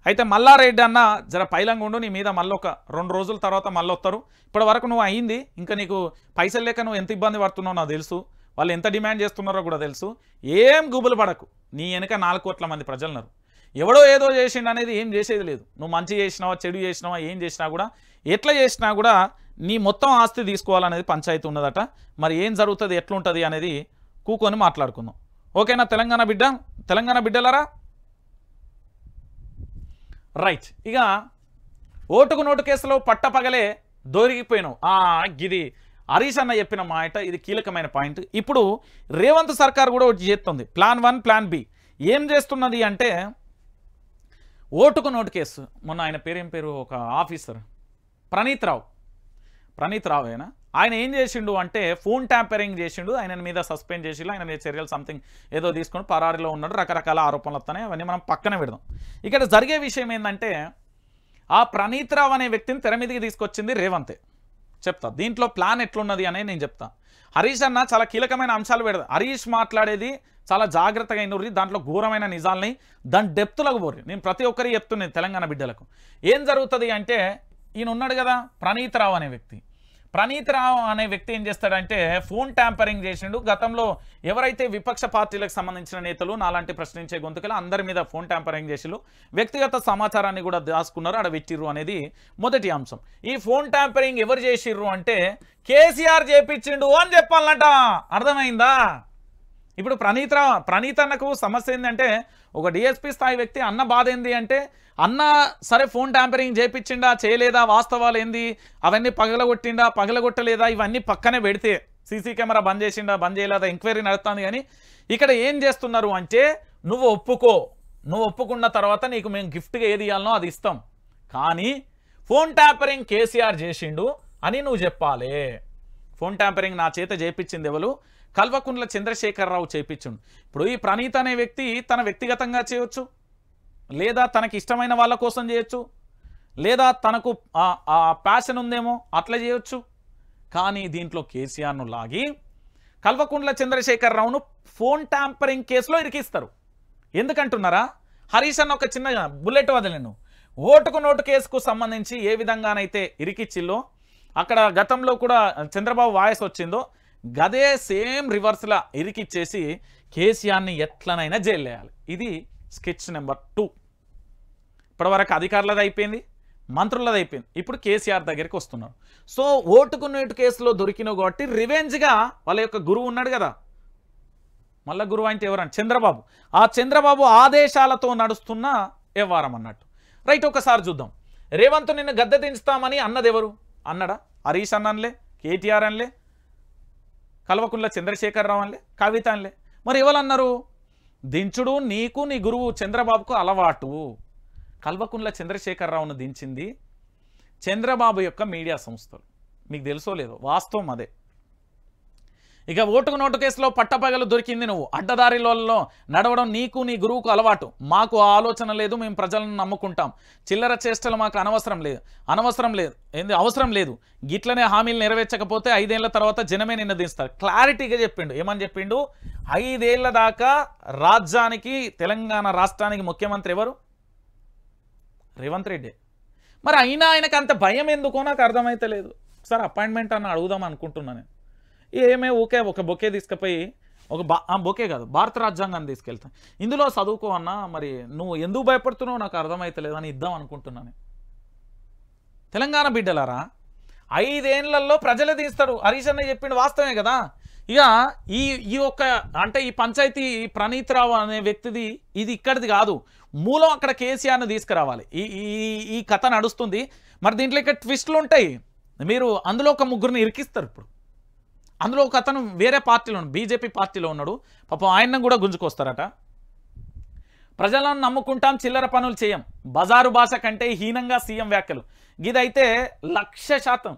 అయితే మల్లారెడ్డి అన్న జర పైలంగా ఉండు, నీ మీద మళ్ళీ ఒక 2 రోజుల తర్వాత మళ్ళీ వస్తారు. ఇప్పటి వరకు నువ్వు అయింది, ఇంకా నీకు పైసలు లేక నువ్వు ఎంత ఇబ్బంది పడుతున్నావు నాకు తెలుసు, వాళ్ళు ఎంత డిమాండ్ చేస్తున్నారో కూడా తెలుసు. ఏం గుబులు పడకు, నీ వెనుక 4 కోట్ల మంది ప్రజలున్నారు. ఎవడో ఏదో చేసిండు అనేది ఏం చేసేది లేదు. నువ్వు మంచి చేసినావా చెడు చేసినావా ఏం చేసినా కూడా, ఎట్లా చేసినా కూడా నీ మొత్తం ఆస్తి తీసుకోవాలనేది పంచాయతీ ఉన్నదట. మరి ఏం జరుగుతుంది ఎట్లుంటుంది అనేది కూకొని మాట్లాడుకుందాం. ఓకేనా తెలంగాణ బిడ్డలారా? రైట్. ఇక ఓటుకు నోటు కేసులో పట్టపగలే దొరికిపోయినావు. గిది హరీష్ అన్న చెప్పిన మాట, ఇది కీలకమైన పాయింట్. ఇప్పుడు రేవంత్ సర్కార్ కూడా ఒకటి చేస్తుంది, ప్లాన్ 1 ప్లాన్ బి. ఏం చేస్తున్నది అంటే, ఓటుకు నోటు కేసు, మొన్న ఆయన పేరేం పేరు, ఒక ఆఫీసర్ ప్రణీత్ రావు ఆయన ఏం చేసిండు అంటే ఫోన్ ట్యాంపరింగ్ చేసిండు, ఆయన మీద సస్పెండ్ చేసిండు, ఆయన మీద చర్యలు సంథింగ్ ఏదో తీసుకొని పరారీలో ఉన్నాడు, రకరకాల ఆరోపణలు వస్తున్నాయి, అవన్నీ మనం పక్కన పెడదాం. ఇక్కడ జరిగే విషయం ఏంటంటే, ఆ ప్రణీత్ రావు అనే వ్యక్తిని తెర మీదకి తీసుకొచ్చింది రేవంతే. చెప్తా దీంట్లో ప్లాన్ ఎట్లున్నది అనేది నేను చెప్తా. హరీష్ అన్న చాలా కీలకమైన అంశాలు పెడతారు. హరీష్ మాట్లాడేది చాలా జాగ్రత్తగా అయినర్రి, దాంట్లో ఘోరమైన నిజాలని దాని డెప్త్లకు పోర్రి. నేను ప్రతి ఒక్కరికి చెప్తున్నాను తెలంగాణ బిడ్డలకు. ఏం జరుగుతుంది అంటే, ఈయన ఉన్నాడు కదా ప్రణీత్ రావు అనే వ్యక్తి ఏం చేస్తాడంటే ఫోన్ ట్యాంపరింగ్ చేసిండు. గతంలో ఎవరైతే విపక్ష పార్టీలకు సంబంధించిన నేతలు నాలాంటి ప్రశ్నించే గొంతుకలు అందరి మీద ఫోన్ ట్యాంపరింగ్ చేసిరు, వ్యక్తిగత సమాచారాన్ని కూడా దాచుకున్నారు, ఆడ పెట్టిర్రు అనేది మొదటి అంశం. ఈ ఫోన్ ట్యాంపరింగ్ ఎవరు చేసిర్రు అంటే కేసీఆర్ చేపించిండు అని చెప్పాలన్నట. అర్థమైందా? ఇప్పుడు ప్రణీత్ అన్నకు సమస్య ఏంటంటే, ఒక డిఎస్పీ స్థాయి వ్యక్తి అన్న బాధ ఏంది అంటే, అన్న సరే ఫోన్ ట్యాంపరింగ్ చేయించిండా చేయలేదా, వాస్తవాలు ఏంది, అవన్నీ పగలగొట్టలేదా, ఇవన్నీ పక్కనే పెడితే సీసీ కెమెరా బంద్ చేసిండా బంద్ చేయలేదా ఎంక్వైరీ నడుస్తుంది. కానీ ఇక్కడ ఏం చేస్తున్నారు అంటే, నువ్వు ఒప్పుకున్న తర్వాత నీకు మేము గిఫ్ట్గా ఏది ఇవ్వాలనో అది ఇస్తాం, కానీ ఫోన్ ట్యాంపరింగ్ కేసీఆర్ చేసిండు అని నువ్వు చెప్పాలి. ఫోన్ ట్యాంపరింగ్ నా చేత చేయించింది ఎవరు, కల్వకుంట్ల చంద్రశేఖరరావు చేయించుండు. ఇప్పుడు ఈ ప్రణీత్ అనే వ్యక్తి తన వ్యక్తిగతంగా చేయొచ్చు, లేదా తనకి ఇష్టమైన వాళ్ళ కోసం చేయొచ్చు, లేదా తనకు ప్యాషన్ ఉందేమో అట్లా చేయొచ్చు. కానీ దీంట్లో కేసీఆర్ను లాగి కల్వకుంట్ల చంద్రశేఖరరావును ఫోన్ ట్యాంపరింగ్ కేసులో ఇరికిస్తారు. ఎందుకంటున్నారా? హరీష్ అన్న ఒక చిన్న బుల్లెట్ వదిలేను. ఓటుకు నోటు కేసుకు సంబంధించి ఏ విధంగానైతే ఇరికిచ్చిల్లో, అక్కడ గతంలో కూడా చంద్రబాబు వాయిస్ వచ్చిందో గదే సేమ్ రివర్స్లా ఇరికిచ్చేసి కేసీఆర్ని ఎట్లనైనా జైలు వేయాలి. ఇది స్కెచ్ నెంబర్ 2. ఇప్పటివరకు అధికారులది అయిపోయింది, మంత్రులది అయిపోయింది, ఇప్పుడు కేసీఆర్ దగ్గరికి వస్తున్నారు. సో ఓటుకు నోటు కేసులో దొరికినావు కాబట్టి రివెంజ్గా వాళ్ళ యొక్క గురువు ఉన్నాడు కదా, మళ్ళీ గురువు అంటే ఎవరంటే చంద్రబాబు, ఆ చంద్రబాబు ఆదేశాలతో నడుస్తున్న వ్యవహారం అన్నట్టు. రైట్, ఒకసారి చూద్దాం. రేవంత్ నిన్ను గద్దె దించుతామని అన్నది ఎవరు? అన్నాడా? హరీష్ అన్నలే, కేటీఆర్ అనలే, కల్వకుంట్ల చంద్రశేఖరరావు అనలే, కవిత అనలే. మరి ఎవరన్నారు? దించుడు నీకు నీ గురువు చంద్రబాబుకు అలవాటు. కల్వకుంట్ల చంద్రశేఖరరావును దించింది చంద్రబాబు యొక్క మీడియా సంస్థలు. మీకు తెలుసో లేదో, వాస్తవం అదే. ఇక ఓటుకు నోటు కేసులో పట్టపగలు దొరికింది నువ్వు, అడ్డదారిలో నడవడం నీకు నీ గురువుకు అలవాటు. మాకు ఆ ఆలోచన లేదు, మేము ప్రజలను నమ్ముకుంటాం, చిల్లర చేష్టలు మాకు అవసరం లేదు. గిట్లనే హామీలు నెరవేర్చకపోతే 5 ఏళ్ల తర్వాత జనమే నిన్నదిస్తారు. క్లారిటీగా చెప్పిండు. ఏమని చెప్పిండు? 5 ఏళ్ల దాకా రాజ్యానికి, తెలంగాణ రాష్ట్రానికి ముఖ్యమంత్రి ఎవరు? రేవంత్ రెడ్డి. మరి అయినా ఆయనకు అంత భయం ఎందుకో నాకు అర్థమైతే లేదు. ఒకసారి అపాయింట్మెంట్ అన్న అడుగుదాం అనుకుంటున్నాను. ఏమే ఊకే ఒక బొకే తీసుకుపోయి ఒక బొకే కాదు భారత రాజ్యాంగాన్ని తీసుకెళ్తాను, ఇందులో చదువుకో అన్నా, మరి నువ్వు ఎందుకు భయపడుతున్నావు నాకు అర్థమైతలేదు అని ఇద్దాం అనుకుంటున్నాను. తెలంగాణ బిడ్డలారా 5 ఏళ్లలో ప్రజలే తీస్తాడు. హరీష్ అన్న చెప్పిండు వాస్తవమే కదా. ఇక ఈ ఒక్క అంటే ఈ పంచాయతీ ప్రణీత్ రావు అనే వ్యక్తిది ఇది ఇక్కడిది కాదు, మూలం అక్కడ కేసీఆర్ని తీసుకురావాలి. ఈ కథ నడుస్తుంది. మరి దీంట్లో ఇక్కడ ట్విస్టులు ఉంటాయి. మీరు అందులో ఒక ముగ్గురిని ఇరికిస్తారు. ఇప్పుడు అందులో ఒక అతను వేరే పార్టీలో బీజేపీ పార్టీలో ఉన్నాడు, పాపం ఆయన్ని కూడా గుంజుకొస్తారట. ప్రజలను నమ్ముకుంటాం, చిల్లర పనులు చేయం, బజారు భాష కంటే హీనంగా సీఎం వ్యాఖ్యలు. ఇదైతే 100%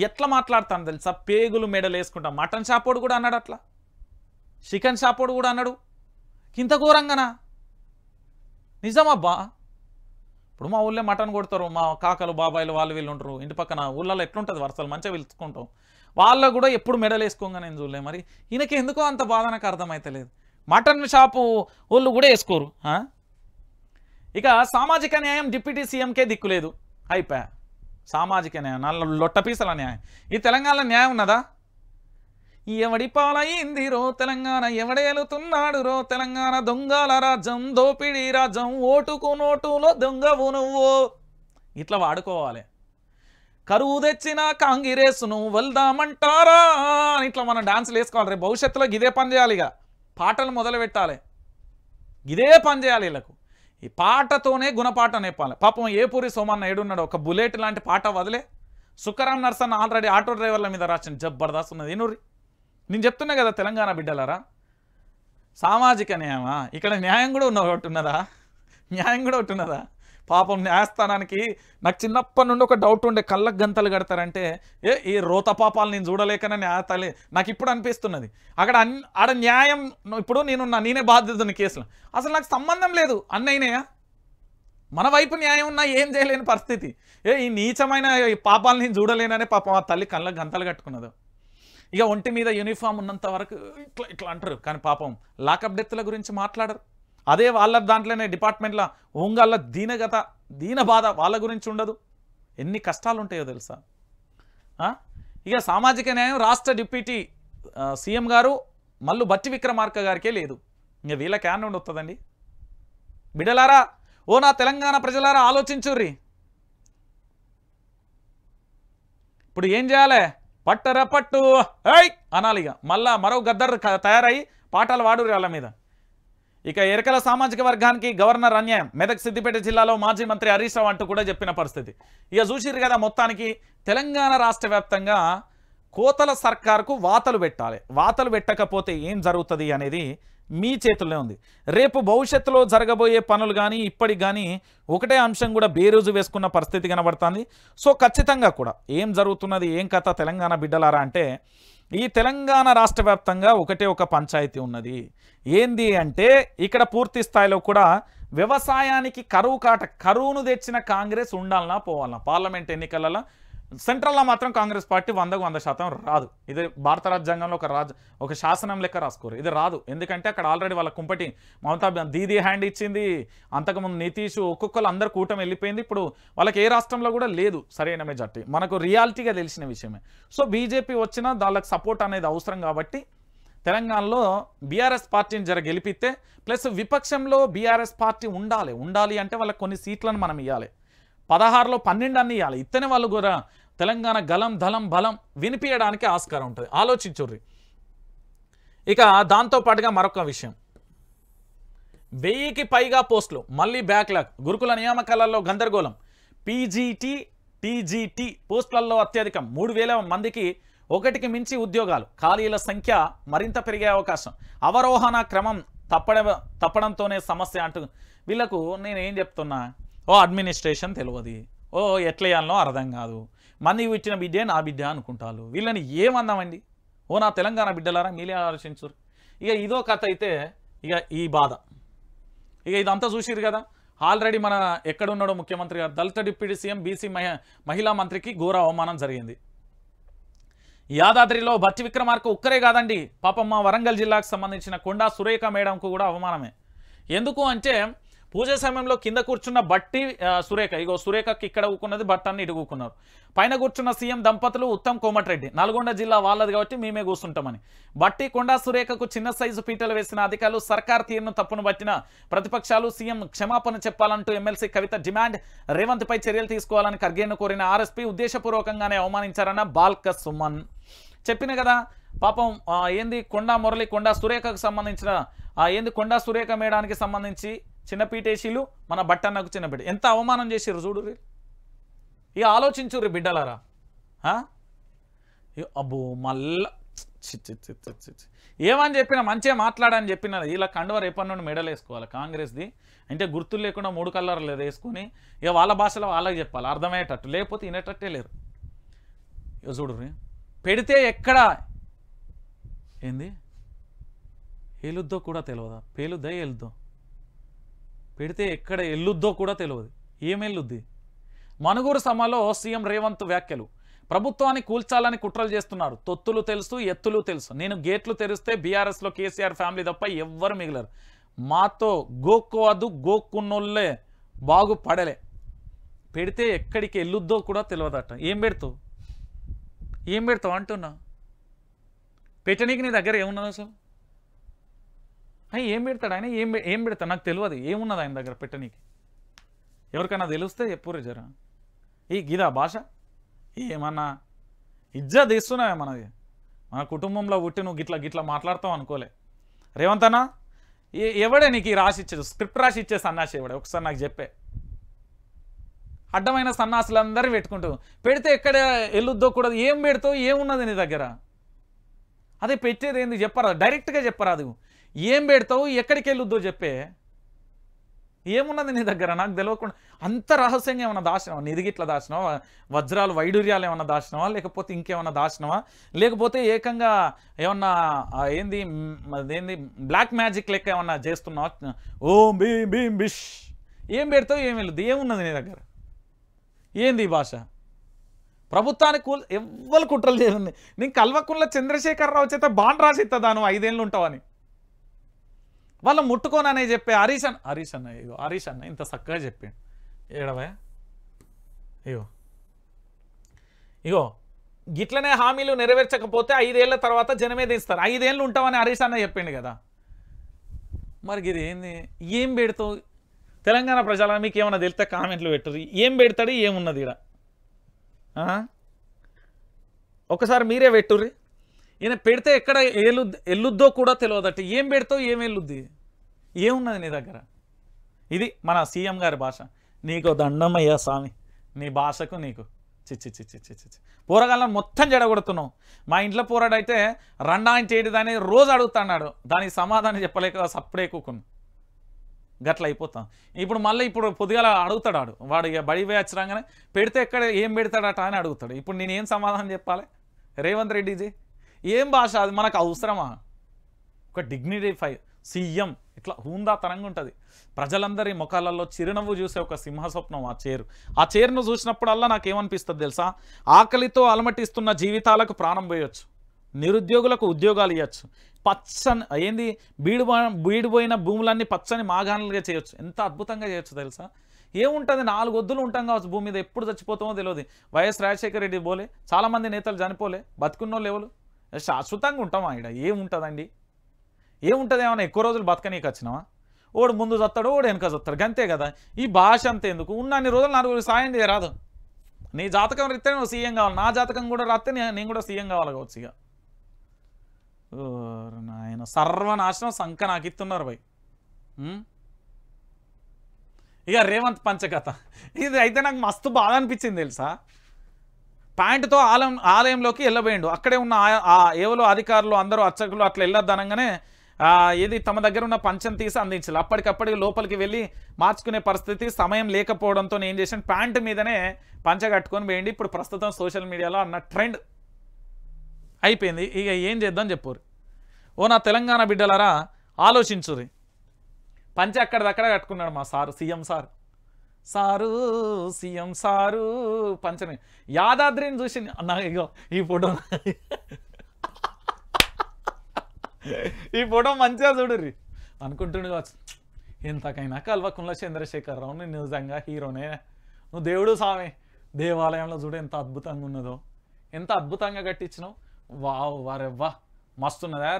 ఎట్లా మాట్లాడతాను తెలుసా, పేగులు మెడలు వేసుకుంటాం. మటన్ షాపోడు కూడా అన్నాడు అట్లా, చికెన్ షాపోడు కూడా అన్నాడు. ఇంత ఘోరంగానా? నిజమబ్బా. ఇప్పుడు మా ఊళ్ళో మటన్ కొడతారు, మా కాకలు బాబాయిలు వాళ్ళు వీళ్ళు ఉంటారు, ఇంటి పక్కన ఊళ్ళలో ఎట్లుంటుంది వరుసలు మంచిగా పిలుచుకుంటాం, వాళ్ళు కూడా ఎప్పుడు మెడలు వేసుకోగా నేను చూడలే. మరి ఈయనకి ఎందుకో అంత బాధ నాకు అర్థమైతలేదు. మటన్ షాపు వాళ్ళు కూడా వేసుకోరు. ఇక సామాజిక న్యాయం డిప్యూటీ సీఎంకే దిక్కులేదు, అయిపోయా. సామాజిక న్యాయం లొట్టపీసల న్యాయం. ఈ తెలంగాణలో న్యాయం ఉన్నదా? ఎవడి పాలయింది రో తెలంగాణ, ఎవడేలుతున్నాడు రో తెలంగాణ, దొంగల రాజ్యం దోపిడీ రాజ్యం, ఓటుకు నోటులో దొంగవు నువ్వు, ఇట్లా వాడుకోవాలి. కరువు తెచ్చిన కాంగ్రెస్ను వెళ్దామంటారా అని ఇట్లా మనం డాన్సులు వేసుకోవాలి. రేపు భవిష్యత్తులో గిదే పని చేయాలి. ఇక పాటలు మొదలు పెట్టాలి, ఇదే పని చేయాలి. వీళ్ళకు ఈ పాటతోనే గుణపాఠం నేర్పాలి. పాపం ఏపూరి సోమన్న ఏడున్నాడు, ఒక బుల్లెట్ లాంటి పాట వదిలే. సుఖరాం నర్సన్ ఆల్రెడీ ఆటో డ్రైవర్ల మీద రాసిన జబర్దస్త్ ఉన్నది. ఏనూరి నేను చెప్తున్నా కదా తెలంగాణ బిడ్డలారా, సామాజిక న్యాయమా? ఇక్కడ న్యాయం కూడా ఉన్నదా? న్యాయం కూడా ఉంటున్నదా? పాపం న్యాయస్థానానికి నాకు చిన్నప్పటి నుండి ఒక డౌట్ ఉండే, కళ్ళకు గంతలు కడతారంటే ఈ రోత పాపాలు నేను చూడలేకనే న్యాయతలే నాకు ఇప్పుడు అనిపిస్తున్నది. ఆడ న్యాయం ఇప్పుడు నేనే బాధ్యతని కేసులో, అసలు నాకు సంబంధం లేదు అన్నయ్యనయా, మన వైపు న్యాయం ఉన్నా ఏం చేయలేని పరిస్థితి. ఈ నీచమైన పాపాలు నేను చూడలేననే పాపం ఆ తల్లి కళ్ళకు గంతలు కట్టుకున్నది. ఇక ఒంటి మీద యూనిఫామ్ ఉన్నంత వరకు ఇట్లా అంటారు, కానీ పాపం లాకప్ డెత్ల గురించి మాట్లాడరు. అదే వాళ్ళ దాంట్లోనే డిపార్ట్మెంట్లో ఒంగాళ్ళ దీన బాధ వాళ్ళ గురించి ఉండదు. ఎన్ని కష్టాలు ఉంటాయో తెలుసా. ఇక సామాజిక న్యాయం రాష్ట్ర డిప్యూటీ సీఎం గారు మళ్ళీ బట్టి విక్రమార్క గారికే లేదు. ఇంక వీళ్ళకి యాన్ నుండి వస్తుందండి. బిడ్డలారా, ఓ నా తెలంగాణ ప్రజలారా ఆలోచించుర్రి. ఇప్పుడు ఏం చేయాలి? పట్టరా పట్టు ఐ అనాలి. ఇక మళ్ళా మరో గద్దర్ తయారై పాటలు వాడురి వాళ్ళ మీద. ఇక ఎరకల సామాజిక వర్గానికి గవర్నర్ అన్యాయం, మెదక్ సిద్దిపేట జిల్లాలో మాజీ మంత్రి హరీష్ రావు అంటూ కూడా చెప్పిన పరిస్థితి. ఇక చూసిరు కదా, మొత్తానికి తెలంగాణ రాష్ట్ర వ్యాప్తంగా కోతల సర్కార్కు వాతలు పెట్టాలి. వాతలు పెట్టకపోతే ఏం జరుగుతుంది అనేది మీ చేతుల్లో ఉంది. రేపు భవిష్యత్తులో జరగబోయే పనులు కానీ ఇప్పటికి కానీ ఒకటే అంశం కూడా బేరోజు వేసుకున్న పరిస్థితి కనబడుతుంది. సో ఖచ్చితంగా కూడా ఏం జరుగుతున్నది, ఏం కథ తెలంగాణ బిడ్డలారా అంటే, ఈ తెలంగాణ రాష్ట్ర వ్యాప్తంగా ఒకటే ఒక పంచాయతీ ఉన్నది. ఏంది అంటే ఇక్కడ పూర్తి స్థాయిలో కూడా వ్యవసాయానికి కరువును తెచ్చిన కాంగ్రెస్ ఉండాలన్నా పోవాలన్నా. పార్లమెంట్ ఎన్నికలలో సెంట్రల్లో మాత్రం కాంగ్రెస్ పార్టీ 100% రాదు. ఇది భారత రాజ్యాంగంలో ఒక శాసనం లెక్క రాసుకోరు, ఇది రాదు. ఎందుకంటే అక్కడ ఆల్రెడీ వాళ్ళ కుంపటి మమతా దీదీ హ్యాండ్ ఇచ్చింది, అంతకుముందు నితీష్, ఒక్కొక్కరు అందరు కూటమి వెళ్ళిపోయింది. ఇప్పుడు వాళ్ళకి ఏ రాష్ట్రంలో కూడా లేదు సరైన మెజార్టీ, మనకు రియాలిటీగా తెలిసిన విషయమే. సో బీజేపీ వచ్చినా వాళ్ళకి సపోర్ట్ అనేది అవసరం కాబట్టి తెలంగాణలో బీఆర్ఎస్ పార్టీని గెలిపిస్తే, ప్లస్ విపక్షంలో బీఆర్ఎస్ పార్టీ ఉండాలి అంటే వాళ్ళకి కొన్ని సీట్లను మనం ఇవ్వాలి. 16లో 12 అన్ని ఇవ్వాలి. ఇత్తనే వాళ్ళు కూడా తెలంగాణ గలం దళం బలం వినిపించడానికి ఆస్కారం ఉంటుంది. ఆలోచించుర్రి. ఇక దాంతోపాటుగా మరొక విషయం, 1000కి పైగా పోస్టులు మళ్ళీ బ్యాక్లాగ్. గురుకుల నియామకాలలో గందరగోళం. పీజీటీ టీజీటీ పోస్టులలో అత్యధికం 3000 మందికి, 1కి మించి ఉద్యోగాలు. ఖాళీల సంఖ్య మరింత పెరిగే అవకాశం. అవరోహణ క్రమం తప్పడంతోనే సమస్య అంటూ వీళ్ళకు నేను ఏం చెప్తున్నా, ఓ అడ్మినిస్ట్రేషన్ తెలియదు, ఓ ఎట్లా చేయాలనో అర్థం కాదు, మంది ఇచ్చిన బిడ్డే నా బిడ్డ అనుకుంటారు. వీళ్ళని ఏమన్నామండి? ఓ నా తెలంగాణ బిడ్డలారా మీలే ఆలోచించరు. ఇక ఇదో కథ అయితే ఇక ఈ బాధ. ఇక ఇదంతా చూసిరు కదా, ఆల్రెడీ మన ఎక్కడున్నాడో ముఖ్యమంత్రి గారు, దళిత డిప్యూటీ సీఎం బీసీ మహిళా మంత్రికి ఘోర అవమానం జరిగింది. యాదాద్రిలో బట్టి విక్రమార్క ఒక్కరే కాదండి, పాపం మా వరంగల్ జిల్లాకు సంబంధించిన కొండా సురేఖ మేడంకు కూడా అవమానమే. ఎందుకు అంటే పూజ సమయంలో కింద కూర్చున్న బట్టి సురేఖ, ఇగో సురేఖకి ఇక్కడ ఊకున్నది, భట్టాన్ని ఇటు కూకున్నారు. పైన కూర్చున్న సీఎం దంపతులు ఉత్తమ్ కోమటిరెడ్డి, నల్గొండ జిల్లా వాళ్ళది కాబట్టి మేమే కూర్చుంటామని. బట్టి కొండా సురేఖకు చిన్న సైజు పీటలు వేసిన అధికారులు, సర్కార్ తీరును తప్పును పట్టిన ప్రతిపక్షాలు, సీఎం క్షమాపణ చెప్పాలంటూ ఎమ్మెల్సీ కవిత డిమాండ్, రేవంత్ పై చర్యలు తీసుకోవాలని ఖర్గేను కోరిన ఆర్ఎస్పీ, ఉద్దేశపూర్వకంగానే అవమానించారన్న బాల్క సుమన్. చెప్పిన కదా పాపం ఏంది కొండా మురళి, కొండా సురేఖకు సంబంధించిన ఏంది కొండా సురేఖ మేడానికి సంబంధించి చిన్న పీటేసీలు, మన బట్టన్నకు చిన్న బిడ్డ ఎంత అవమానం చేసిర్రు చూడుర్రి. ఇక ఆలోచించుర్రి బిడ్డలారా. అబ్బో మళ్ళా ఏమని చెప్పినా మంచిగా మాట్లాడని చెప్పిన ఇలా కండువ రేపటి నుండి మెడల్ వేసుకోవాలి కాంగ్రెస్ది. అంటే గుర్తులు లేకుండా 3 కలర్లు వేసుకొని ఇక వాళ్ళ భాషలో వాళ్ళకి చెప్పాలి, అర్థమయ్యేటట్టు, లేకపోతే వినేటట్టే లేరు. ఇక చూడుర్రి, పెడితే ఎక్కడ ఏంది ఏలుద్దో కూడా తెలియదా, పేలుద్దా ఏలుద్దో, పెడితే ఎక్కడ ఎల్లుద్దో కూడా తెలియదు. ఏమెల్లుద్ది? మనుగూరు సభలో సీఎం రేవంత్ వ్యాఖ్యలు, ప్రభుత్వాన్ని కూల్చాలని కుట్రలు చేస్తున్నారు, తొత్తులు తెలుసు ఎత్తులు తెలుసు, నేను గేట్లు తెరిస్తే బీఆర్ఎస్లో కేసీఆర్ ఫ్యామిలీ తప్ప ఎవ్వరు మిగిలరు, మాతో గోక్కోవద్దు, గోక్కున్నోళ్ళే బాగుపడలే, పెడితే ఎక్కడికి ఎల్లుద్దో కూడా తెలియదట. ఏం పెడతావు అంటున్నా, పెట్టనీకి నీ దగ్గర ఏమున్నది అసలు? ఏం పెడతాడు ఆయన? ఏం పెడతాడు నాకు తెలియదు, ఏమున్నది ఆయన దగ్గర పెట్టనీకి? ఎవరికైనా తెలిస్తే చెప్పుర్రి జరా. ఈ గిదా భాష ఏమన్నా ఇజ్జత్ తీస్తున్నావే మనది? మన కుటుంబంలో పుట్టి నువ్వు గిట్లా మాట్లాడతావు అనుకోలే. రేవంత్ అన్న ఎవడే నీకు ఈ రాసి ఇచ్చేది, స్క్రిప్ట్ రాసి ఇచ్చే సన్నాసి ఎవడే? ఒకసారి నాకు చెప్పే. అడ్డమైన సన్నాసులందరూ పెట్టుకుంటూ పెడితే ఎక్కడ ఎల్లుద్దో కూడా, ఏం పెడతావు? ఏమున్నది నీ దగ్గర? అదే పెట్టేది ఏంది చెప్పరాదు, డైరెక్ట్గా చెప్పరాదు. ఏం పెడతావు, ఎక్కడికి వెళ్ళొద్దో చెప్పే. ఏమున్నది నీ దగ్గర నాకు తెలియకుండా? అంత రహస్యంగా ఏమన్నా దాచినావా? నిధిగిట్లా దాచినావా? వజ్రాలు వైడూర్యాలు ఏమన్నా దాచినావా? లేకపోతే ఇంకేమన్నా దాచినావా? లేకపోతే ఏకంగా ఏమన్నా ఏంది బ్లాక్ మ్యాజిక్ లెక్క ఏమన్నా చేస్తున్నావా? ఓం భీం భీం బిష్. ఏం పెడతావు, ఏం వెళ్ళొద్దు, ఏమున్నది నీ దగ్గర? ఏంది ఈ భాష? ప్రభుత్వానికి ఎవ్వరు కుట్రలు చేయండి. నేను కల్వకుంట్ల చంద్రశేఖరరావు చేత బాండ్ రాసిస్తుందా నువ్వు 5 ఏళ్ళు ఉంటావని? వాళ్ళు ముట్టుకోననే చెప్పే హరీష్ అన్న ఇగో హరీష్ అన్న ఇంత చక్కగా చెప్పాడు. ఏడవా ఇగో గిట్లనే హామీలు నెరవేర్చకపోతే 5 ఏళ్ల తర్వాత జనమే తీస్తారు, 5 ఏళ్ళు ఉంటామని హరీష్ అన్న చెప్పిండు కదా. మరి ఇది ఏంది? ఏం పెడతావు? తెలంగాణ ప్రజల మీకు ఏమన్నా తెలిస్తే కామెంట్లు పెట్టరు. ఏం పెడతాడు, ఏమున్నది ఇక్కడ? ఒకసారి మీరే పెట్టుర్రి. ఈయన పెడితే ఎక్కడ ఎల్లుద్దో కూడా తెలియదట. ఏం పెడతావు, ఏం వెళ్ళుద్ది, ఏమున్నది నీ దగ్గర? ఇది మన సీఎం గారి భాష. నీకు దండమయ్యా స్వామి, నీ భాషకు నీకు. చిచ్చి పోరగాళ్ళని మొత్తం జడగొడుతున్నావు. మా ఇంట్లో పోరాడైతే రండాయించేటి దాన్ని రోజు అడుగుతున్నాడు, దానికి సమాధానం చెప్పలేక సప్పుడే కూకున్నాను. గట్ల అయిపోతాం. ఇప్పుడు పొద్దుగాల అడుగుతాడు వాడు ఇక బడి వేయచ్చు రాగానే పెడితే ఎక్కడ ఏం పెడతాడట అని అడుగుతాడు. ఇప్పుడు నేనేం సమాధానం చెప్పాలి? రేవంత్ రెడ్డిజీ ఏం భాష అది? మనకు అవసరమా? ఒక డిగ్నిఫై సీఎం ఇట్లా హూందాతనంగా ఉంటుంది. ప్రజలందరి ముఖాలలో చిరునవ్వు చూసే ఒక సింహస్వప్నం ఆ చైర్ను చూసినప్పుడల్లా నాకేమనిపిస్తుంది తెలుసా? ఆకలితో అలమటిస్తున్న జీవితాలకు ప్రాణం పోయొచ్చు, నిరుద్యోగులకు ఉద్యోగాలు ఇవ్వచ్చు, పచ్చని ఏంది బీడిపోయిన భూములన్నీ పచ్చని మాగాణులుగా చేయొచ్చు. ఎంత అద్భుతంగా చేయొచ్చు తెలుసా? ఏముంటుంది, 4 వద్దులు ఉంటాం కావచ్చు భూమి మీద, ఎప్పుడు చచ్చిపోతామో తెలియదు. వైఎస్ రాజశేఖర రెడ్డి పోలే, చాలామంది నేతలు చనిపోలే, బతుకున్నోళ్ళు ఎవరు? శాశ్వతంగా ఉంటామా? ఇక్కడ ఏముంటుందండి? ఏముంటుంది? ఏమన్నా ఎక్కువ రోజులు బతకనీకి వచ్చినావా? ఓడు ముందు చస్తాడు, ఓడు వెనక చస్తాడు, గంతే కదా. ఈ భాష అంతే ఎందుకు? ఉన్నన్ని రోజులు 4 సాయం చేయరాదు. నీ జాతకం రిస్తే నువ్వు సీఎం కావాలి, నా జాతకం కూడా రాస్తే నేను కూడా సీఎం కావాలి కావచ్చు. ఇక నాయన సర్వనాశనం సంఖ నాకు ఇస్తున్నారు భయ్. ఇక రేవంత్ పంచకథ ఇది అయితే నాకు మస్తు బాధ అనిపించింది తెలుసా? ప్యాంటుతో ఆలయంలోకి వెళ్ళబోయిండు. అక్కడే ఉన్న ఏవలో అధికారులు అందరూ అర్చకులు అట్లా వెళ్ళొద్దనగానే ఏది తమ దగ్గర ఉన్న పంచం తీసి అందించాలి. అప్పటికప్పటికి లోపలికి వెళ్ళి మార్చుకునే పరిస్థితి సమయం లేకపోవడంతో ఏం చేశాను, ప్యాంటు మీదనే పంచ కట్టుకొని పోయింది. ఇప్పుడు ప్రస్తుతం సోషల్ మీడియాలో అన్న ట్రెండ్ అయిపోయింది. ఇక ఏం చేద్దాం చెప్పుర్రి. ఓ నా తెలంగాణ బిడ్డలారా ఆలోచించుర్రి. పంచ అక్కడిదక్కడ కట్టుకున్నాడు మా సారు, సీఎం సీఎం సారు పంచని. యాదాద్రిని చూసి ఇగో ఈ ఫోటో మంచిగా చూడుర్రి అనుకుంటుండే కావచ్చు. ఎంతకైనా కల్వకుంట్ల చంద్రశేఖరరావు నువ్వు నిజంగా హీరోనే, నువ్వు దేవుడు స్వామి. దేవాలయంలో చూడు ఎంత అద్భుతంగా ఉన్నదో, ఎంత అద్భుతంగా కట్టించినావు. వావ్ వారెవ్వా మస్తున్నదా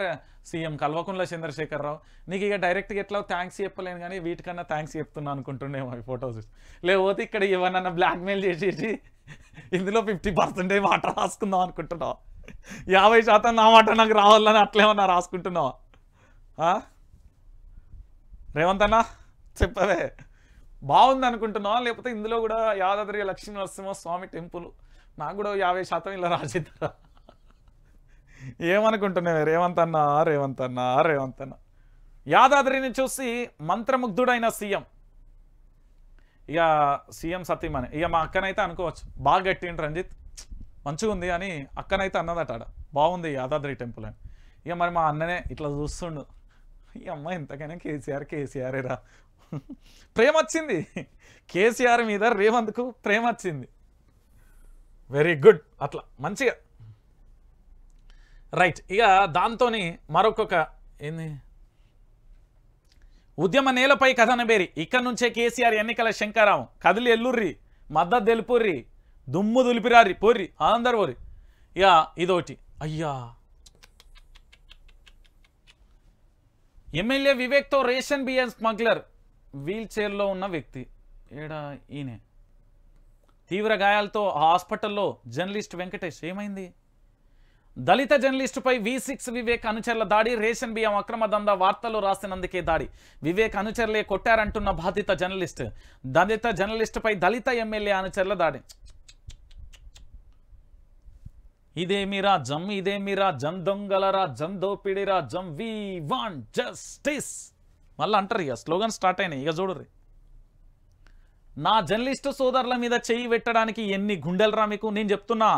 సీఎం కల్వకుంట్ల చంద్రశేఖరరావు. నీకు ఇక డైరెక్ట్గా ఎట్లా థ్యాంక్స్ చెప్పలేను కానీ వీటికన్నా థ్యాంక్స్ చెప్తున్నా అనుకుంటుండేమో ఈ ఫొటోస్. లేకపోతే ఇక్కడ ఏమన్నా బ్లాక్మెయిల్ చేసేసి ఇందులో 50% మాట రాసుకుందాం అనుకుంటున్నావు, 50% నా మాట నాకు రావాలని అట్లేమన్నా రాసుకుంటున్నావా? రేవంత్ అన్న చెప్పవే, బాగుంది అనుకుంటున్నావా? లేకపోతే ఇందులో కూడా యాదాద్రి లక్ష్మీ నరసింహస్వామి టెంపుల్ నాకు కూడా 50% ఇలా రాసిద్దారా? ఏమనుకుంటున్నావే రేవంత్ అన్న? యాదాద్రిని చూసి మంత్రముగ్ధుడైన సీఎం. ఇక సీఎం సతీమణి ఇక మా అక్కనైతే అనుకోవచ్చు, బాగా గట్టిండు రంజిత్, మంచిగా ఉంది అని అక్కనైతే అన్నదట. బాగుంది యాదాద్రి టెంపుల్ అని. ఇక మరి మా అన్ననే ఇట్లా చూస్తుండు, ఈ అమ్మ ఎంతకైనా కేసీఆరేరా. ప్రేమ వచ్చింది కేసీఆర్ మీద, రేవంత్కు ప్రేమ వచ్చింది. వెరీ గుడ్, అట్లా మంచిగా రైట్. ఇక దాంతో మరొక ఏంది, ఉద్యమ నేలపై కథనబేరి ఇక్కడి నుంచే కేసీఆర్ ఎన్నికల శంకరావం, కదిలి ఎల్లుర్రి, మద్దతు తెలుపుర్రి, దుమ్ము దులిపిరారి పోర్రి, అందరు పోరి. ఇక ఇదోటి, అయ్యా ఎమ్మెల్యే వివేక్తో రేషన్ బియ్యం స్మగ్లర్, వీల్ చైర్లో ఉన్న వ్యక్తి ఏడా ఈయనే తీవ్ర గాయాలతో హాస్పిటల్లో. జర్నలిస్ట్ వెంకటేష్ ఏమైంది? దళిత జర్నలిస్టుపై V6 వివేక్ అనుచరుల దాడి, రేషన్ బియ్యం అక్రమ దందా వార్తలు రాసినందుకే దాడి. వివేక్ అనుచరులే కొట్టారంటున్న బాధిత జర్నలిస్ట్. దళిత జర్నలిస్టుపై దళిత ఎమ్మెల్యే అనుచరుల దాడి. ఇదేమి రాజ్యం దొంగల రాజ్యం, దోపిడి రాజ్యం, వి వాంట్ జస్టిస్. మళ్ళీ అంటారు ఇక స్లోగన్ స్టార్ట్ అయినాయి. ఇక చూడరు, నా జర్నలిస్టు సోదరుల మీద చెయ్యి పెట్టడానికి ఎన్ని గుండెలరా మీకు. నేను చెప్తున్నా,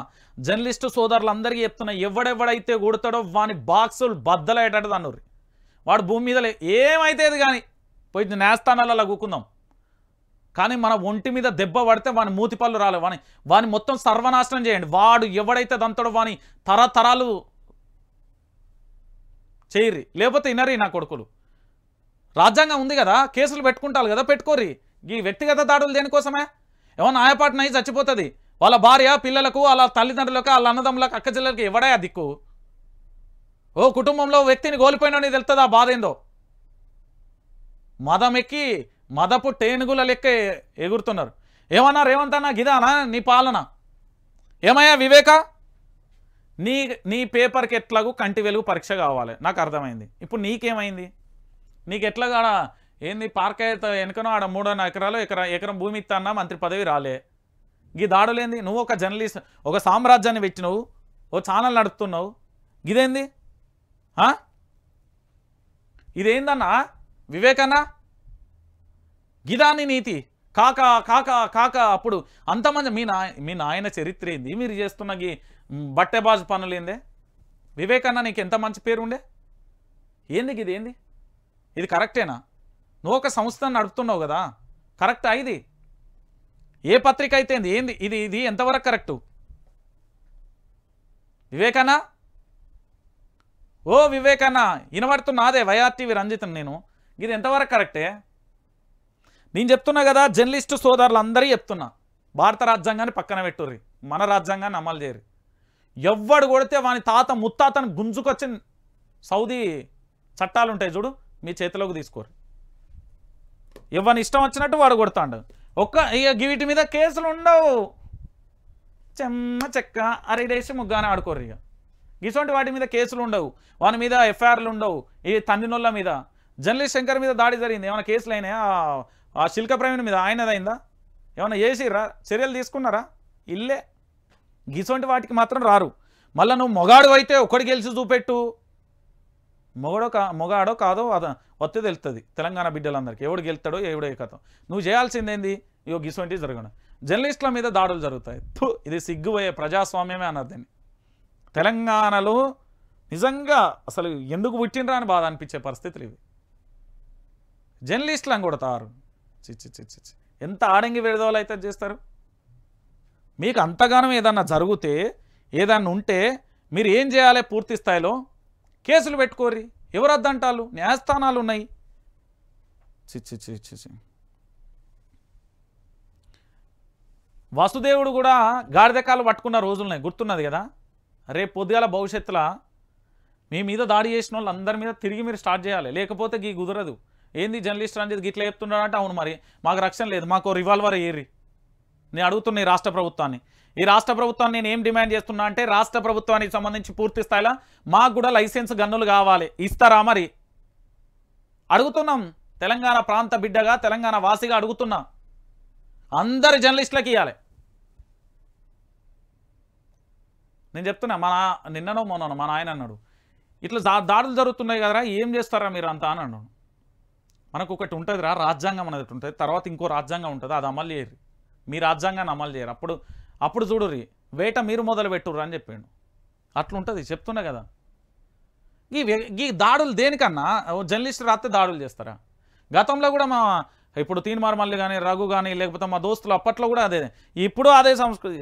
జర్నలిస్టు సోదరులందరికీ చెప్తున్నా, ఎవడెవడైతే కొడతాడో వాని బాక్సులు బద్దలయ్యేటట్టు అన్నారు. వాడు భూమి మీద ఏమైతే కానీ పోయి నేస్తానాలలో కూకుందాం, కానీ మన ఒంటి మీద దెబ్బ పడితే వాని మూతి పళ్ళు రాలే, వాని మొత్తం సర్వనాశనం చేయండి. వాడు ఎవడైతే దంతాడో వాని తరతరాలు చేయరి, లేకపోతే ఇనరి నా కొడుకులు. రాజ్యాంగం ఉంది కదా, కేసులు పెట్టుకుంటారు కదా, పెట్టుకోరి. ఈ వ్యక్తిగత దాడులు దేనికోసమే? ఏమన్నా ఆయపాటు నై చచ్చిపోతుంది, వాళ్ళ భార్య పిల్లలకు, వాళ్ళ తల్లిదండ్రులకు, వాళ్ళ అన్నదమ్ములకు, అక్క చెల్లెలకు ఎవడే ఆ దిక్కు? ఓ కుటుంబంలో వ్యక్తిని కోల్పోయినని తెలుస్తుంది ఆ బాధ ఏందో. మదం ఎక్కి మదపు టేనుగుల లెక్క ఎగురుతున్నారు. ఏమన్నా రేవంత్ అన్న గిదానా నీ పాలన? ఏమయ్యా వివేక, నీ పేపర్కి ఎట్లాగూ కంటి వెలుగు పరీక్ష కావాలి, నాకు అర్థమైంది. ఇప్పుడు నీకేమైంది? నీకు ఎట్లాగా ఏంది పార్క్ అయితే వెనుకనో ఆడ 3.5 ఎకరాలు ఎకరం భూమి ఇస్తాన్నా మంత్రి పదవి రాలే. ఈ దాడులేంది? నువ్వు ఒక జర్నలిస్ట్, ఒక సామ్రాజ్యాన్ని పెట్టినవు, ఓ ఛానల్ నడుపుతున్నావు, ఇదేంది? ఇదేందన్నా వివేకన్నా? గిదాన్ని నీతి కాకా కాకా కాకా. అప్పుడు అంతమంది మీ నాయన చరిత్ర ఏంది? మీరు చేస్తున్న గీ బట్టెబాజు పనులు ఏందే? వివేకన్నా నీకు ఎంత మంచి పేరు ఉండే? ఏంది ఇదేంది? ఇది కరెక్టేనా? నువ్వు ఒక సంస్థను నడుపుతున్నావు కదా, కరెక్టా ఇది? ఏ పత్రిక అయితే ఏంది? ఇది ఎంతవరకు కరెక్టు వివేకన్నా? ఓ వివేకన్నా, వినబడుతున్నాదే వైఆర్టీవీ రంజిత్, నేను ఇది ఎంతవరకు కరెక్టే? నేను చెప్తున్నా కదా, జర్నలిస్టు సోదరులందరూ చెప్తున్నా, భారత రాజ్యాంగాన్ని పక్కన పెట్టుర్రి, మన రాజ్యాంగాన్ని అమలు చేయరు. ఎవ్వడు కొడితే వాని తాత ముత్తాతను గుంజుకొచ్చి సౌదీ చట్టాలు ఉంటాయి చూడు, మీ చేతిలోకి తీసుకోరు. ఎవరిని ఇష్టం వచ్చినట్టు వాడు కొడతాడు. ఇక వీటి మీద కేసులు ఉండవు, చెమ్మ చెక్క అరిడేసి ముగ్గానే ఆడుకోరు. ఇక ఇటువంటి వాటి మీద కేసులు ఉండవు, వాని మీద ఎఫ్ఐఆర్లు ఉండవు. ఈ తండ్రినోళ్ళ మీద, జర్నలిస్ట్ శంకర్ మీద దాడి జరిగింది, ఏమైనా కేసులు అయినాయా? ఆ శిల్క ప్రవీణ్ మీద ఆయనదైందా? ఏమైనా చేసిర్రా? చర్యలు తీసుకున్నారా? ఇల్లే గిసొంటి వాటికి మాత్రం రారు. మళ్ళీ నువ్వు మొగాడు అయితే ఒకటి గెలిచి చూపెట్టు, మొగాడో కాదో వస్తే తెలుస్తుంది తెలంగాణ బిడ్డలందరికీ, ఎవడు గెలుతాడో ఎవడో కథం. నువ్వు చేయాల్సిందేంది? ఇగో గిసొంటి జరగడం, జర్నలిస్టుల మీద దాడులు జరుగుతాయి. ఇది సిగ్గుపోయే ప్రజాస్వామ్యమే అన్నారు దీన్ని. తెలంగాణలో నిజంగా అసలు ఎందుకు పుట్టినరా అని బాధ అనిపించే పరిస్థితులు ఇవి. జర్నలిస్టులను కొడతారు, చిచ్చి ఎంత ఆడంగి విడదోలు అయితే చేస్తారు. మీకు అంతగానం ఏదన్నా జరిగితే, ఏదన్నా ఉంటే మీరు ఏం చేయాలి? పూర్తి స్థాయిలో కేసులు పెట్టుకోర్రి. ఎవరు అద్దంటారు? న్యాయస్థానాలు ఉన్నాయి. చి వసుదేవుడు కూడా గాడిదకాలు పట్టుకున్న రోజులున్నాయి, గుర్తున్నది కదా. రేపు పొద్దుగాల భవిష్యత్తులో మీ మీద దాడి చేసిన వాళ్ళు అందరి మీద తిరిగి మీరు స్టార్ట్ చేయాలి, లేకపోతే గీ కుదరదు. ఏంది జర్నలిస్ట్ అని గిట్లా చెప్తున్నాడంటే, అవును మరి మాకు రక్షణ లేదు, మాకు రివాల్వర్ ఏరి. నేను అడుగుతున్నా ఈ రాష్ట్ర ప్రభుత్వాన్ని, నేను ఏం డిమాండ్ చేస్తున్నా అంటే, రాష్ట్ర ప్రభుత్వానికి సంబంధించి పూర్తి స్థాయిలో మాకు కూడా లైసెన్స్ గన్నులు కావాలి, ఇస్తారా మరి అడుగుతున్నాం. తెలంగాణ ప్రాంత బిడ్డగా, తెలంగాణ వాసిగా అడుగుతున్నా. అందరి జర్నలిస్టులకు ఇవ్వాలి. నేను చెప్తున్నా, నిన్ననో మొన్ననో మా నాయన అన్నాడు, ఇట్లా దాడులు జరుగుతున్నాయి కదరా, ఏం చేస్తారా మీరు అంతా అని అన్నాడు. మనకు ఒకటి ఉంటుందిరా, రాజ్యాంగం అనేది ఉంటుంది, తర్వాత ఇంకో రాజ్యాంగం ఉంటుంది, అది అమలు చేయరు. మీ రాజ్యాంగాన్ని అమలు చేయరు. అప్పుడు చూడుర్రి, వేట మీరు మొదలు పెట్టుర్రు అని చెప్పిండు. అట్లుంటుంది, చెప్తున్నా కదా. ఈ దాడులు దేనికన్నా జర్నలిస్ట్ రాస్తే దాడులు చేస్తారా? గతంలో కూడా ఇప్పుడు తీన్మార్ మల్లి కానీ, రఘు కానీ, లేకపోతే మా దోస్తులు అప్పట్లో కూడా అదే, ఇప్పుడు అదే సంస్కృతి.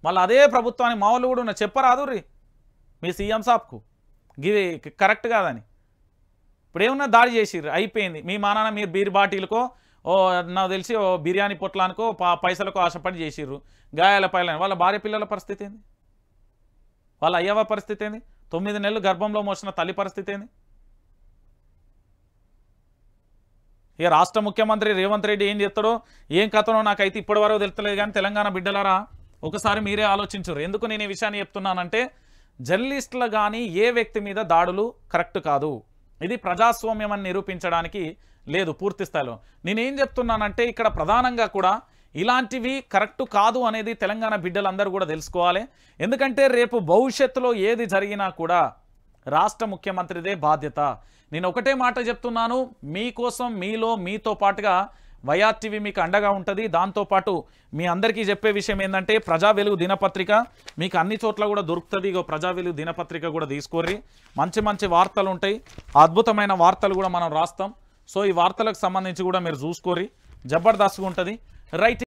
మళ్ళీ అదే ప్రభుత్వానికి మా వాళ్ళు కూడా చెప్పరాదు రీ మీ సీఎం సాబ్కు ఇది కరెక్ట్ కాదని. ఇప్పుడు ఏమన్నా దాడి చేసిర్రు, అయిపోయింది. మీ మానాన్న మీరు బీర్ బాటిల్కో నాకు తెలిసి బిర్యానీ పొట్లానికో పైసలకో ఆశపడి చేసిర్రు, గాయాల పైలని. వాళ్ళ భార్య పిల్లల పరిస్థితి ఏంది? వాళ్ళ అయ్యవ పరిస్థితి ఏంది? 9 నెలలు గర్భంలో మోసిన తల్లి పరిస్థితి ఏంది? ఇక రాష్ట్ర ముఖ్యమంత్రి రేవంత్ రెడ్డి ఏం చేస్తాడో ఏం కథనో నాకైతే ఇప్పటి వరకు తెలుస్తలేదు. కానీ తెలంగాణ బిడ్డలారా ఒకసారి మీరే ఆలోచించరు. ఎందుకు నేను ఈ విషయాన్ని చెప్తున్నానంటే, జర్నలిస్టులు కానీ ఏ వ్యక్తి మీద దాడులు కరెక్ట్ కాదు. ఇది ప్రజాస్వామ్యం అని నిరూపించడానికి లేదు పూర్తి స్థాయిలో. నేనేం చెప్తున్నానంటే, ఇక్కడ ప్రధానంగా కూడా ఇలాంటివి కరెక్ట్ కాదు అనేది తెలంగాణ బిడ్డలందరూ కూడా తెలుసుకోవాలి. ఎందుకంటే రేపు భవిష్యత్తులో ఏది జరిగినా కూడా రాష్ట్ర ముఖ్యమంత్రిదే బాధ్యత. నేను ఒకటే మాట చెప్తున్నాను, మీకోసం మీతో పాటుగా వైఆర్టీవీ మీకు అండగా ఉంటుంది. దాంతోపాటు మీ అందరికీ చెప్పే విషయం ఏంటంటే, ప్రజా వెలుగు దినపత్రిక మీకు అన్ని చోట్ల కూడా దొరుకుతుంది. ఇగో ప్రజా వెలుగు దినపత్రిక కూడా తీసుకోర్రి, మంచి మంచి వార్తలు ఉంటాయి, అద్భుతమైన వార్తలు కూడా మనం రాస్తాం. సో ఈ వార్తలకు సంబంధించి కూడా మీరు చూసుకోర్రి, జబర్దస్త్గా ఉంటుంది. రైట్.